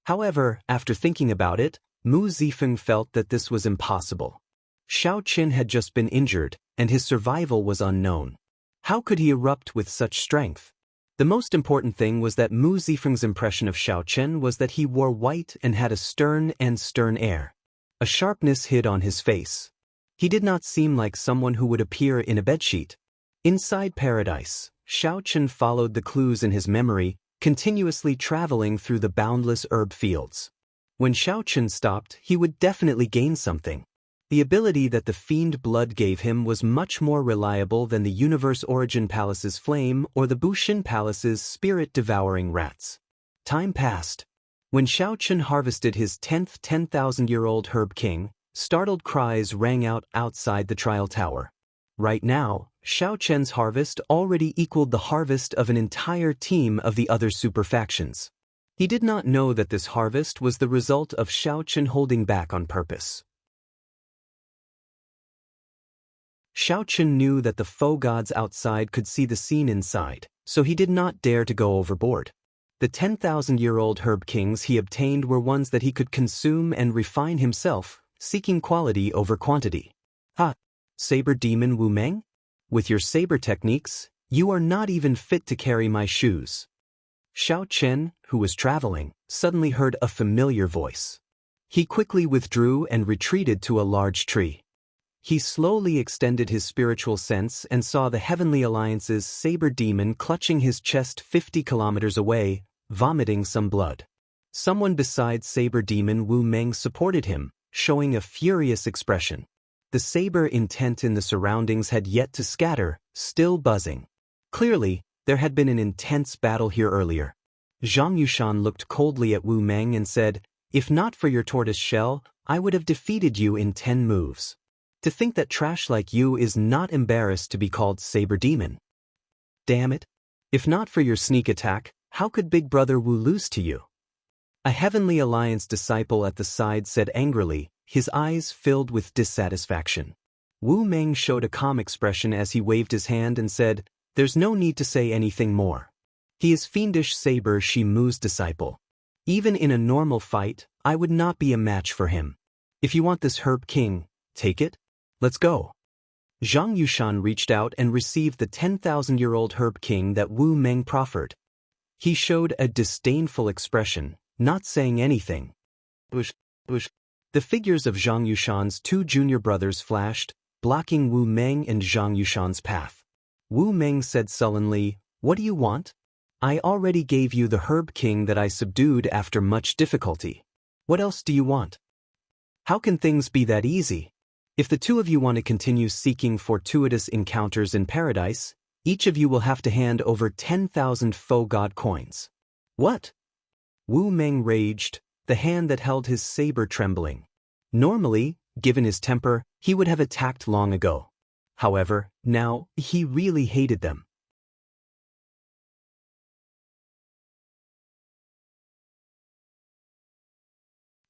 However, after thinking about it, Mu Zifeng felt that this was impossible. Xiao Chen had just been injured, and his survival was unknown. How could he erupt with such strength? The most important thing was that Mu Zifeng's impression of Xiao Chen was that he wore white and had a stern air. A sharpness hid on his face. He did not seem like someone who would appear in a bedsheet. Inside paradise, Xiao Chen followed the clues in his memory, continuously traveling through the boundless herb fields. When Xiao Chen stopped, he would definitely gain something. The ability that the fiend blood gave him was much more reliable than the Universe Origin Palace's flame or the Bushin Palace's spirit-devouring rats. Time passed. When Xiao Chen harvested his 10th 10,000-year-old Herb King, startled cries rang out outside the trial tower. Right now, Xiao Chen's harvest already equaled the harvest of an entire team of the other super factions. He did not know that this harvest was the result of Xiao Chen holding back on purpose. Xiao Chen knew that the foe gods outside could see the scene inside, so he did not dare to go overboard. The 10,000-year-old Herb Kings he obtained were ones that he could consume and refine himself, seeking quality over quantity. Ha! Saber Demon Wu Meng? With your saber techniques, you are not even fit to carry my shoes. Xiao Chen, who was traveling, suddenly heard a familiar voice. He quickly withdrew and retreated to a large tree. He slowly extended his spiritual sense and saw the Heavenly Alliance's saber demon clutching his chest 50 kilometers away, vomiting some blood. Someone besides saber demon Wu Meng supported him, showing a furious expression. The saber intent in the surroundings had yet to scatter, still buzzing. Clearly, there had been an intense battle here earlier. Zhang Yushan looked coldly at Wu Meng and said, "If not for your tortoise shell, I would have defeated you in 10 moves. To think that trash like you is not embarrassed to be called Saber Demon. Damn it. If not for your sneak attack, how could Big Brother Wu lose to you?" A Heavenly Alliance disciple at the side said angrily, his eyes filled with dissatisfaction. Wu Meng showed a calm expression as he waved his hand and said, "There's no need to say anything more. He is fiendish Saber Shi Mu's disciple. Even in a normal fight, I would not be a match for him. If you want this Herb King, take it. Let's go." Zhang Yushan reached out and received the 10,000-year-old Herb King that Wu Meng proffered. He showed a disdainful expression, not saying anything. Bush. The figures of Zhang Yushan's 2 junior brothers flashed, blocking Wu Meng and Zhang Yushan's path. Wu Meng said sullenly, "What do you want? I already gave you the Herb King that I subdued after much difficulty. What else do you want? How can things be that easy? If the two of you want to continue seeking fortuitous encounters in paradise, each of you will have to hand over 10,000 faux god coins." "What?" Wu Meng raged, the hand that held his saber trembling. Normally, given his temper, he would have attacked long ago. However, now, he really hated them.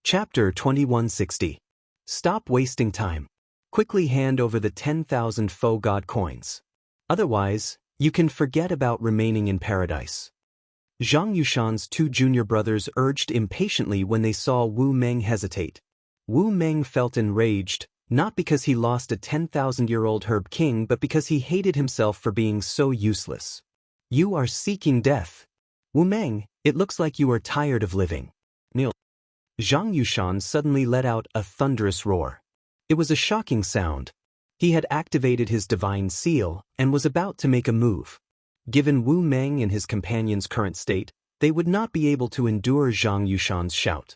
Chapter 2160. Stop wasting time. Quickly hand over the 10,000 faux god coins. Otherwise, you can forget about remaining in paradise. Zhang Yushan's two junior brothers urged impatiently when they saw Wu Meng hesitate. Wu Meng felt enraged, not because he lost a 10,000-year-old herb king but because he hated himself for being so useless. You are seeking death. Wu Meng, it looks like you are tired of living. Nil. Zhang Yushan suddenly let out a thunderous roar. It was a shocking sound. He had activated his divine seal and was about to make a move. Given Wu Meng and his companion's current state, they would not be able to endure Zhang Yushan's shout.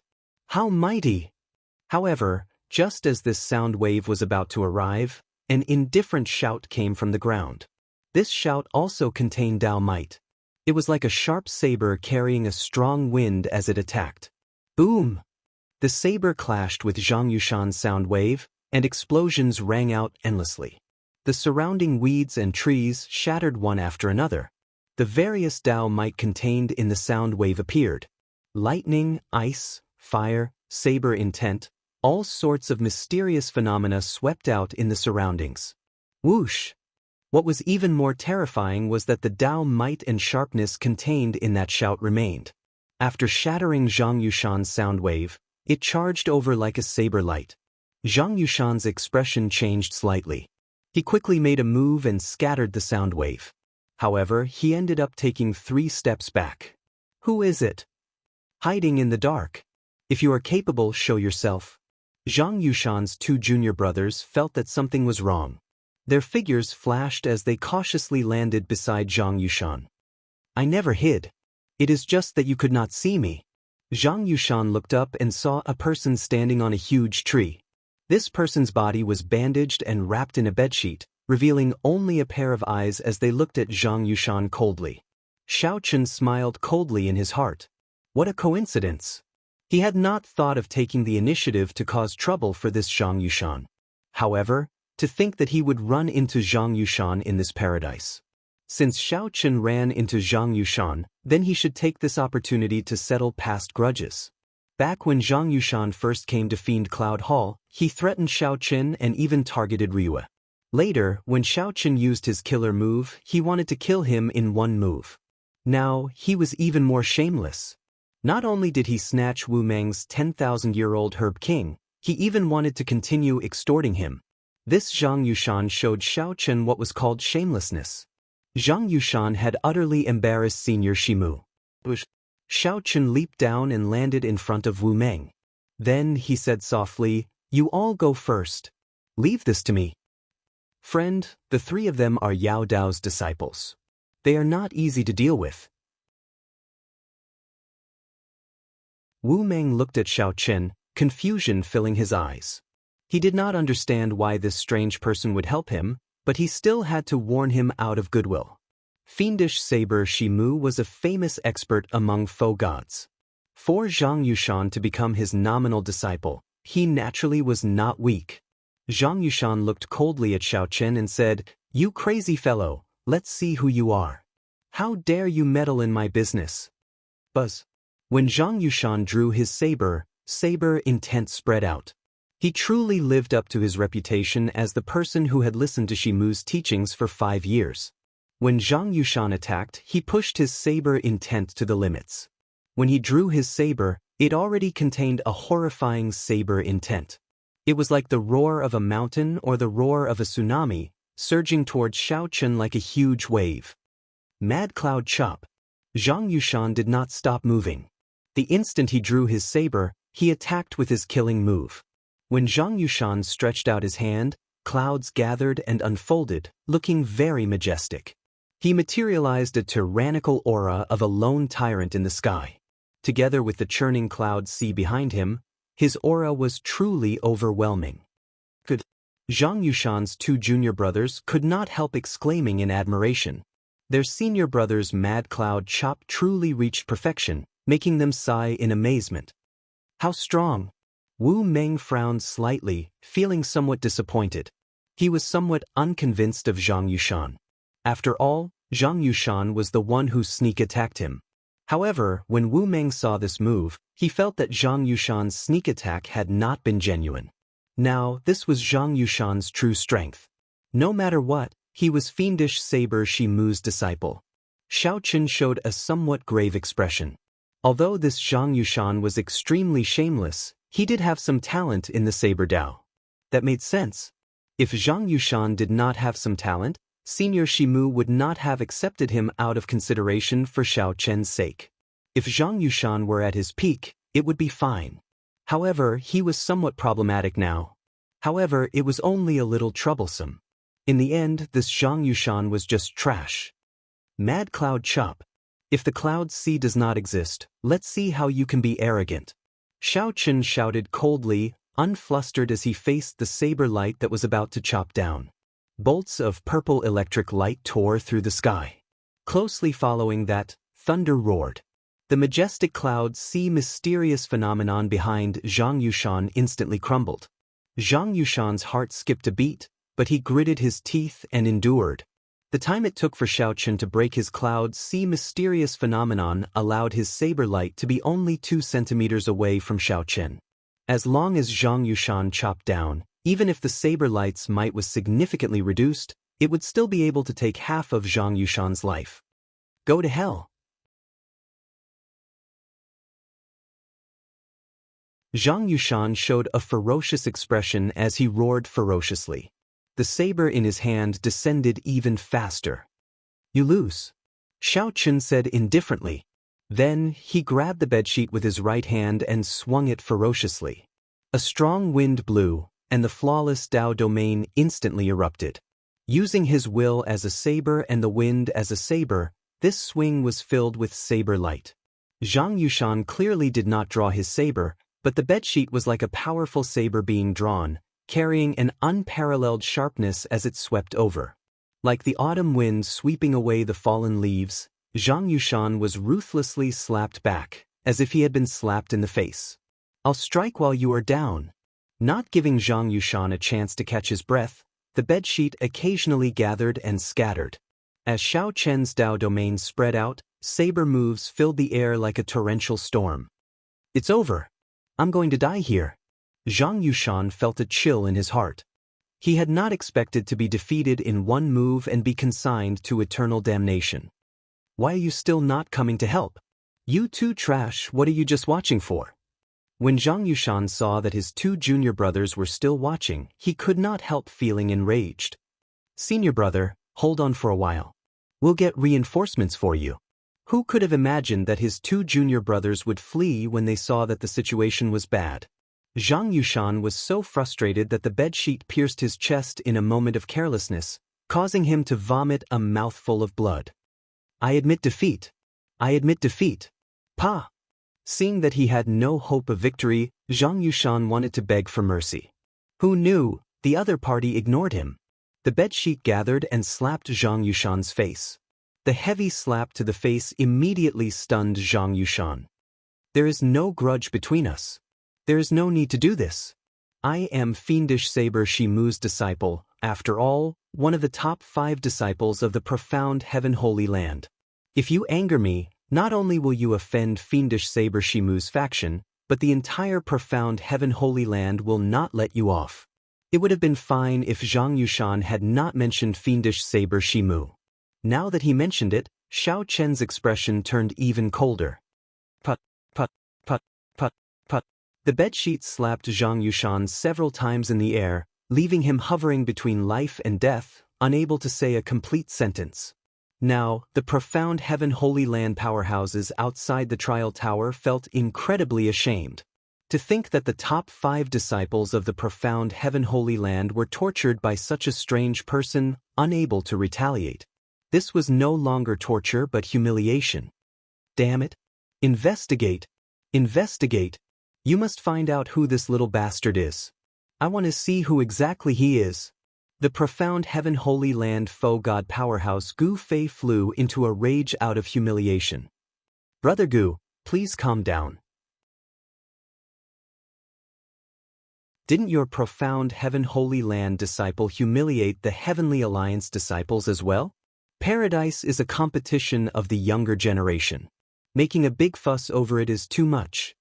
How mighty! However, just as this sound wave was about to arrive, an indifferent shout came from the ground. This shout also contained Dao might. It was like a sharp saber carrying a strong wind as it attacked. Boom! The saber clashed with Zhang Yushan's sound wave, and explosions rang out endlessly. The surrounding weeds and trees shattered one after another. The various Dao might contained in the sound wave appeared. Lightning, ice, fire, saber intent, all sorts of mysterious phenomena swept out in the surroundings. Whoosh! What was even more terrifying was that the Dao might and sharpness contained in that shout remained. After shattering Zhang Yushan's sound wave, it charged over like a saber light. Zhang Yushan's expression changed slightly. He quickly made a move and scattered the sound wave. However, he ended up taking 3 steps back. Who is it? Hiding in the dark. If you are capable, show yourself. Zhang Yushan's two junior brothers felt that something was wrong. Their figures flashed as they cautiously landed beside Zhang Yushan. I never hid. It is just that you could not see me. Zhang Yushan looked up and saw a person standing on a huge tree. This person's body was bandaged and wrapped in a bedsheet, revealing only a pair of eyes as they looked at Zhang Yushan coldly. Xiao Chen smiled coldly in his heart. What a coincidence! He had not thought of taking the initiative to cause trouble for this Zhang Yushan. However, to think that he would run into Zhang Yushan in this paradise. Since Xiao Chen ran into Zhang Yushan, then he should take this opportunity to settle past grudges. Back when Zhang Yushan first came to Fiend Cloud Hall, he threatened Xiao Chen and even targeted Ryue. Later, when Xiao Chen used his killer move, he wanted to kill him in one move. Now, he was even more shameless. Not only did he snatch Wu Meng's 10,000-year-old Herb King, he even wanted to continue extorting him. This Zhang Yushan showed Xiao Chen what was called shamelessness. Zhang Yushan had utterly embarrassed Senior Shimu. Xiao Chen leaped down and landed in front of Wu Meng. Then he said softly, "You all go first. Leave this to me." Friend, the 3 of them are Yao Dao's disciples. They are not easy to deal with. Wu Meng looked at Xiao Chen, confusion filling his eyes. He did not understand why this strange person would help him, but he still had to warn him out of goodwill. Fiendish Saber Shimu was a famous expert among faux gods. For Zhang Yushan to become his nominal disciple, he naturally was not weak. Zhang Yushan looked coldly at Xiao Chen and said, "You crazy fellow, let's see who you are. How dare you meddle in my business?" Buzz. When Zhang Yushan drew his saber intent spread out. He truly lived up to his reputation as the person who had listened to Shimu's teachings for 5 years. When Zhang Yushan attacked, he pushed his saber intent to the limits. When he drew his saber, it already contained a horrifying saber intent. It was like the roar of a mountain or the roar of a tsunami, surging towards Xiao Chen like a huge wave. Mad Cloud Chop. Zhang Yushan did not stop moving. The instant he drew his saber, he attacked with his killing move. When Zhang Yushan stretched out his hand, clouds gathered and unfolded, looking very majestic. He materialized a tyrannical aura of a lone tyrant in the sky. Together with the churning cloud sea behind him, his aura was truly overwhelming. Zhang Yushan's 2 junior brothers could not help exclaiming in admiration. Their senior brother's Mad Cloud Chop truly reached perfection, making them sigh in amazement. How strong! Wu Meng frowned slightly, feeling somewhat disappointed. He was somewhat unconvinced of Zhang Yushan. After all, Zhang Yushan was the one who sneak attacked him. However, when Wu Meng saw this move, he felt that Zhang Yushan's sneak attack had not been genuine. Now, this was Zhang Yushan's true strength. No matter what, he was fiendish Saber Shimu's disciple. Xiao Qin showed a somewhat grave expression. Although this Zhang Yushan was extremely shameless, he did have some talent in the Saber Dao. That made sense. If Zhang Yushan did not have some talent, Senior Shimu would not have accepted him out of consideration for Xiao Chen's sake. If Zhang Yushan were at his peak, it would be fine. However, he was somewhat problematic now. However, it was only a little troublesome. In the end, this Zhang Yushan was just trash. Mad Cloud Chop. If the Cloud Sea does not exist, let's see how you can be arrogant. Xiao Qin shouted coldly, unflustered as he faced the saber light that was about to chop down. Bolts of purple electric light tore through the sky. Closely following that, thunder roared. The majestic Cloud Sea mysterious phenomenon behind Zhang Yushan instantly crumbled. Zhang Yushan's heart skipped a beat, but he gritted his teeth and endured. The time it took for Xiao Qin to break his Cloud Sea mysterious phenomenon allowed his saber light to be only 2 centimeters away from Xiao Qin. As long as Zhang Yushan chopped down, even if the saber light's might was significantly reduced, it would still be able to take half of Zhang Yushan's life. Go to hell. Zhang Yushan showed a ferocious expression as he roared ferociously. The saber in his hand descended even faster. You lose, Xiao Qin said indifferently. Then, he grabbed the bedsheet with his right hand and swung it ferociously. A strong wind blew, and the flawless Dao domain instantly erupted. Using his will as a saber and the wind as a saber, this swing was filled with saber light. Zhang Yushan clearly did not draw his saber, but the bedsheet was like a powerful saber being drawn, carrying an unparalleled sharpness as it swept over. Like the autumn wind sweeping away the fallen leaves, Zhang Yushan was ruthlessly slapped back, as if he had been slapped in the face. I'll strike while you are down. Not giving Zhang Yushan a chance to catch his breath, the bedsheet occasionally gathered and scattered. As Xiao Chen's Dao domain spread out, saber moves filled the air like a torrential storm. It's over. I'm going to die here. Zhang Yushan felt a chill in his heart. He had not expected to be defeated in one move and be consigned to eternal damnation. Why are you still not coming to help? You two trash, what are you just watching for? When Zhang Yushan saw that his 2 junior brothers were still watching, he could not help feeling enraged. Senior brother, hold on for a while. We'll get reinforcements for you. Who could have imagined that his 2 junior brothers would flee when they saw that the situation was bad? Zhang Yushan was so frustrated that the bedsheet pierced his chest in a moment of carelessness, causing him to vomit a mouthful of blood. I admit defeat. I admit defeat. Pa! Seeing that he had no hope of victory, Zhang Yushan wanted to beg for mercy. Who knew? The other party ignored him. The bedsheet gathered and slapped Zhang Yushan's face. The heavy slap to the face immediately stunned Zhang Yushan. There is no grudge between us. There is no need to do this. I am fiendish Saber Shimu's disciple, after all, one of the top 5 disciples of the profound Heaven Holy Land. If you anger me, not only will you offend fiendish Saber Shimu's faction, but the entire profound Heaven Holy Land will not let you off. It would have been fine if Zhang Yushan had not mentioned fiendish Saber Shimu. Now that he mentioned it, Xiao Chen's expression turned even colder. Put, put, put, put, put. The bedsheet slapped Zhang Yushan several times in the air, leaving him hovering between life and death, unable to say a complete sentence. Now, the profound Heaven Holy Land powerhouses outside the trial tower felt incredibly ashamed. To think that the top 5 disciples of the profound Heaven Holy Land were tortured by such a strange person, unable to retaliate. This was no longer torture but humiliation. Damn it. Investigate. Investigate. You must find out who this little bastard is. I want to see who exactly he is. The profound Heaven Holy Land faux god powerhouse Gu Fei flew into a rage out of humiliation. Brother Gu, please calm down. Didn't your profound Heaven Holy Land disciple humiliate the Heavenly Alliance disciples as well? Paradise is a competition of the younger generation. Making a big fuss over it is too much.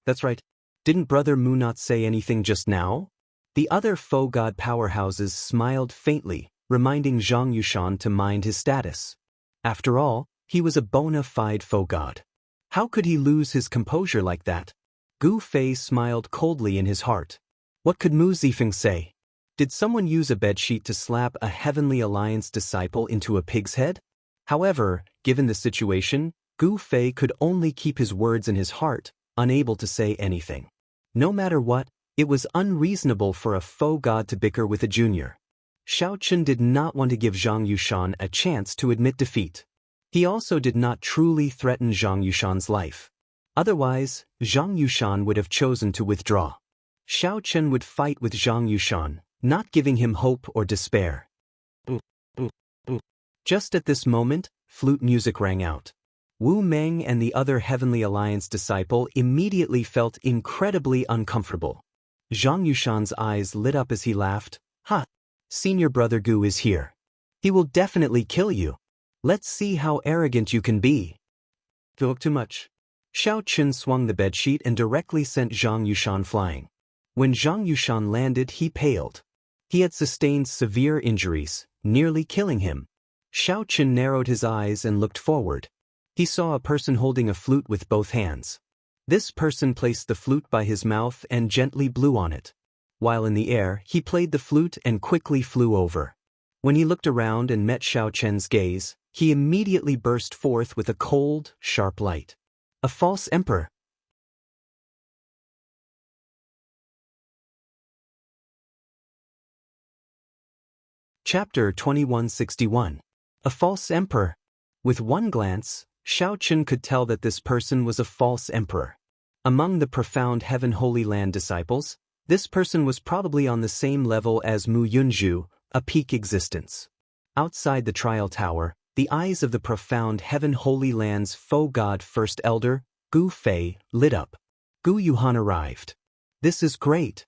That's right. Didn't Brother Mu not say anything just now? The other faux god powerhouses smiled faintly, reminding Zhang Yushan to mind his status. After all, he was a bona fide faux god. How could he lose his composure like that? Gu Fei smiled coldly in his heart. What could Mu Zifeng say? Did someone use a bedsheet to slap a Heavenly Alliance disciple into a pig's head? However, given the situation, Gu Fei could only keep his words in his heart, unable to say anything. No matter what, it was unreasonable for a faux god to bicker with a junior. Xiao Chen did not want to give Zhang Yushan a chance to admit defeat. He also did not truly threaten Zhang Yushan's life. Otherwise, Zhang Yushan would have chosen to withdraw. Xiao Chen would fight with Zhang Yushan, not giving him hope or despair. Just at this moment, flute music rang out. Wu Meng and the other Heavenly Alliance disciple immediately felt incredibly uncomfortable. Zhang Yushan's eyes lit up as he laughed. Ha! Senior brother Gu is here. He will definitely kill you. Let's see how arrogant you can be. Talk too much. Xiao Chen swung the bedsheet and directly sent Zhang Yushan flying. When Zhang Yushan landed, he paled. He had sustained severe injuries, nearly killing him. Xiao Chen narrowed his eyes and looked forward. He saw a person holding a flute with both hands. This person placed the flute by his mouth and gently blew on it. While in the air, he played the flute and quickly flew over. When he looked around and met Xiao Chen's gaze, he immediately burst forth with a cold, sharp light. A false emperor. Chapter 2161. A false emperor. With one glance, Xiao Chen could tell that this person was a false emperor. Among the profound Heaven Holy Land disciples, this person was probably on the same level as Mu Yunzhu, a peak existence. Outside the trial tower, the eyes of the profound Heaven Holy Land's faux god First Elder, Gu Fei, lit up. Gu Yuhan arrived. This is great.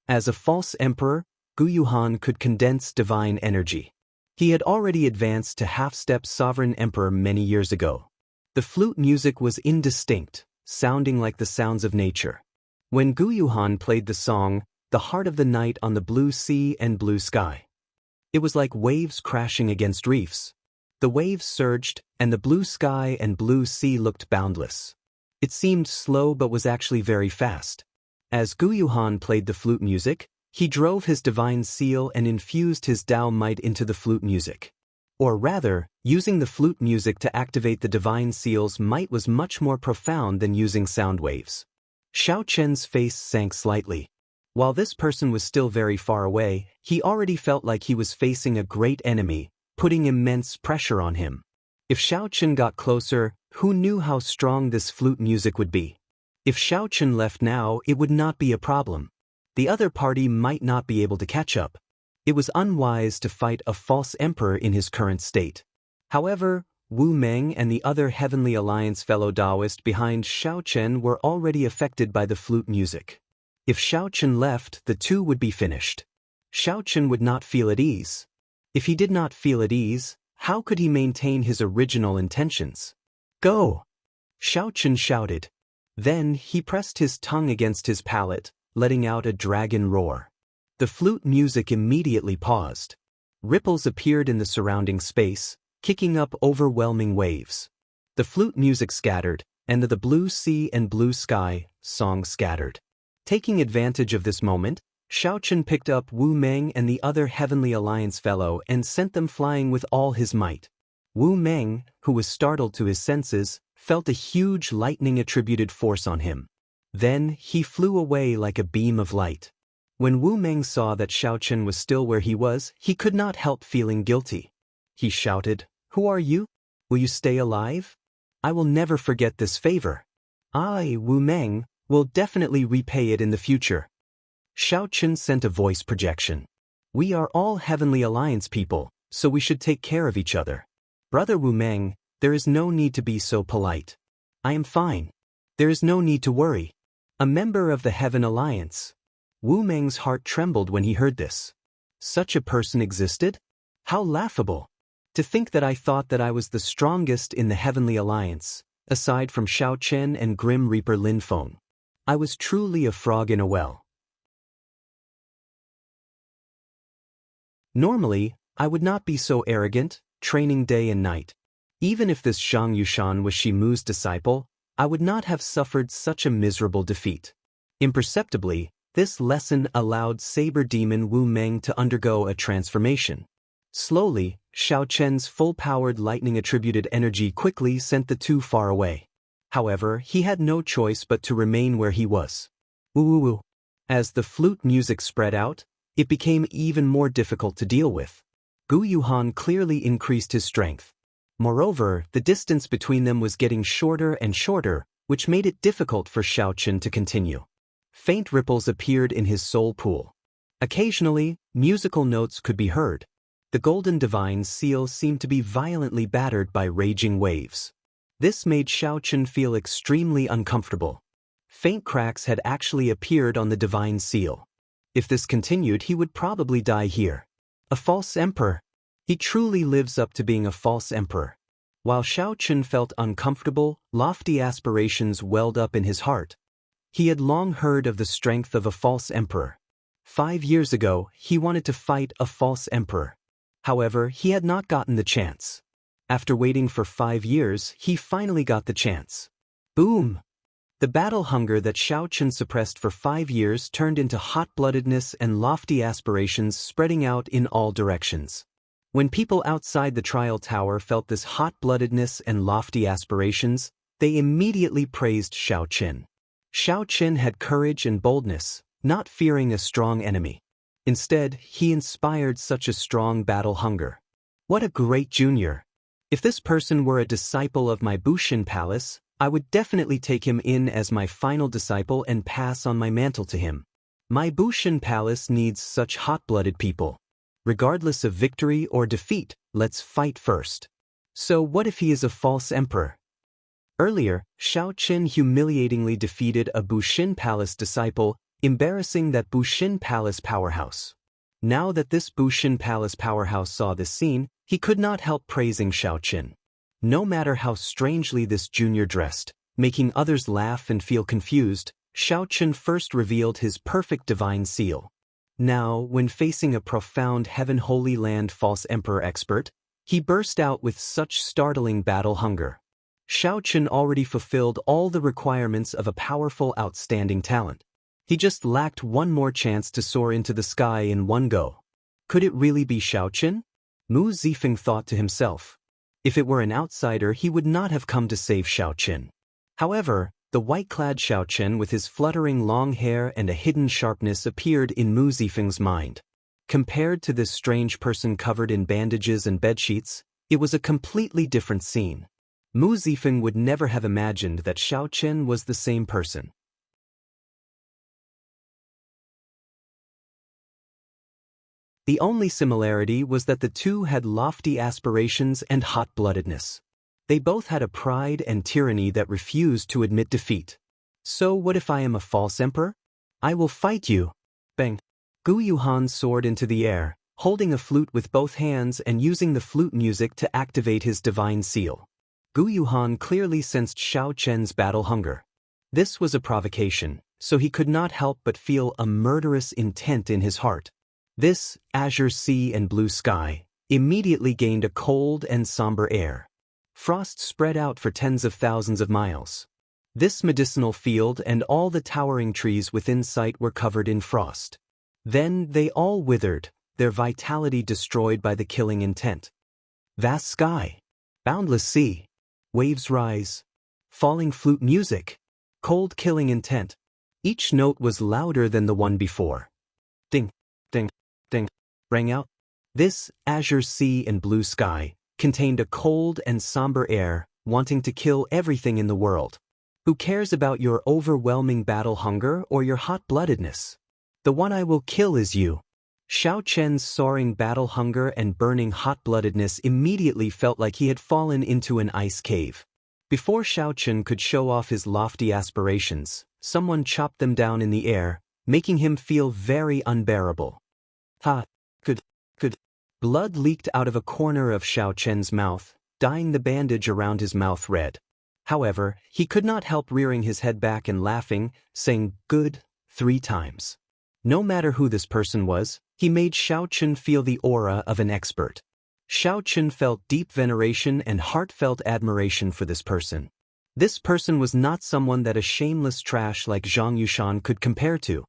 As a false emperor, Gu Yuhan could condense divine energy. He had already advanced to half-step sovereign emperor many years ago. The flute music was indistinct, sounding like the sounds of nature. When Gu Yuhan played the song, The Heart of the Night on the Blue Sea and Blue Sky, it was like waves crashing against reefs. The waves surged, and the blue sky and blue sea looked boundless. It seemed slow but was actually very fast. As Gu Yuhan played the flute music, he drove his divine seal and infused his Tao might into the flute music. Or rather, using the flute music to activate the divine seal's might was much more profound than using sound waves. Xiao Chen's face sank slightly. While this person was still very far away, he already felt like he was facing a great enemy, putting immense pressure on him. If Xiao Chen got closer, who knew how strong this flute music would be? If Xiao Chen left now, it would not be a problem. The other party might not be able to catch up. It was unwise to fight a false emperor in his current state. However, Wu Meng and the other Heavenly Alliance fellow Taoist behind Xiao Chen were already affected by the flute music. If Xiao Chen left, the two would be finished. Xiao Chen would not feel at ease. If he did not feel at ease, how could he maintain his original intentions? Go! Xiao Chen shouted. Then he pressed his tongue against his palate, letting out a dragon roar. The flute music immediately paused. Ripples appeared in the surrounding space, kicking up overwhelming waves. The flute music scattered, and the blue sea and blue sky song scattered. Taking advantage of this moment, Xiao Chen picked up Wu Meng and the other Heavenly Alliance fellow and sent them flying with all his might. Wu Meng, who was startled to his senses, felt a huge lightning-attributed force on him. Then he flew away like a beam of light. When Wu Meng saw that Xiao Chen was still where he was, he could not help feeling guilty. He shouted, "Who are you? Will you stay alive? I will never forget this favor. I, Wu Meng, will definitely repay it in the future." Xiao Chen sent a voice projection. "We are all Heavenly Alliance people, so we should take care of each other. Brother Wu Meng, there is no need to be so polite. I am fine. There is no need to worry. A member of the Heaven Alliance." Wu Meng's heart trembled when he heard this. Such a person existed? How laughable! To think that I thought that I was the strongest in the Heavenly Alliance, aside from Xiao Chen and Grim Reaper Lin Feng. I was truly a frog in a well. Normally, I would not be so arrogant, training day and night. Even if this Zhang Yushan was Shimu's disciple, I would not have suffered such a miserable defeat. Imperceptibly, this lesson allowed Saber Demon Wu Meng to undergo a transformation. Slowly, Xiao Chen's full-powered lightning-attributed energy quickly sent the two far away. However, he had no choice but to remain where he was. Woo-woo-woo. As the flute music spread out, it became even more difficult to deal with. Gu Yuhan clearly increased his strength. Moreover, the distance between them was getting shorter and shorter, which made it difficult for Xiao Chen to continue. Faint ripples appeared in his soul pool. Occasionally, musical notes could be heard. The golden divine seal seemed to be violently battered by raging waves. This made Xiao Chen feel extremely uncomfortable. Faint cracks had actually appeared on the divine seal. If this continued, he would probably die here. A false emperor. He truly lives up to being a false emperor. While Xiao Chen felt uncomfortable, lofty aspirations welled up in his heart. He had long heard of the strength of a false emperor. 5 years ago, he wanted to fight a false emperor. However, he had not gotten the chance. After waiting for 5 years, he finally got the chance. Boom! The battle hunger that Xiao Chen suppressed for 5 years turned into hot-bloodedness and lofty aspirations spreading out in all directions. When people outside the trial tower felt this hot-bloodedness and lofty aspirations, they immediately praised Xiao Chen. Xiao Chen had courage and boldness, not fearing a strong enemy. Instead, he inspired such a strong battle hunger. What a great junior! If this person were a disciple of my Bushin Palace, I would definitely take him in as my final disciple and pass on my mantle to him. My Bushin Palace needs such hot-blooded people. Regardless of victory or defeat, let's fight first. So what if he is a false emperor? Earlier, Xiao Chen humiliatingly defeated a Bushin Palace disciple, embarrassing that Bushin Palace powerhouse. Now that this Bushin Palace powerhouse saw this scene, he could not help praising Xiao Chen. No matter how strangely this junior dressed, making others laugh and feel confused, Xiao Chen first revealed his perfect divine seal. Now, when facing a profound Heaven Holy Land false emperor expert, he burst out with such startling battle hunger. Xiao Chen already fulfilled all the requirements of a powerful, outstanding talent. He just lacked one more chance to soar into the sky in one go. Could it really be Xiao Chen? Mu Zifeng thought to himself. If it were an outsider, he would not have come to save Xiao Chen. However, the white-clad Xiao Chen with his fluttering long hair and a hidden sharpness appeared in Mu Zifeng's mind. Compared to this strange person covered in bandages and bedsheets, it was a completely different scene. Mu Zifeng would never have imagined that Xiao Chen was the same person. The only similarity was that the two had lofty aspirations and hot-bloodedness. They both had a pride and tyranny that refused to admit defeat. So what if I am a false emperor? I will fight you. Bang! Gu Yuhan soared into the air, holding a flute with both hands and using the flute music to activate his divine seal. Gu Yuhan clearly sensed Xiao Chen's battle hunger. This was a provocation, so he could not help but feel a murderous intent in his heart. This, azure sea and blue sky, immediately gained a cold and somber air. Frost spread out for tens of thousands of miles. This medicinal field and all the towering trees within sight were covered in frost. Then they all withered, their vitality destroyed by the killing intent. Vast sky. Boundless sea. Waves rise. Falling flute music. Cold killing intent. Each note was louder than the one before. Ding, ding, ding, rang out. This, azure sea and blue sky, contained a cold and somber air, wanting to kill everything in the world. Who cares about your overwhelming battle hunger or your hot-bloodedness? The one I will kill is you. Xiao Chen's soaring battle hunger and burning hot-bloodedness immediately felt like he had fallen into an ice cave. Before Xiao Chen could show off his lofty aspirations, someone chopped them down in the air, making him feel very unbearable. Ha! Could. Blood leaked out of a corner of Xiao Chen's mouth, dyeing the bandage around his mouth red. However, he could not help rearing his head back and laughing, saying "good" 3 times. No matter who this person was, He made Xiao Chen feel the aura of an expert. Xiao Chen felt deep veneration and heartfelt admiration for this person. This person was not someone that a shameless trash like Zhang Yushan could compare to.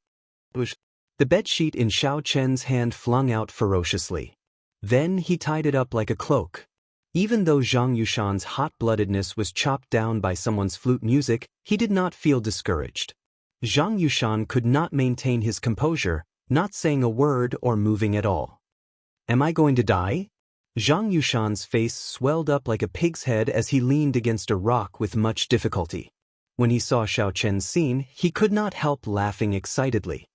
The bedsheet in Xiao Chen's hand flung out ferociously. Then he tied it up like a cloak. Even though Zhang Yushan's hot-bloodedness was chopped down by someone's flute music, he did not feel discouraged. Zhang Yushan could not maintain his composure, not saying a word or moving at all. Am I going to die? Zhang Yushan's face swelled up like a pig's head as he leaned against a rock with much difficulty. When he saw Xiao Chen's scene, he could not help laughing excitedly.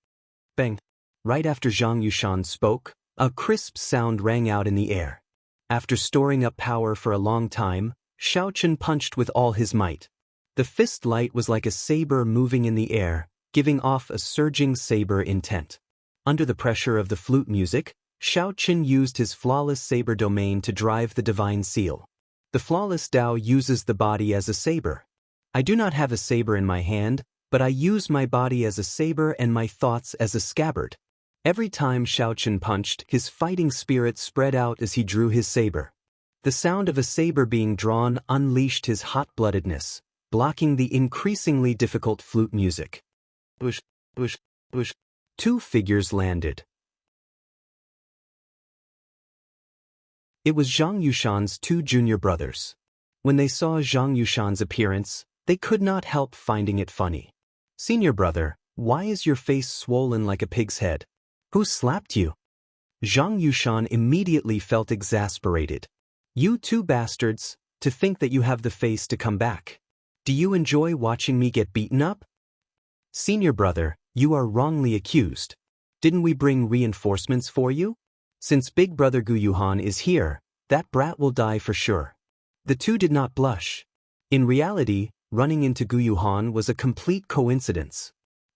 Bang! Right after Zhang Yushan spoke, a crisp sound rang out in the air. After storing up power for a long time, Xiao Chen punched with all his might. The fist light was like a saber moving in the air, giving off a surging saber intent. Under the pressure of the flute music, Xiao Chen used his flawless saber domain to drive the divine seal. The flawless Dao uses the body as a saber. I do not have a saber in my hand, but I use my body as a saber and my thoughts as a scabbard. Every time Xiao Chen punched, his fighting spirit spread out as he drew his saber. The sound of a saber being drawn unleashed his hot-bloodedness, blocking the increasingly difficult flute music. Bush, bush, bush. 2 figures landed. It was Zhang Yushan's 2 junior brothers. When they saw Zhang Yushan's appearance, they could not help finding it funny. Senior brother, why is your face swollen like a pig's head? Who slapped you? Zhang Yushan immediately felt exasperated. You 2 bastards, to think that you have the face to come back. Do you enjoy watching me get beaten up? Senior brother, you are wrongly accused. Didn't we bring reinforcements for you? Since big brother Gu Yuhan is here, that brat will die for sure. The 2 did not blush. In reality, running into Gu Yuhan was a complete coincidence.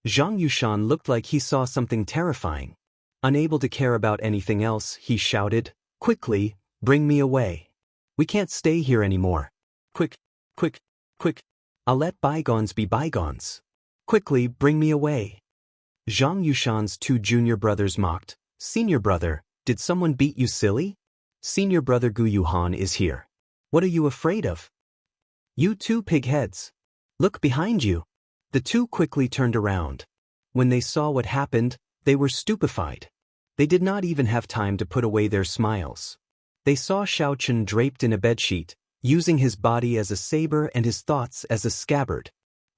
Zhang Yushan looked like he saw something terrifying. Unable to care about anything else, he shouted, "Quickly, bring me away. We can't stay here anymore. Quick, quick, quick. I'll let bygones be bygones. Quickly, bring me away." Zhang Yushan's 2 junior brothers mocked, "Senior brother, did someone beat you silly? Senior brother Gu Yuhan is here. What are you afraid of? You 2 pigheads. Look behind you." The 2 quickly turned around. When they saw what happened, they were stupefied. They did not even have time to put away their smiles. They saw Xiao Chen draped in a bedsheet, using his body as a saber and his thoughts as a scabbard.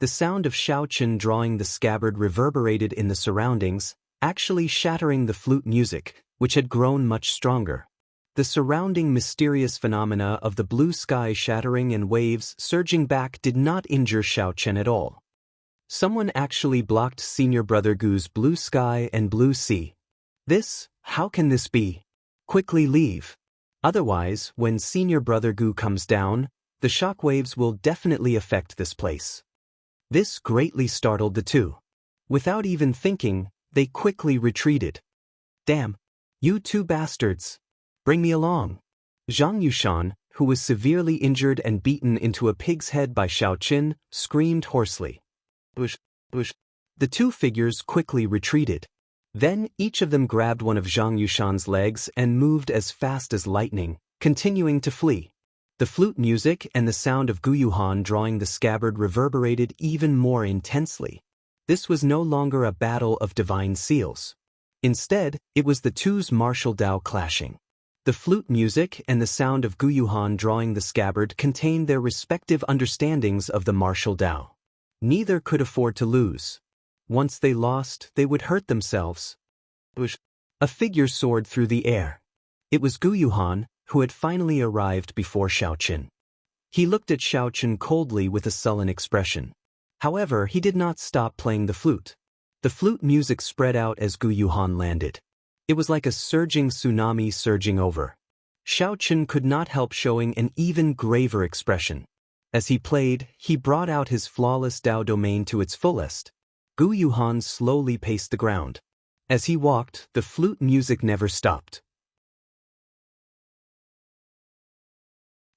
The sound of Xiao Chen drawing the scabbard reverberated in the surroundings, actually shattering the flute music, which had grown much stronger. The surrounding mysterious phenomena of the blue sky shattering and waves surging back did not injure Xiao Chen at all. Someone actually blocked senior brother Gu's blue sky and blue sea. How can this be? Quickly leave. Otherwise, when senior brother Gu comes down, the shockwaves will definitely affect this place. This greatly startled the 2. Without even thinking, they quickly retreated. Damn! You 2 bastards! Bring me along. Zhang Yushan, who was severely injured and beaten into a pig's head by Xiao Chen, screamed hoarsely. Bush, bush. The 2 figures quickly retreated. Then each of them grabbed one of Zhang Yushan's legs and moved as fast as lightning, continuing to flee. The flute music and the sound of Gu Yuhan drawing the scabbard reverberated even more intensely. This was no longer a battle of divine seals. Instead, it was the 2's martial Dao clashing. The flute music and the sound of Gu Yuhan drawing the scabbard contained their respective understandings of the martial Dao. Neither could afford to lose. Once they lost, they would hurt themselves. A figure soared through the air. It was Gu Yuhan, who had finally arrived before Xiao Chen. He looked at Xiao Chen coldly with a sullen expression. However, he did not stop playing the flute. The flute music spread out as Gu Yuhan landed. It was like a surging tsunami surging over. Xiao Chen could not help showing an even graver expression. As he played, he brought out his flawless Dao domain to its fullest. Gu Yuhan slowly paced the ground. As he walked, the flute music never stopped.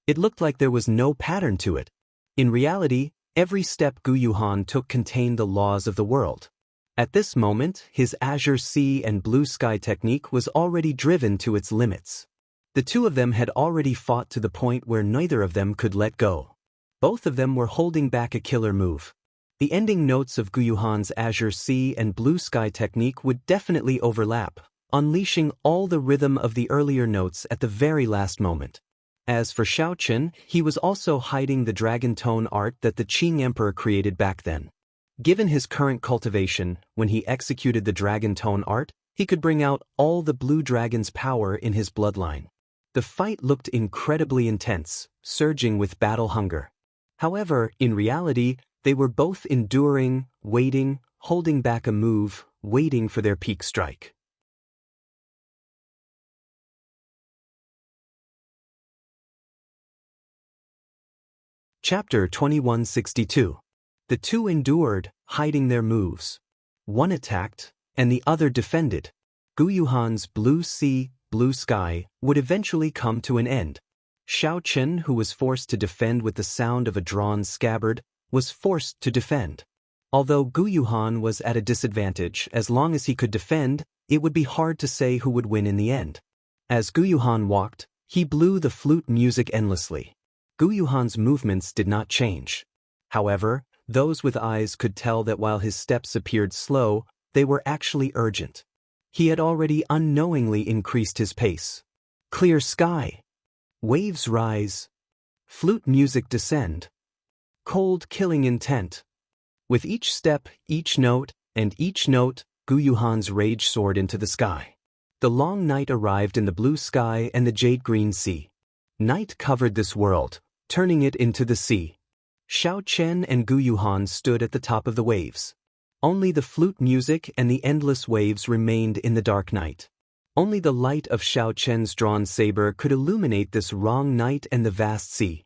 It looked like there was no pattern to it. In reality, every step Gu Yuhan took contained the laws of the world. At this moment, his azure sea and blue sky technique was already driven to its limits. The two of them had already fought to the point where neither of them could let go. Both of them were holding back a killer move. The ending notes of Guyuhan's azure sea and blue sky technique would definitely overlap, unleashing all the rhythm of the earlier notes at the very last moment. As for Xiaochen, he was also hiding the dragon tone art that the Qing Emperor created back then. Given his current cultivation, when he executed the dragon tone art, he could bring out all the blue dragon's power in his bloodline. The fight looked incredibly intense, surging with battle hunger. However, in reality, they were both enduring, waiting, holding back a move, waiting for their peak strike. Chapter 2162. The two endured, hiding their moves. One attacked, and the other defended. Guyuhan's blue sea, blue sky would eventually come to an end. Xiaochen, who was forced to defend with the sound of a drawn scabbard, was forced to defend. Although Guyuhan was at a disadvantage, as long as he could defend, it would be hard to say who would win in the end. As Guyuhan walked, he blew the flute music endlessly. Guyuhan's movements did not change. However, those with eyes could tell that while his steps appeared slow, they were actually urgent. He had already unknowingly increased his pace. Clear sky. Waves rise. Flute music descend. Cold killing intent. With each step, each note, and each note, Guyuhan's rage soared into the sky. The long night arrived in the blue sky and the jade-green sea. Night covered this world, turning it into the sea. Xiaochen and Guyuhan stood at the top of the waves. Only the flute music and the endless waves remained in the dark night. Only the light of Xiaochen's drawn saber could illuminate this wrong night and the vast sea.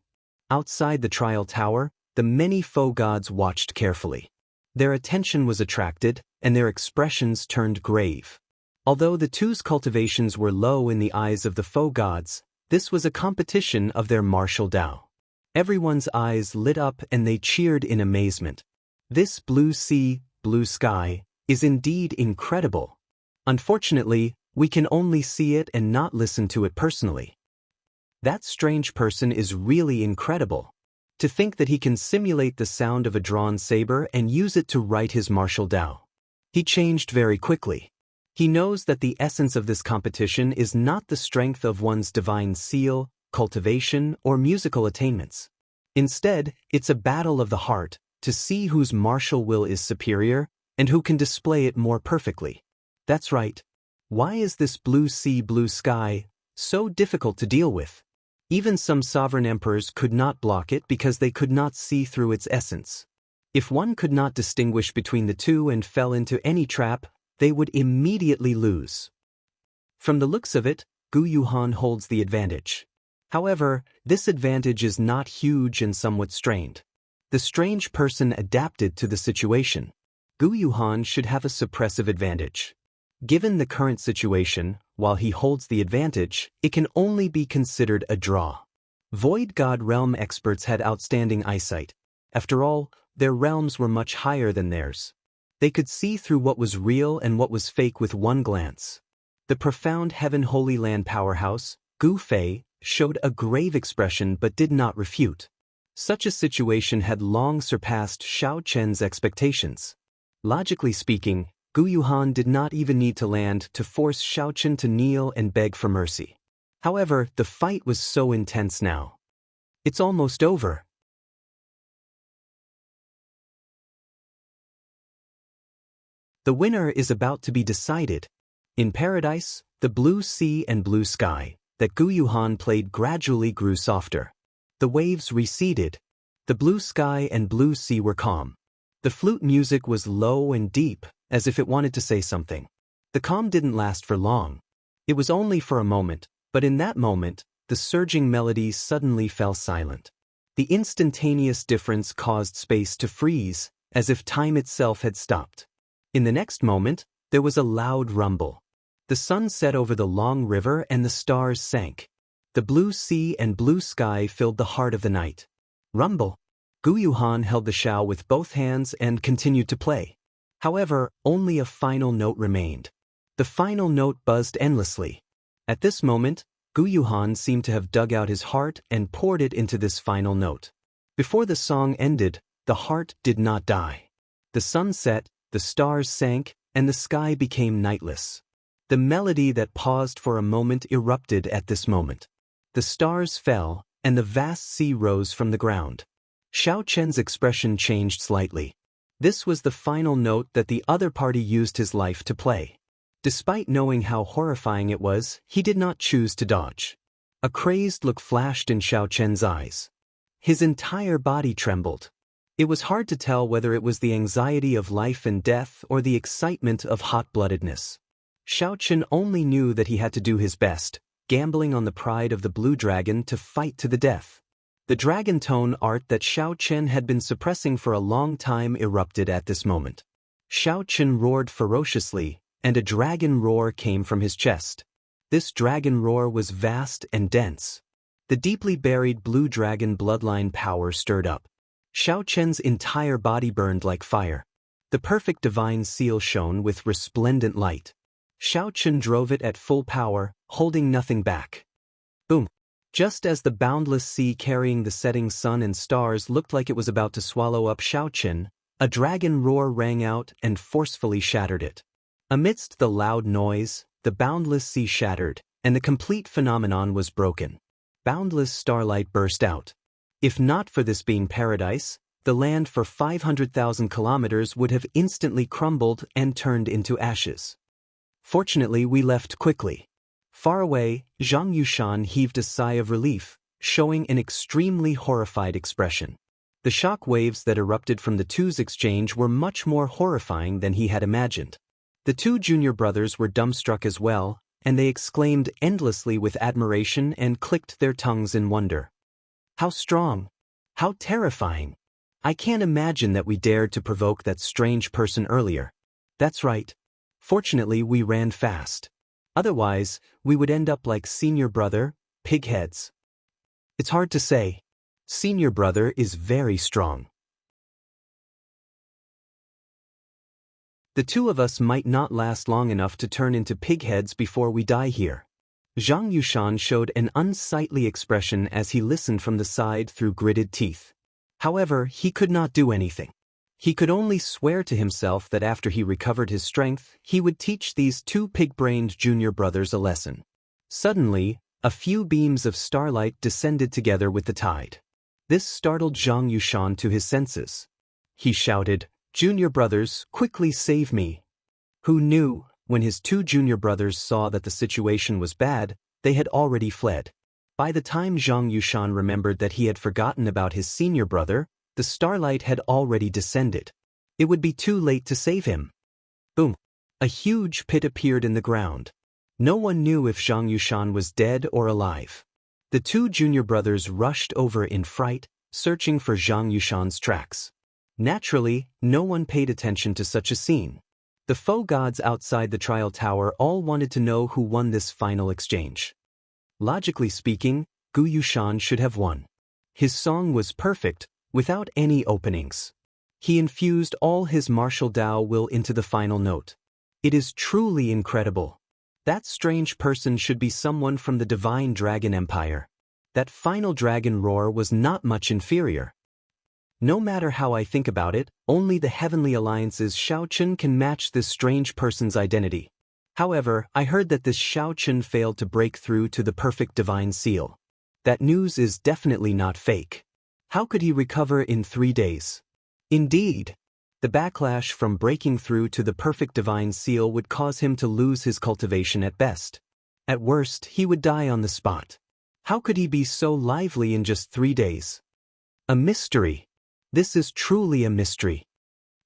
Outside the trial tower, the many foe gods watched carefully. Their attention was attracted, and their expressions turned grave. Although the two's cultivations were low in the eyes of the foe gods, this was a competition of their martial Tao. Everyone's eyes lit up and they cheered in amazement. This blue sea, blue sky, is indeed incredible. Unfortunately, we can only see it and not listen to it personally. That strange person is really incredible. To think that he can simulate the sound of a drawn saber and use it to write his martial Tao. He changed very quickly. He knows that the essence of this competition is not the strength of one's divine seal, cultivation, or musical attainments. Instead, it's a battle of the heart, to see whose martial will is superior, and who can display it more perfectly. That's right. Why is this blue sea, blue sky so difficult to deal with? Even some sovereign emperors could not block it because they could not see through its essence. If one could not distinguish between the two and fell into any trap, they would immediately lose. From the looks of it, Guyuhan holds the advantage. However, this advantage is not huge and somewhat strained. The strange person adapted to the situation. Guyuhan should have a suppressive advantage. Given the current situation, while he holds the advantage, it can only be considered a draw. Void God realm experts had outstanding eyesight. After all, their realms were much higher than theirs. They could see through what was real and what was fake with one glance. The profound Heaven Holy Land powerhouse, Gu Fei, showed a grave expression but did not refute. Such a situation had long surpassed Xiaochen's expectations. Logically speaking, Guyuhan did not even need to land to force Xiaochen to kneel and beg for mercy. However, the fight was so intense now. It's almost over. The winner is about to be decided. In paradise, the blue sea and blue sky that Guyuhan played gradually grew softer. The waves receded. The blue sky and blue sea were calm. The flute music was low and deep, as if it wanted to say something. The calm didn't last for long. It was only for a moment, but in that moment, the surging melodies suddenly fell silent. The instantaneous difference caused space to freeze, as if time itself had stopped. In the next moment, there was a loud rumble. The sun set over the long river and the stars sank. The blue sea and blue sky filled the heart of the night. Rumble. Guyuhan held the xiao with both hands and continued to play. However, only a final note remained. The final note buzzed endlessly. At this moment, Gu Yuhan seemed to have dug out his heart and poured it into this final note. Before the song ended, the heart did not die. The sun set, the stars sank, and the sky became nightless. The melody that paused for a moment erupted at this moment. The stars fell, and the vast sea rose from the ground. Xiao Chen's expression changed slightly. This was the final note that the other party used his life to play. Despite knowing how horrifying it was, he did not choose to dodge. A crazed look flashed in Xiao Chen's eyes. His entire body trembled. It was hard to tell whether it was the anxiety of life and death or the excitement of hot-bloodedness. Xiao Chen only knew that he had to do his best, gambling on the pride of the blue dragon to fight to the death. The dragon tone art that Xiao Chen had been suppressing for a long time erupted at this moment. Xiao Chen roared ferociously, and a dragon roar came from his chest. This dragon roar was vast and dense. The deeply buried blue dragon bloodline power stirred up. Xiao Chen's entire body burned like fire. The perfect divine seal shone with resplendent light. Xiao Chen drove it at full power, holding nothing back. Boom! Just as the boundless sea carrying the setting sun and stars looked like it was about to swallow up Xiao Chen, a dragon roar rang out and forcefully shattered it. Amidst the loud noise, the boundless sea shattered, and the complete phenomenon was broken. Boundless starlight burst out. If not for this being paradise, the land for 500,000 kilometers would have instantly crumbled and turned into ashes. Fortunately, we left quickly. Far away, Zhang Yushan heaved a sigh of relief, showing an extremely horrified expression. The shock waves that erupted from the two's exchange were much more horrifying than he had imagined. The two junior brothers were dumbstruck as well, and they exclaimed endlessly with admiration and clicked their tongues in wonder. How strong! How terrifying! I can't imagine that we dared to provoke that strange person earlier. That's right. Fortunately, we ran fast. Otherwise, we would end up like senior brother, pigheads. It's hard to say. Senior brother is very strong. The two of us might not last long enough to turn into pigheads before we die here. Zhang Yushan showed an unsightly expression as he listened from the side through gritted teeth. However, he could not do anything. He could only swear to himself that after he recovered his strength, he would teach these two pig-brained junior brothers a lesson. Suddenly, a few beams of starlight descended together with the tide. This startled Zhang Yushan to his senses. He shouted, "Junior brothers, quickly save me!" Who knew, when his two junior brothers saw that the situation was bad, they had already fled. By the time Zhang Yushan remembered that he had forgotten about his senior brother, the starlight had already descended. It would be too late to save him. Boom! A huge pit appeared in the ground. No one knew if Zhang Yushan was dead or alive. The two junior brothers rushed over in fright, searching for Zhang Yushan's tracks. Naturally, no one paid attention to such a scene. The foe gods outside the trial tower all wanted to know who won this final exchange. Logically speaking, Gu Yushan should have won. His song was perfect, without any openings. He infused all his martial Dao will into the final note. It is truly incredible. That strange person should be someone from the Divine Dragon Empire. That final dragon roar was not much inferior. No matter how I think about it, only the Heavenly Alliance's Xiao Chen can match this strange person's identity. However, I heard that this Xiao Chen failed to break through to the perfect divine seal. That news is definitely not fake. How could he recover in 3 days? Indeed, the backlash from breaking through to the perfect divine seal would cause him to lose his cultivation at best. At worst, he would die on the spot. How could he be so lively in just 3 days? A mystery. This is truly a mystery.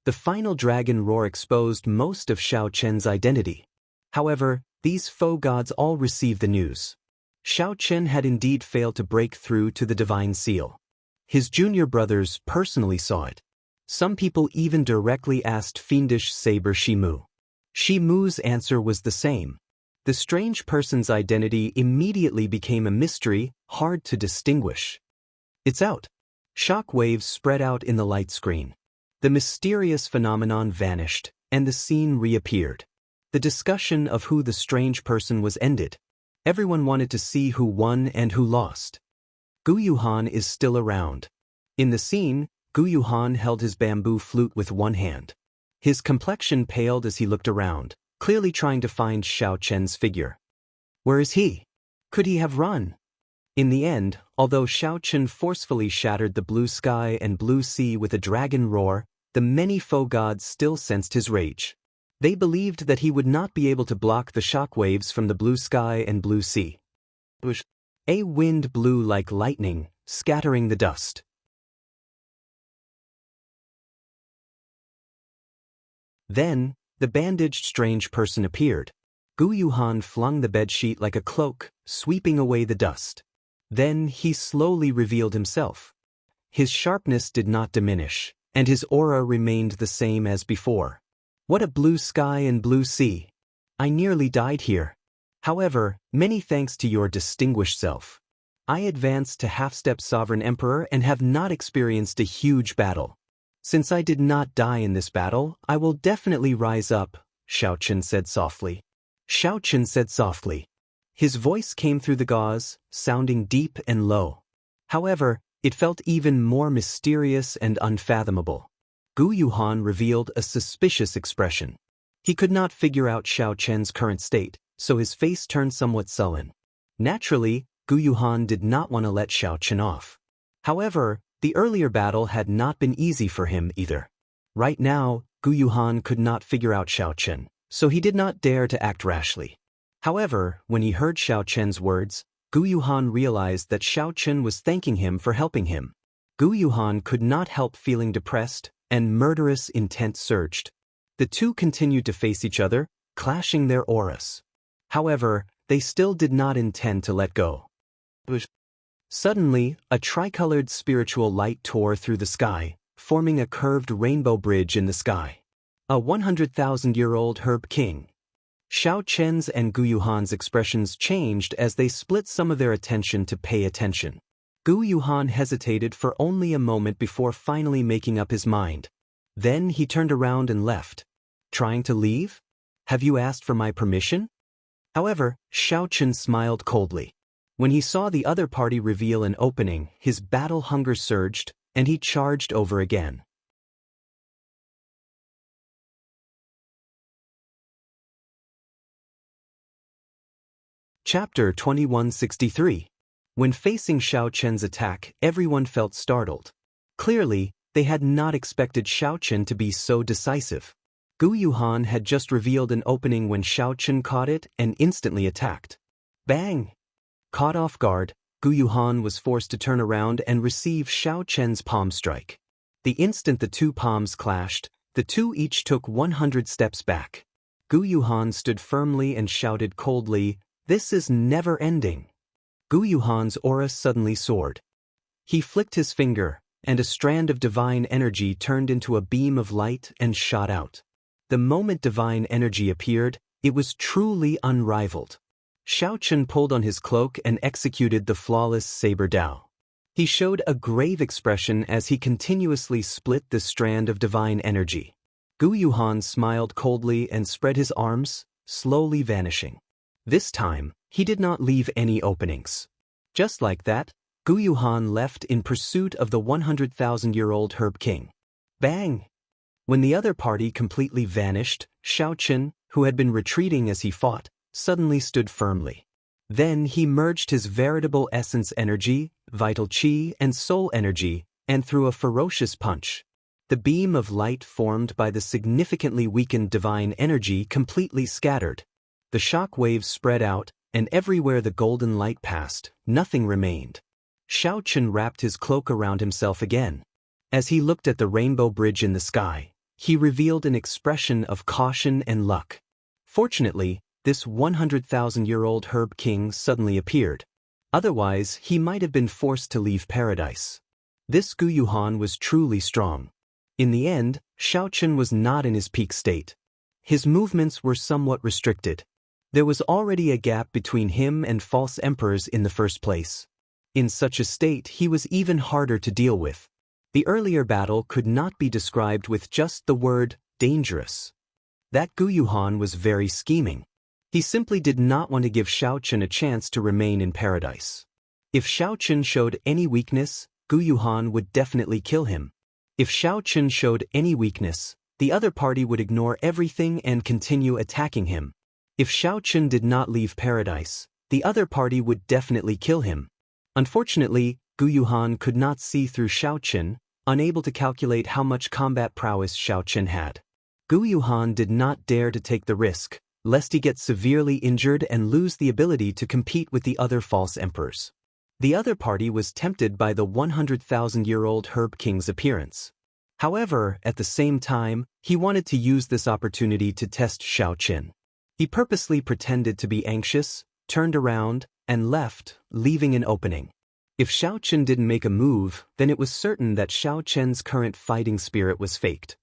The final dragon roar exposed most of Xiao Chen's identity. However, these foe gods all received the news. Xiao Chen had indeed failed to break through to the divine seal. His junior brothers personally saw it. Some people even directly asked fiendish saber Shimu. Shimu's answer was the same. The strange person's identity immediately became a mystery, hard to distinguish. It's out. Shock waves spread out in the light screen. The mysterious phenomenon vanished, and the scene reappeared. The discussion of who the strange person was ended. Everyone wanted to see who won and who lost. Gu Yuhan is still around. In the scene, Gu Yuhan held his bamboo flute with one hand. His complexion paled as he looked around, clearly trying to find Xiao Chen's figure. Where is he? Could he have run? In the end, although Xiao Chen forcefully shattered the blue sky and blue sea with a dragon roar, the many foe gods still sensed his rage. They believed that he would not be able to block the shock waves from the blue sky and blue sea. A wind blew like lightning, scattering the dust. Then, the bandaged strange person appeared. Gu Yuhan flung the bedsheet like a cloak, sweeping away the dust. Then he slowly revealed himself. His sharpness did not diminish, and his aura remained the same as before. What a blue sky and blue sea! I nearly died here. However, many thanks to your distinguished self. I advanced to half-step Sovereign Emperor and have not experienced a huge battle. Since I did not die in this battle, I will definitely rise up, Xiao Chen said softly. Xiao Chen said softly. His voice came through the gauze, sounding deep and low. However, it felt even more mysterious and unfathomable. Gu Yuhan revealed a suspicious expression. He could not figure out Xiao Chen's current state, so his face turned somewhat sullen. Naturally, Gu Yuhan did not want to let Xiao Chen off. However, the earlier battle had not been easy for him either. Right now, Gu Yuhan could not figure out Xiao Chen, so he did not dare to act rashly. However, when he heard Xiao Chen's words, Gu Yuhan realized that Xiao Chen was thanking him for helping him. Gu Yuhan could not help feeling depressed, and murderous intent surged. The two continued to face each other, clashing their auras. However, they still did not intend to let go. Suddenly, a tricolored spiritual light tore through the sky, forming a curved rainbow bridge in the sky. A 100,000-year-old herb king. Xiao Chen's and Gu Yuhan's expressions changed as they split some of their attention to pay attention. Gu Yuhan hesitated for only a moment before finally making up his mind. Then he turned around and left. Trying to leave? Have you asked for my permission? However, Xiao Chen smiled coldly. When he saw the other party reveal an opening, his battle hunger surged, and he charged over again. Chapter 2163. When facing Xiao Chen's attack, everyone felt startled. Clearly, they had not expected Xiao Chen to be so decisive. Gu Yuhan had just revealed an opening when Xiao Chen caught it and instantly attacked. Bang! Caught off guard, Gu Yuhan was forced to turn around and receive Xiao Chen's palm strike. The instant the two palms clashed, the two each took 100 steps back. Gu Yuhan stood firmly and shouted coldly, "This is never ending." Gu Yuhan's aura suddenly soared. He flicked his finger, and a strand of divine energy turned into a beam of light and shot out. The moment divine energy appeared, it was truly unrivaled. Xiao Chen pulled on his cloak and executed the flawless saber dao. He showed a grave expression as he continuously split the strand of divine energy. Gu Yuhan smiled coldly and spread his arms, slowly vanishing. This time, he did not leave any openings. Just like that, Gu Yuhan left in pursuit of the 100,000-year-old herb king. Bang! When the other party completely vanished, Xiao Chen, who had been retreating as he fought, suddenly stood firmly. Then he merged his veritable essence energy, vital qi and soul energy, and threw a ferocious punch. The beam of light formed by the significantly weakened divine energy completely scattered. The shock waves spread out, and everywhere the golden light passed, nothing remained. Xiao Chen wrapped his cloak around himself again. As he looked at the rainbow bridge in the sky, he revealed an expression of caution and luck. Fortunately, this 100,000-year-old herb king suddenly appeared. Otherwise, he might have been forced to leave paradise. This Gu Yuhan was truly strong. In the end, Xiao Chen was not in his peak state. His movements were somewhat restricted. There was already a gap between him and false emperors in the first place. In such a state, he was even harder to deal with. The earlier battle could not be described with just the word dangerous. That Gu Yuhan was very scheming. He simply did not want to give Xiao Chen a chance to remain in paradise. If Xiao Chen showed any weakness, Gu Yuhan would definitely kill him. If Xiao Chen showed any weakness, the other party would ignore everything and continue attacking him. If Xiao Chen did not leave paradise, the other party would definitely kill him. Unfortunately, Gu Yuhan could not see through Xiao Chen, unable to calculate how much combat prowess Xiao Chen had. Gu Yuhan did not dare to take the risk, lest he get severely injured and lose the ability to compete with the other false emperors. The other party was tempted by the 100,000-year-old Herb King's appearance. However, at the same time, he wanted to use this opportunity to test Xiao Chen. He purposely pretended to be anxious, turned around, and left, leaving an opening. If Xiao Chen didn't make a move, then it was certain that Xiao Chen's current fighting spirit was faked.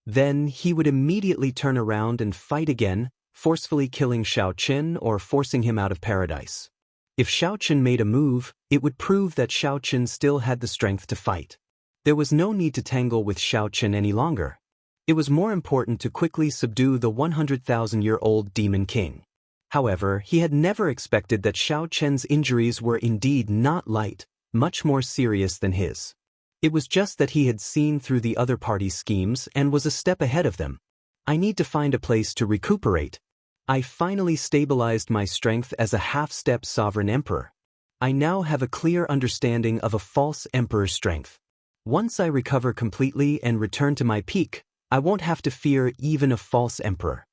Then he would immediately turn around and fight again, forcefully killing Xiao Chen or forcing him out of paradise. If Xiao Chen made a move, it would prove that Xiao Chen still had the strength to fight. There was no need to tangle with Xiao Chen any longer. It was more important to quickly subdue the 100,000-year-old Demon King. However, he had never expected that Xiao Chen's injuries were indeed not light, much more serious than his. It was just that he had seen through the other party's schemes and was a step ahead of them. I need to find a place to recuperate. I finally stabilized my strength as a half-step sovereign emperor. I now have a clear understanding of a false emperor's strength. Once I recover completely and return to my peak, I won't have to fear even a false emperor.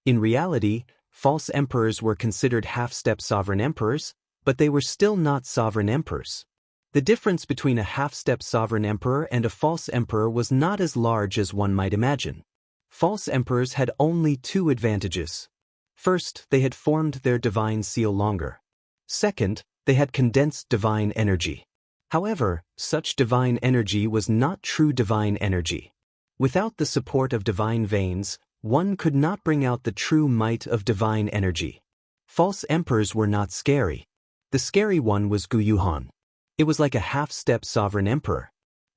In reality, false emperors were considered half-step sovereign emperors, but they were still not sovereign emperors. The difference between a half-step sovereign emperor and a false emperor was not as large as one might imagine. False emperors had only two advantages. First, they had formed their divine seal longer. Second, they had condensed divine energy. However, such divine energy was not true divine energy. Without the support of divine veins, one could not bring out the true might of divine energy. False emperors were not scary. The scary one was Gu Yuhan. It was like a half-step sovereign emperor.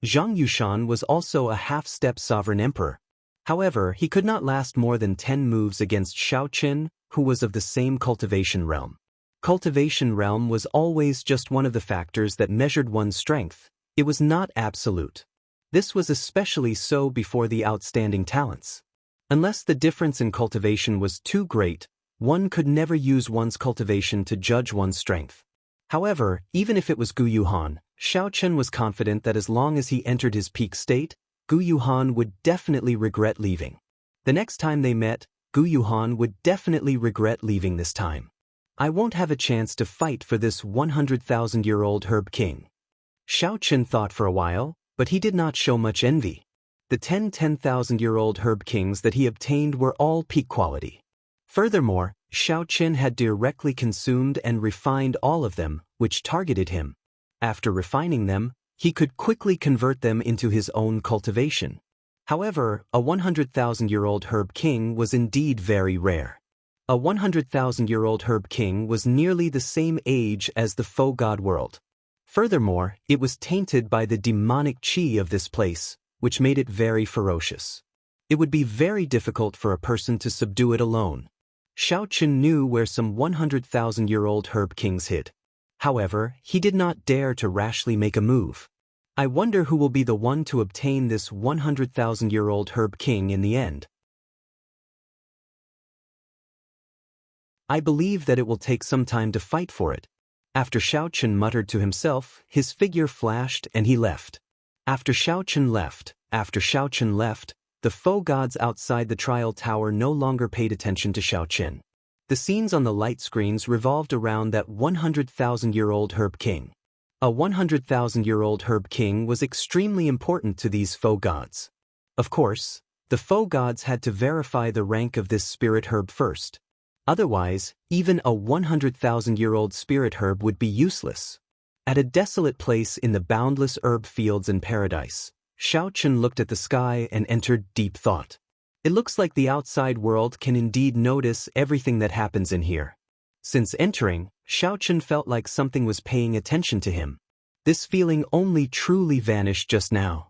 Zhang Yushan was also a half-step sovereign emperor. However, he could not last more than 10 moves against Xiao Chen, who was of the same cultivation realm. Cultivation realm was always just one of the factors that measured one's strength. It was not absolute. This was especially so before the outstanding talents. Unless the difference in cultivation was too great, one could never use one's cultivation to judge one's strength. However, even if it was Gu Yuhan, Xiao Chen was confident that as long as he entered his peak state, Gu Yuhan would definitely regret leaving. The next time they met, Gu Yuhan would definitely regret leaving this time. I won't have a chance to fight for this 100,000-year-old Herb King. Xiao Chen thought for a while, but he did not show much envy. The 10,000-year-old Herb Kings that he obtained were all peak quality. Furthermore, Xiao Chen had directly consumed and refined all of them, which targeted him. After refining them, he could quickly convert them into his own cultivation. However, a 100,000-year-old Herb King was indeed very rare. A 100,000-year-old Herb King was nearly the same age as the faux god world. Furthermore, it was tainted by the demonic chi of this place, which made it very ferocious. It would be very difficult for a person to subdue it alone. Xiao Chen knew where some 100,000-year-old Herb Kings hid. However, he did not dare to rashly make a move. I wonder who will be the one to obtain this 100,000-year-old Herb King in the end. I believe that it will take some time to fight for it. After Xiao Chen muttered to himself, his figure flashed and he left. After Xiao Chen left, the faux gods outside the trial tower no longer paid attention to Xiao Chen. The scenes on the light screens revolved around that 100,000-year-old Herb King. A 100,000-year-old Herb King was extremely important to these faux gods. Of course, the faux gods had to verify the rank of this spirit herb first. Otherwise, even a 100,000-year-old spirit herb would be useless. At a desolate place in the boundless herb fields in paradise, Xiao Chen looked at the sky and entered deep thought. It looks like the outside world can indeed notice everything that happens in here. Since entering, Xiao Chen felt like something was paying attention to him. This feeling only truly vanished just now.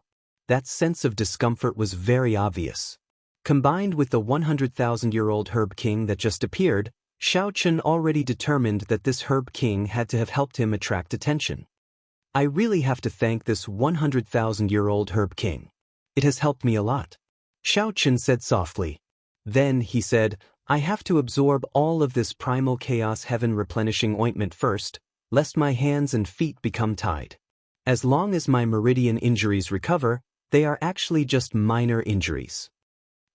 that sense of discomfort was very obvious. Combined with the 100,000-year-old Herb King that just appeared, Xiao Chen already determined that this Herb King had to have helped him attract attention. I really have to thank this 100,000-year-old Herb King. It has helped me a lot. Xiao Chen said softly. Then, he said, I have to absorb all of this primal chaos heaven replenishing ointment first, lest my hands and feet become tied. As long as my meridian injuries recover, they are actually just minor injuries.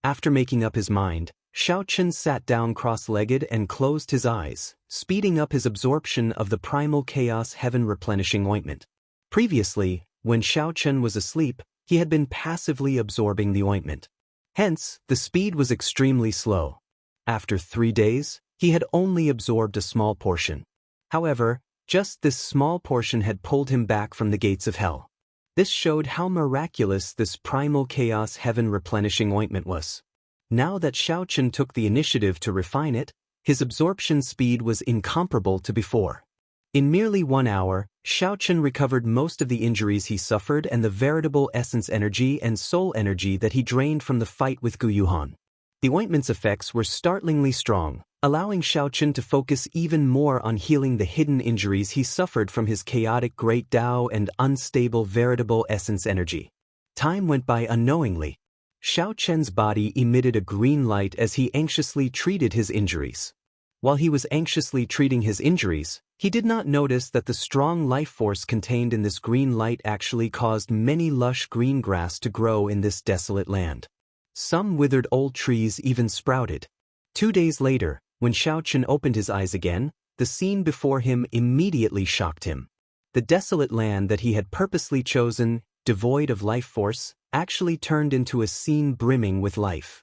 After making up his mind, Xiao Chen sat down cross-legged and closed his eyes, speeding up his absorption of the primal chaos heaven replenishing ointment. Previously, when Xiao Chen was asleep, he had been passively absorbing the ointment. Hence, the speed was extremely slow. After 3 days, he had only absorbed a small portion. However, just this small portion had pulled him back from the gates of hell. This showed how miraculous this primal chaos heaven replenishing ointment was. Now that Xiao Chen took the initiative to refine it, his absorption speed was incomparable to before. In merely 1 hour, Xiao Chen recovered most of the injuries he suffered and the veritable essence energy and soul energy that he drained from the fight with Gu Yuhan. The ointment's effects were startlingly strong, allowing Xiao Chen to focus even more on healing the hidden injuries he suffered from his chaotic great Tao and unstable veritable essence energy. Time went by unknowingly. Xiao Chen's body emitted a green light as he anxiously treated his injuries. While he was anxiously treating his injuries, he did not notice that the strong life force contained in this green light actually caused many lush green grass to grow in this desolate land. Some withered old trees even sprouted. 2 days later, when Xiao Chen opened his eyes again, the scene before him immediately shocked him. The desolate land that he had purposely chosen, devoid of life force, actually turned into a scene brimming with life.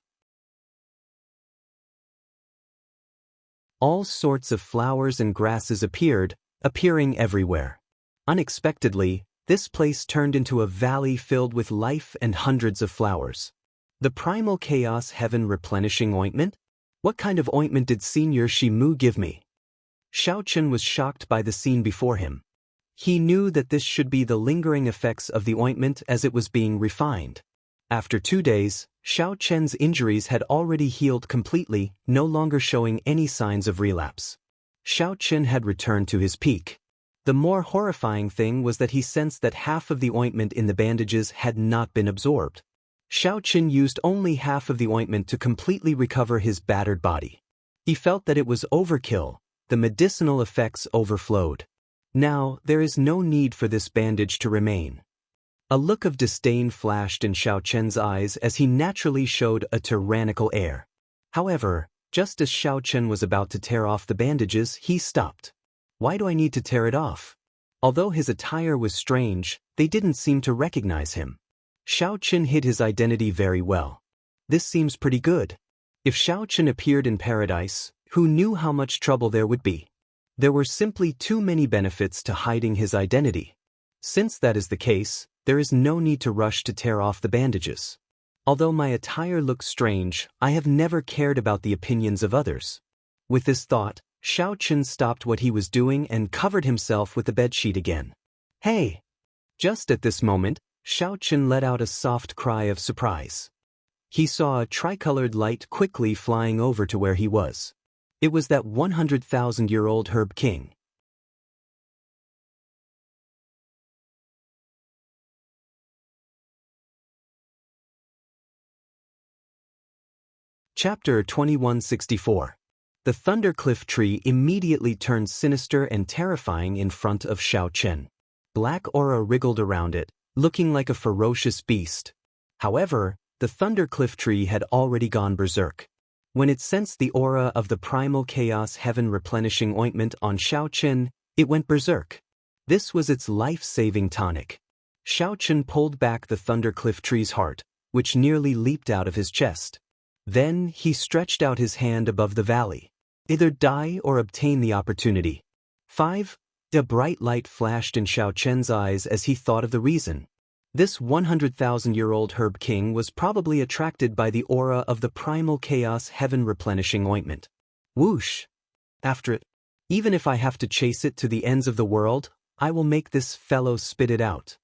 All sorts of flowers and grasses appearing everywhere. Unexpectedly, this place turned into a valley filled with life and hundreds of flowers. The primal chaos heaven replenishing ointment? What kind of ointment did Senior Shimu give me? Xiao Chen was shocked by the scene before him. He knew that this should be the lingering effects of the ointment as it was being refined. After 2 days, Xiao Chen's injuries had already healed completely, no longer showing any signs of relapse. Xiao Chen had returned to his peak. The more horrifying thing was that he sensed that half of the ointment in the bandages had not been absorbed. Xiao Chen used only half of the ointment to completely recover his battered body. He felt that it was overkill, the medicinal effects overflowed. Now, there is no need for this bandage to remain. A look of disdain flashed in Xiao Chen's eyes as he naturally showed a tyrannical air. However, just as Xiao Chen was about to tear off the bandages, he stopped. Why do I need to tear it off? Although his attire was strange, they didn't seem to recognize him. Xiao Chen hid his identity very well. This seems pretty good. If Xiao Chen appeared in paradise, who knew how much trouble there would be? There were simply too many benefits to hiding his identity. Since that is the case, there is no need to rush to tear off the bandages. Although my attire looks strange, I have never cared about the opinions of others. With this thought, Xiao Chen stopped what he was doing and covered himself with the bedsheet again. Hey! Just at this moment, Xiao Chen let out a soft cry of surprise. He saw a tricolored light quickly flying over to where he was. It was that 100,000-year-old Herb King. Chapter 2164. The Thundercliff tree immediately turned sinister and terrifying in front of Xiao Chen. Black aura wriggled around it, looking like a ferocious beast. However, the Thundercliff tree had already gone berserk. When it sensed the aura of the primal chaos heaven replenishing ointment on Xiao Chen, it went berserk. This was its life-saving tonic. Xiao Chen pulled back the Thundercliff tree's heart, which nearly leaped out of his chest. Then he stretched out his hand above the valley. Either die or obtain the opportunity. 5. A bright light flashed in Xiao Chen's eyes as he thought of the reason. This 100,000-year-old Herb King was probably attracted by the aura of the primal chaos heaven replenishing ointment. Whoosh! After it, even if I have to chase it to the ends of the world, I will make this fellow spit it out.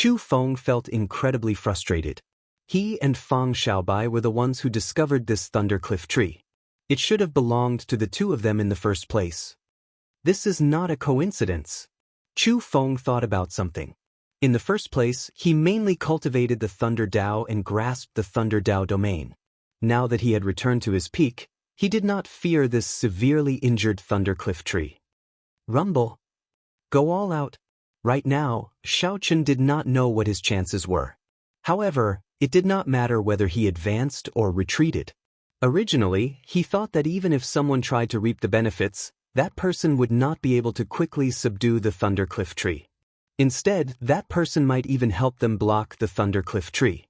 Chu Feng felt incredibly frustrated. He and Fang Xiaobai were the ones who discovered this thundercliff tree. It should have belonged to the two of them in the first place. This is not a coincidence. Chu Feng thought about something. In the first place, he mainly cultivated the Thunder Dao and grasped the Thunder Dao domain. Now that he had returned to his peak, he did not fear this severely injured thundercliff tree. Rumble. Go all out. Right now, Xiaochen did not know what his chances were. However, it did not matter whether he advanced or retreated. Originally, he thought that even if someone tried to reap the benefits, that person would not be able to quickly subdue the thundercliff tree. Instead, that person might even help them block the thundercliff tree.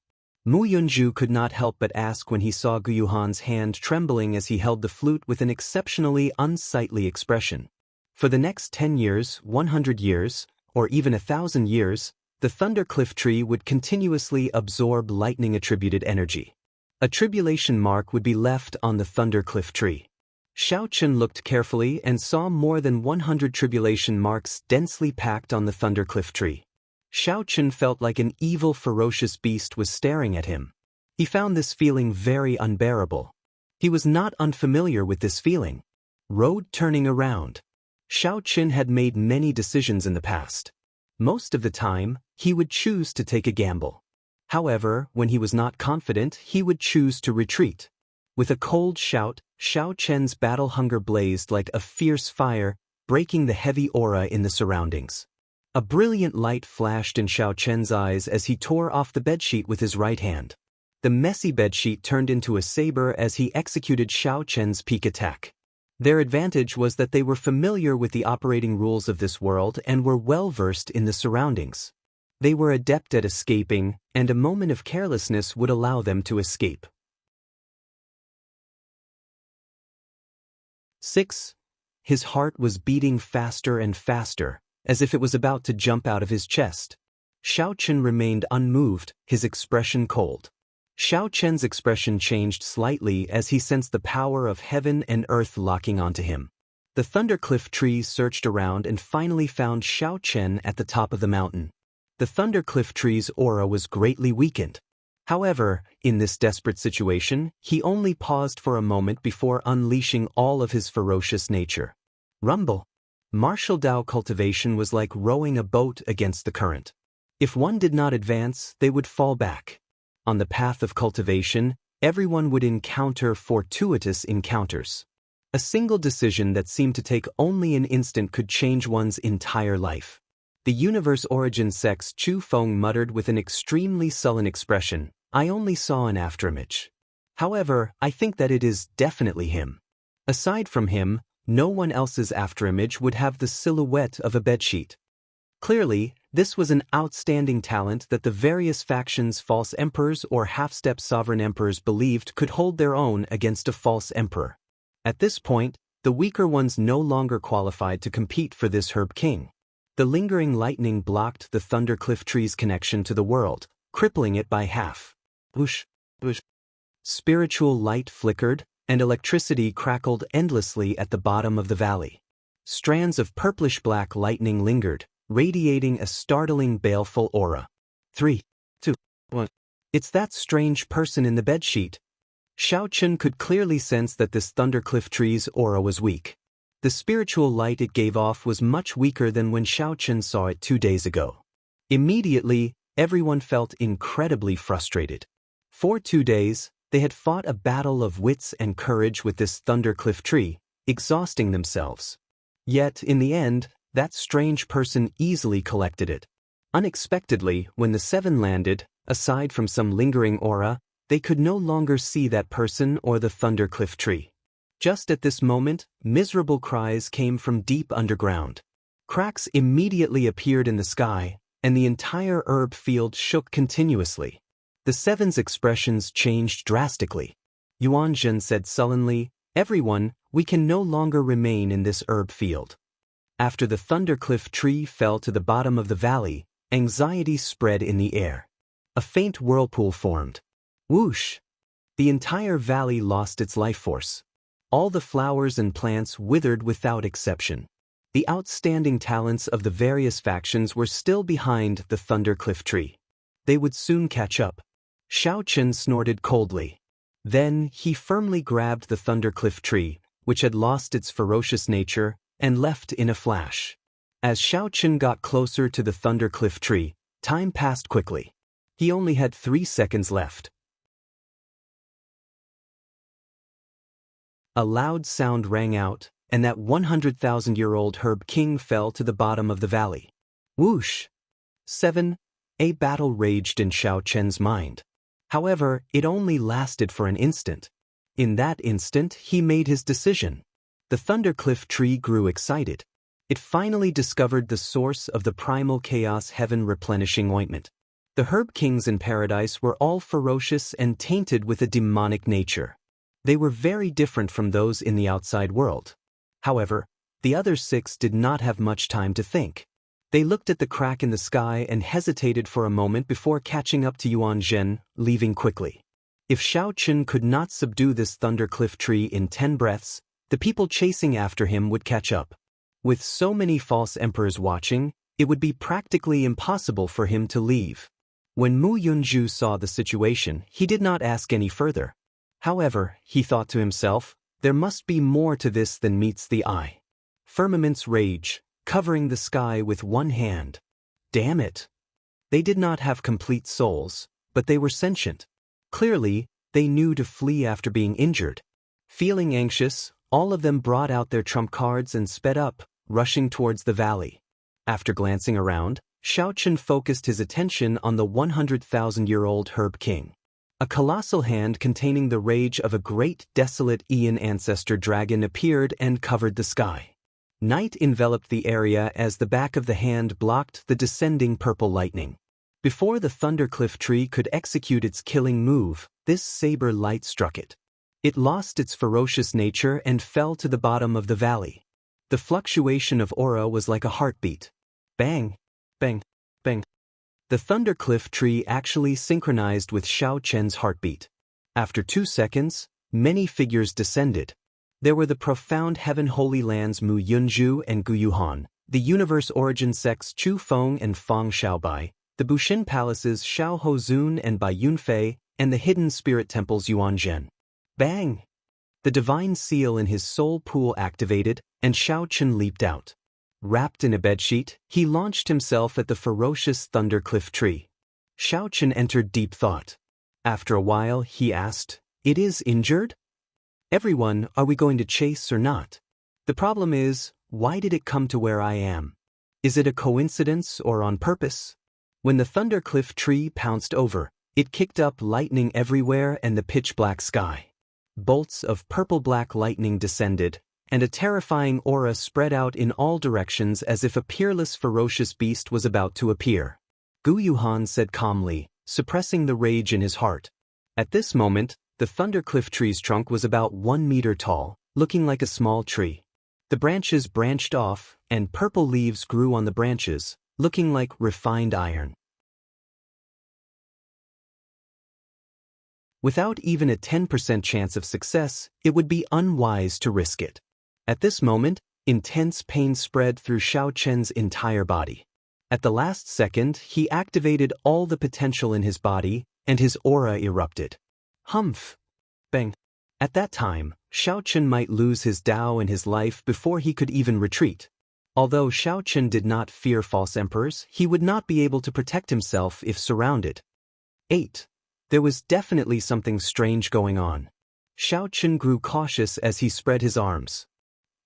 Mu Yunju could not help but ask when he saw Guyuhan's hand trembling as he held the flute with an exceptionally unsightly expression. For the next 10 years, 100 years, or even 1,000 years, the thundercliff tree would continuously absorb lightning-attributed energy. A tribulation mark would be left on the thundercliff tree. Xiaochen looked carefully and saw more than 100 tribulation marks densely packed on the thundercliff tree. Xiaochen felt like an evil, ferocious beast was staring at him. He found this feeling very unbearable. He was not unfamiliar with this feeling. Road turning around. Xiaochen had made many decisions in the past. Most of the time, he would choose to take a gamble. However, when he was not confident, he would choose to retreat. With a cold shout, Xiaochen's battle hunger blazed like a fierce fire, breaking the heavy aura in the surroundings. A brilliant light flashed in Xiaochen's eyes as he tore off the bedsheet with his right hand. The messy bedsheet turned into a saber as he executed Xiaochen's peak attack. Their advantage was that they were familiar with the operating rules of this world and were well-versed in the surroundings. They were adept at escaping, and a moment of carelessness would allow them to escape. 6. His heart was beating faster and faster, as if it was about to jump out of his chest. Xiaochen remained unmoved, his expression cold. Xiaochen's expression changed slightly as he sensed the power of heaven and earth locking onto him. The thundercliff trees searched around and finally found Xiaochen at the top of the mountain. The thundercliff tree's aura was greatly weakened. However, in this desperate situation, he only paused for a moment before unleashing all of his ferocious nature. Rumble. Martial Dao cultivation was like rowing a boat against the current. If one did not advance, they would fall back. On the path of cultivation, everyone would encounter fortuitous encounters. A single decision that seemed to take only an instant could change one's entire life. The universe origin sex Chu Feng muttered with an extremely sullen expression, "I only saw an afterimage. However, I think that it is definitely him." Aside from him, no one else's afterimage would have the silhouette of a bedsheet. Clearly, this was an outstanding talent that the various factions' false emperors or half-step sovereign emperors believed could hold their own against a false emperor. At this point, the weaker ones no longer qualified to compete for this herb king. The lingering lightning blocked the thundercliff tree's connection to the world, crippling it by half. Whoosh, whoosh. Spiritual light flickered, and electricity crackled endlessly at the bottom of the valley. Strands of purplish-black lightning lingered, radiating a startling baleful aura. 3, 2, 1. It's that strange person in the bedsheet. Xiaochen could clearly sense that this thundercliff tree's aura was weak. The spiritual light it gave off was much weaker than when Xiaochen saw it 2 days ago. Immediately, everyone felt incredibly frustrated. For 2 days, they had fought a battle of wits and courage with this thundercliff tree, exhausting themselves. Yet, in the end, that strange person easily collected it. Unexpectedly, when the 7 landed, aside from some lingering aura, they could no longer see that person or the thundercliff tree. Just at this moment, miserable cries came from deep underground. Cracks immediately appeared in the sky, and the entire herb field shook continuously. The 7's expressions changed drastically. Yuan Zhen said sullenly, "Everyone, we can no longer remain in this herb field." After the thundercliff tree fell to the bottom of the valley, anxiety spread in the air. A faint whirlpool formed. Whoosh! The entire valley lost its life force. All the flowers and plants withered without exception. The outstanding talents of the various factions were still behind the Thunder Cliff Tree. They would soon catch up. Xiao Chen snorted coldly. Then he firmly grabbed the Thunder Cliff Tree, which had lost its ferocious nature, and left in a flash. As Xiao Chen got closer to the Thunder Cliff Tree, time passed quickly. He only had 3 seconds left. A loud sound rang out, and that 100,000-year-old herb king fell to the bottom of the valley. Whoosh! 7. A battle raged in Xiao Chen's mind. However, it only lasted for an instant. In that instant, he made his decision. The Thunder Cliff Tree grew excited. It finally discovered the source of the primal chaos heaven replenishing ointment. The herb kings in paradise were all ferocious and tainted with a demonic nature. They were very different from those in the outside world. However, the other 6 did not have much time to think. They looked at the crack in the sky and hesitated for a moment before catching up to Yuan Zhen, leaving quickly. If Xiao Chen could not subdue this Thunder Cliff Tree in 10 breaths, the people chasing after him would catch up. With so many false emperors watching, it would be practically impossible for him to leave. When Mu Yunzhu saw the situation, he did not ask any further. However, he thought to himself, there must be more to this than meets the eye. Firmaments rage, covering the sky with one hand. Damn it! They did not have complete souls, but they were sentient. Clearly, they knew to flee after being injured. Feeling anxious, all of them brought out their trump cards and sped up, rushing towards the valley. After glancing around, Xiao Chen focused his attention on the 100,000-year-old herb king. A colossal hand containing the rage of a great desolate Aeon ancestor dragon appeared and covered the sky. Night enveloped the area as the back of the hand blocked the descending purple lightning. Before the Thunder Cliff Tree could execute its killing move, this saber light struck it. It lost its ferocious nature and fell to the bottom of the valley. The fluctuation of aura was like a heartbeat. Bang! Bang! Bang! The Thunder Cliff Tree actually synchronized with Xiao Chen's heartbeat. After 2 seconds, many figures descended. There were the profound Heaven Holy Lands Mu Yunzhu and Gu Yuhan, the Universe Origin sects Chu Feng and Fang Xiaobai, the Bushin Palaces Xiao Hozun and Bai Yunfei, and the Hidden Spirit Temples Yuan Zhen. Bang! The divine seal in his soul pool activated, and Xiao Chen leaped out. Wrapped in a bedsheet, he launched himself at the ferocious Thunder Cliff Tree. Xiao Chen entered deep thought. After a while, he asked, "It is injured? Everyone, are we going to chase or not? The problem is, why did it come to where I am? Is it a coincidence or on purpose?" When the Thunder Cliff Tree pounced over, it kicked up lightning everywhere and the pitch-black sky. Bolts of purple-black lightning descended, and a terrifying aura spread out in all directions as if a peerless ferocious beast was about to appear. Gu Yuhan said calmly, suppressing the rage in his heart. At this moment, the Thunder Cliff Tree's trunk was about 1 meter tall, looking like a small tree. The branches branched off, and purple leaves grew on the branches, looking like refined iron. Without even a 10% chance of success, it would be unwise to risk it. At this moment, intense pain spread through Xiao Chen's entire body. At the last second, he activated all the potential in his body, and his aura erupted. Humph! Bang! At that time, Xiao Chen might lose his Dao and his life before he could even retreat. Although Xiao Chen did not fear false emperors, he would not be able to protect himself if surrounded. 8. There was definitely something strange going on. Xiao Chen grew cautious as he spread his arms.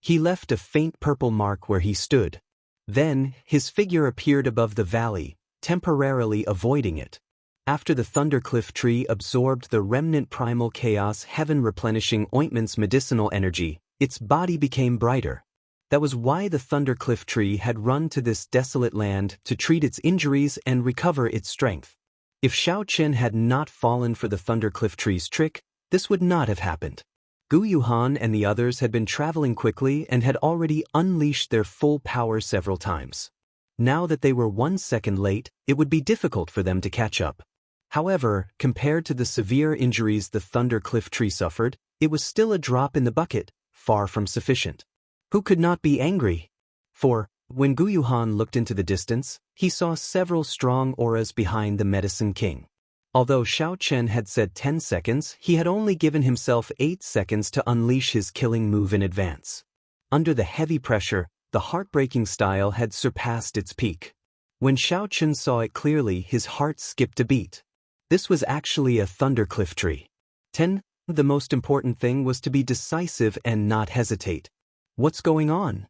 He left a faint purple mark where he stood. Then, his figure appeared above the valley, temporarily avoiding it. After the Thunder Cliff Tree absorbed the remnant primal chaos heaven replenishing ointment's medicinal energy, its body became brighter. That was why the Thunder Cliff Tree had run to this desolate land to treat its injuries and recover its strength. If Xiao Chen had not fallen for the Thunder Cliff Tree's trick, this would not have happened. Gu Yuhan and the others had been traveling quickly and had already unleashed their full power several times. Now that they were 1 second late, it would be difficult for them to catch up. However, compared to the severe injuries the Thunder Cliff Tree suffered, it was still a drop in the bucket, far from sufficient. Who could not be angry? For, when Gu Yuhan looked into the distance, he saw several strong auras behind the Medicine King. Although Xiao Chen had said 10 seconds, he had only given himself 8 seconds to unleash his killing move in advance. Under the heavy pressure, the heartbreaking style had surpassed its peak. When Xiao Chen saw it clearly, his heart skipped a beat. This was actually a thundercliff tree. 10. The most important thing was to be decisive and not hesitate. What's going on?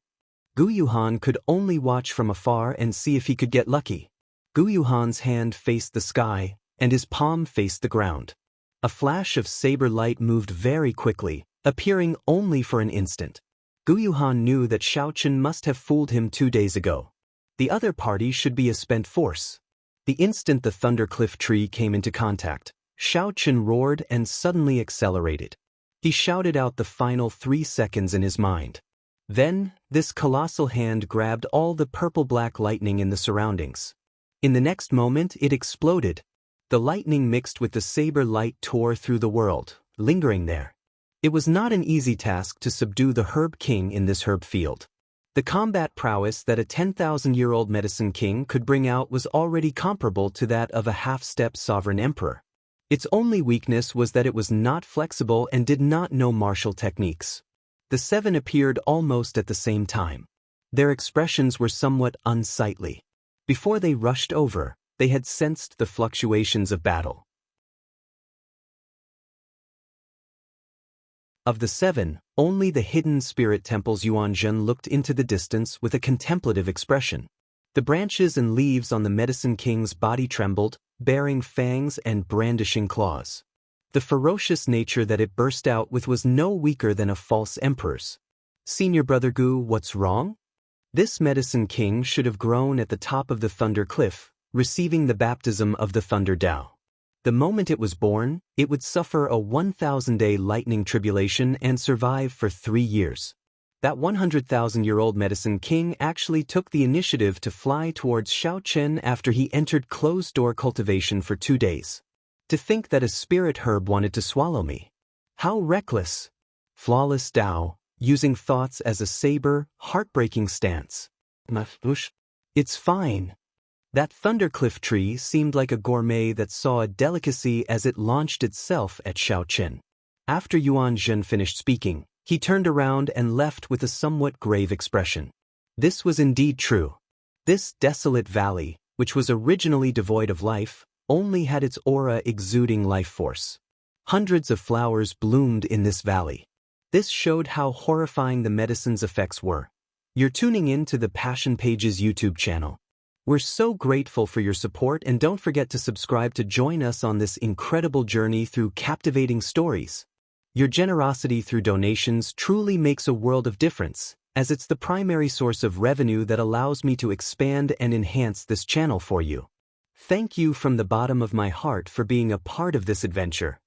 Gu Yuhan could only watch from afar and see if he could get lucky. Gu Yuhan's hand faced the sky, and his palm faced the ground. A flash of saber light moved very quickly, appearing only for an instant. Gu Yuhan knew that Xiao Chen must have fooled him 2 days ago. The other party should be a spent force. The instant the thundercliff tree came into contact, Xiao Chen roared and suddenly accelerated. He shouted out the final 3 seconds in his mind. Then, this colossal hand grabbed all the purple-black lightning in the surroundings. In the next moment, it exploded. The lightning mixed with the saber light tore through the world, lingering there. It was not an easy task to subdue the Herb King in this herb field. The combat prowess that a 10,000-year-old Medicine King could bring out was already comparable to that of a half-step sovereign emperor. Its only weakness was that it was not flexible and did not know martial techniques. The 7 appeared almost at the same time. Their expressions were somewhat unsightly. Before they rushed over, they had sensed the fluctuations of battle. Of the 7, only the hidden spirit temple's Yuanzhen looked into the distance with a contemplative expression. The branches and leaves on the Medicine King's body trembled, bearing fangs and brandishing claws. The ferocious nature that it burst out with was no weaker than a false emperor's. Senior Brother Gu, what's wrong? This Medicine King should have grown at the top of the Thunder Cliff, receiving the baptism of the Thunder Tao. The moment it was born, it would suffer a 1,000-day lightning tribulation and survive for 3 years. That 100,000-year-old Medicine King actually took the initiative to fly towards Xiao Chen after he entered closed-door cultivation for 2 days. To think that a spirit herb wanted to swallow me. How reckless! Flawless Tao, using thoughts as a saber, heartbreaking stance. It's fine. That thundercliff tree seemed like a gourmet that saw a delicacy as it launched itself at Xiao Chen. After Yuanzhen finished speaking, he turned around and left with a somewhat grave expression. This was indeed true. This desolate valley, which was originally devoid of life, only had its aura exuding life force. Hundreds of flowers bloomed in this valley. This showed how horrifying the medicine's effects were. You're tuning in to the Passion Pages YouTube channel. We're so grateful for your support, and don't forget to subscribe to join us on this incredible journey through captivating stories. Your generosity through donations truly makes a world of difference, as it's the primary source of revenue that allows me to expand and enhance this channel for you. Thank you from the bottom of my heart for being a part of this adventure.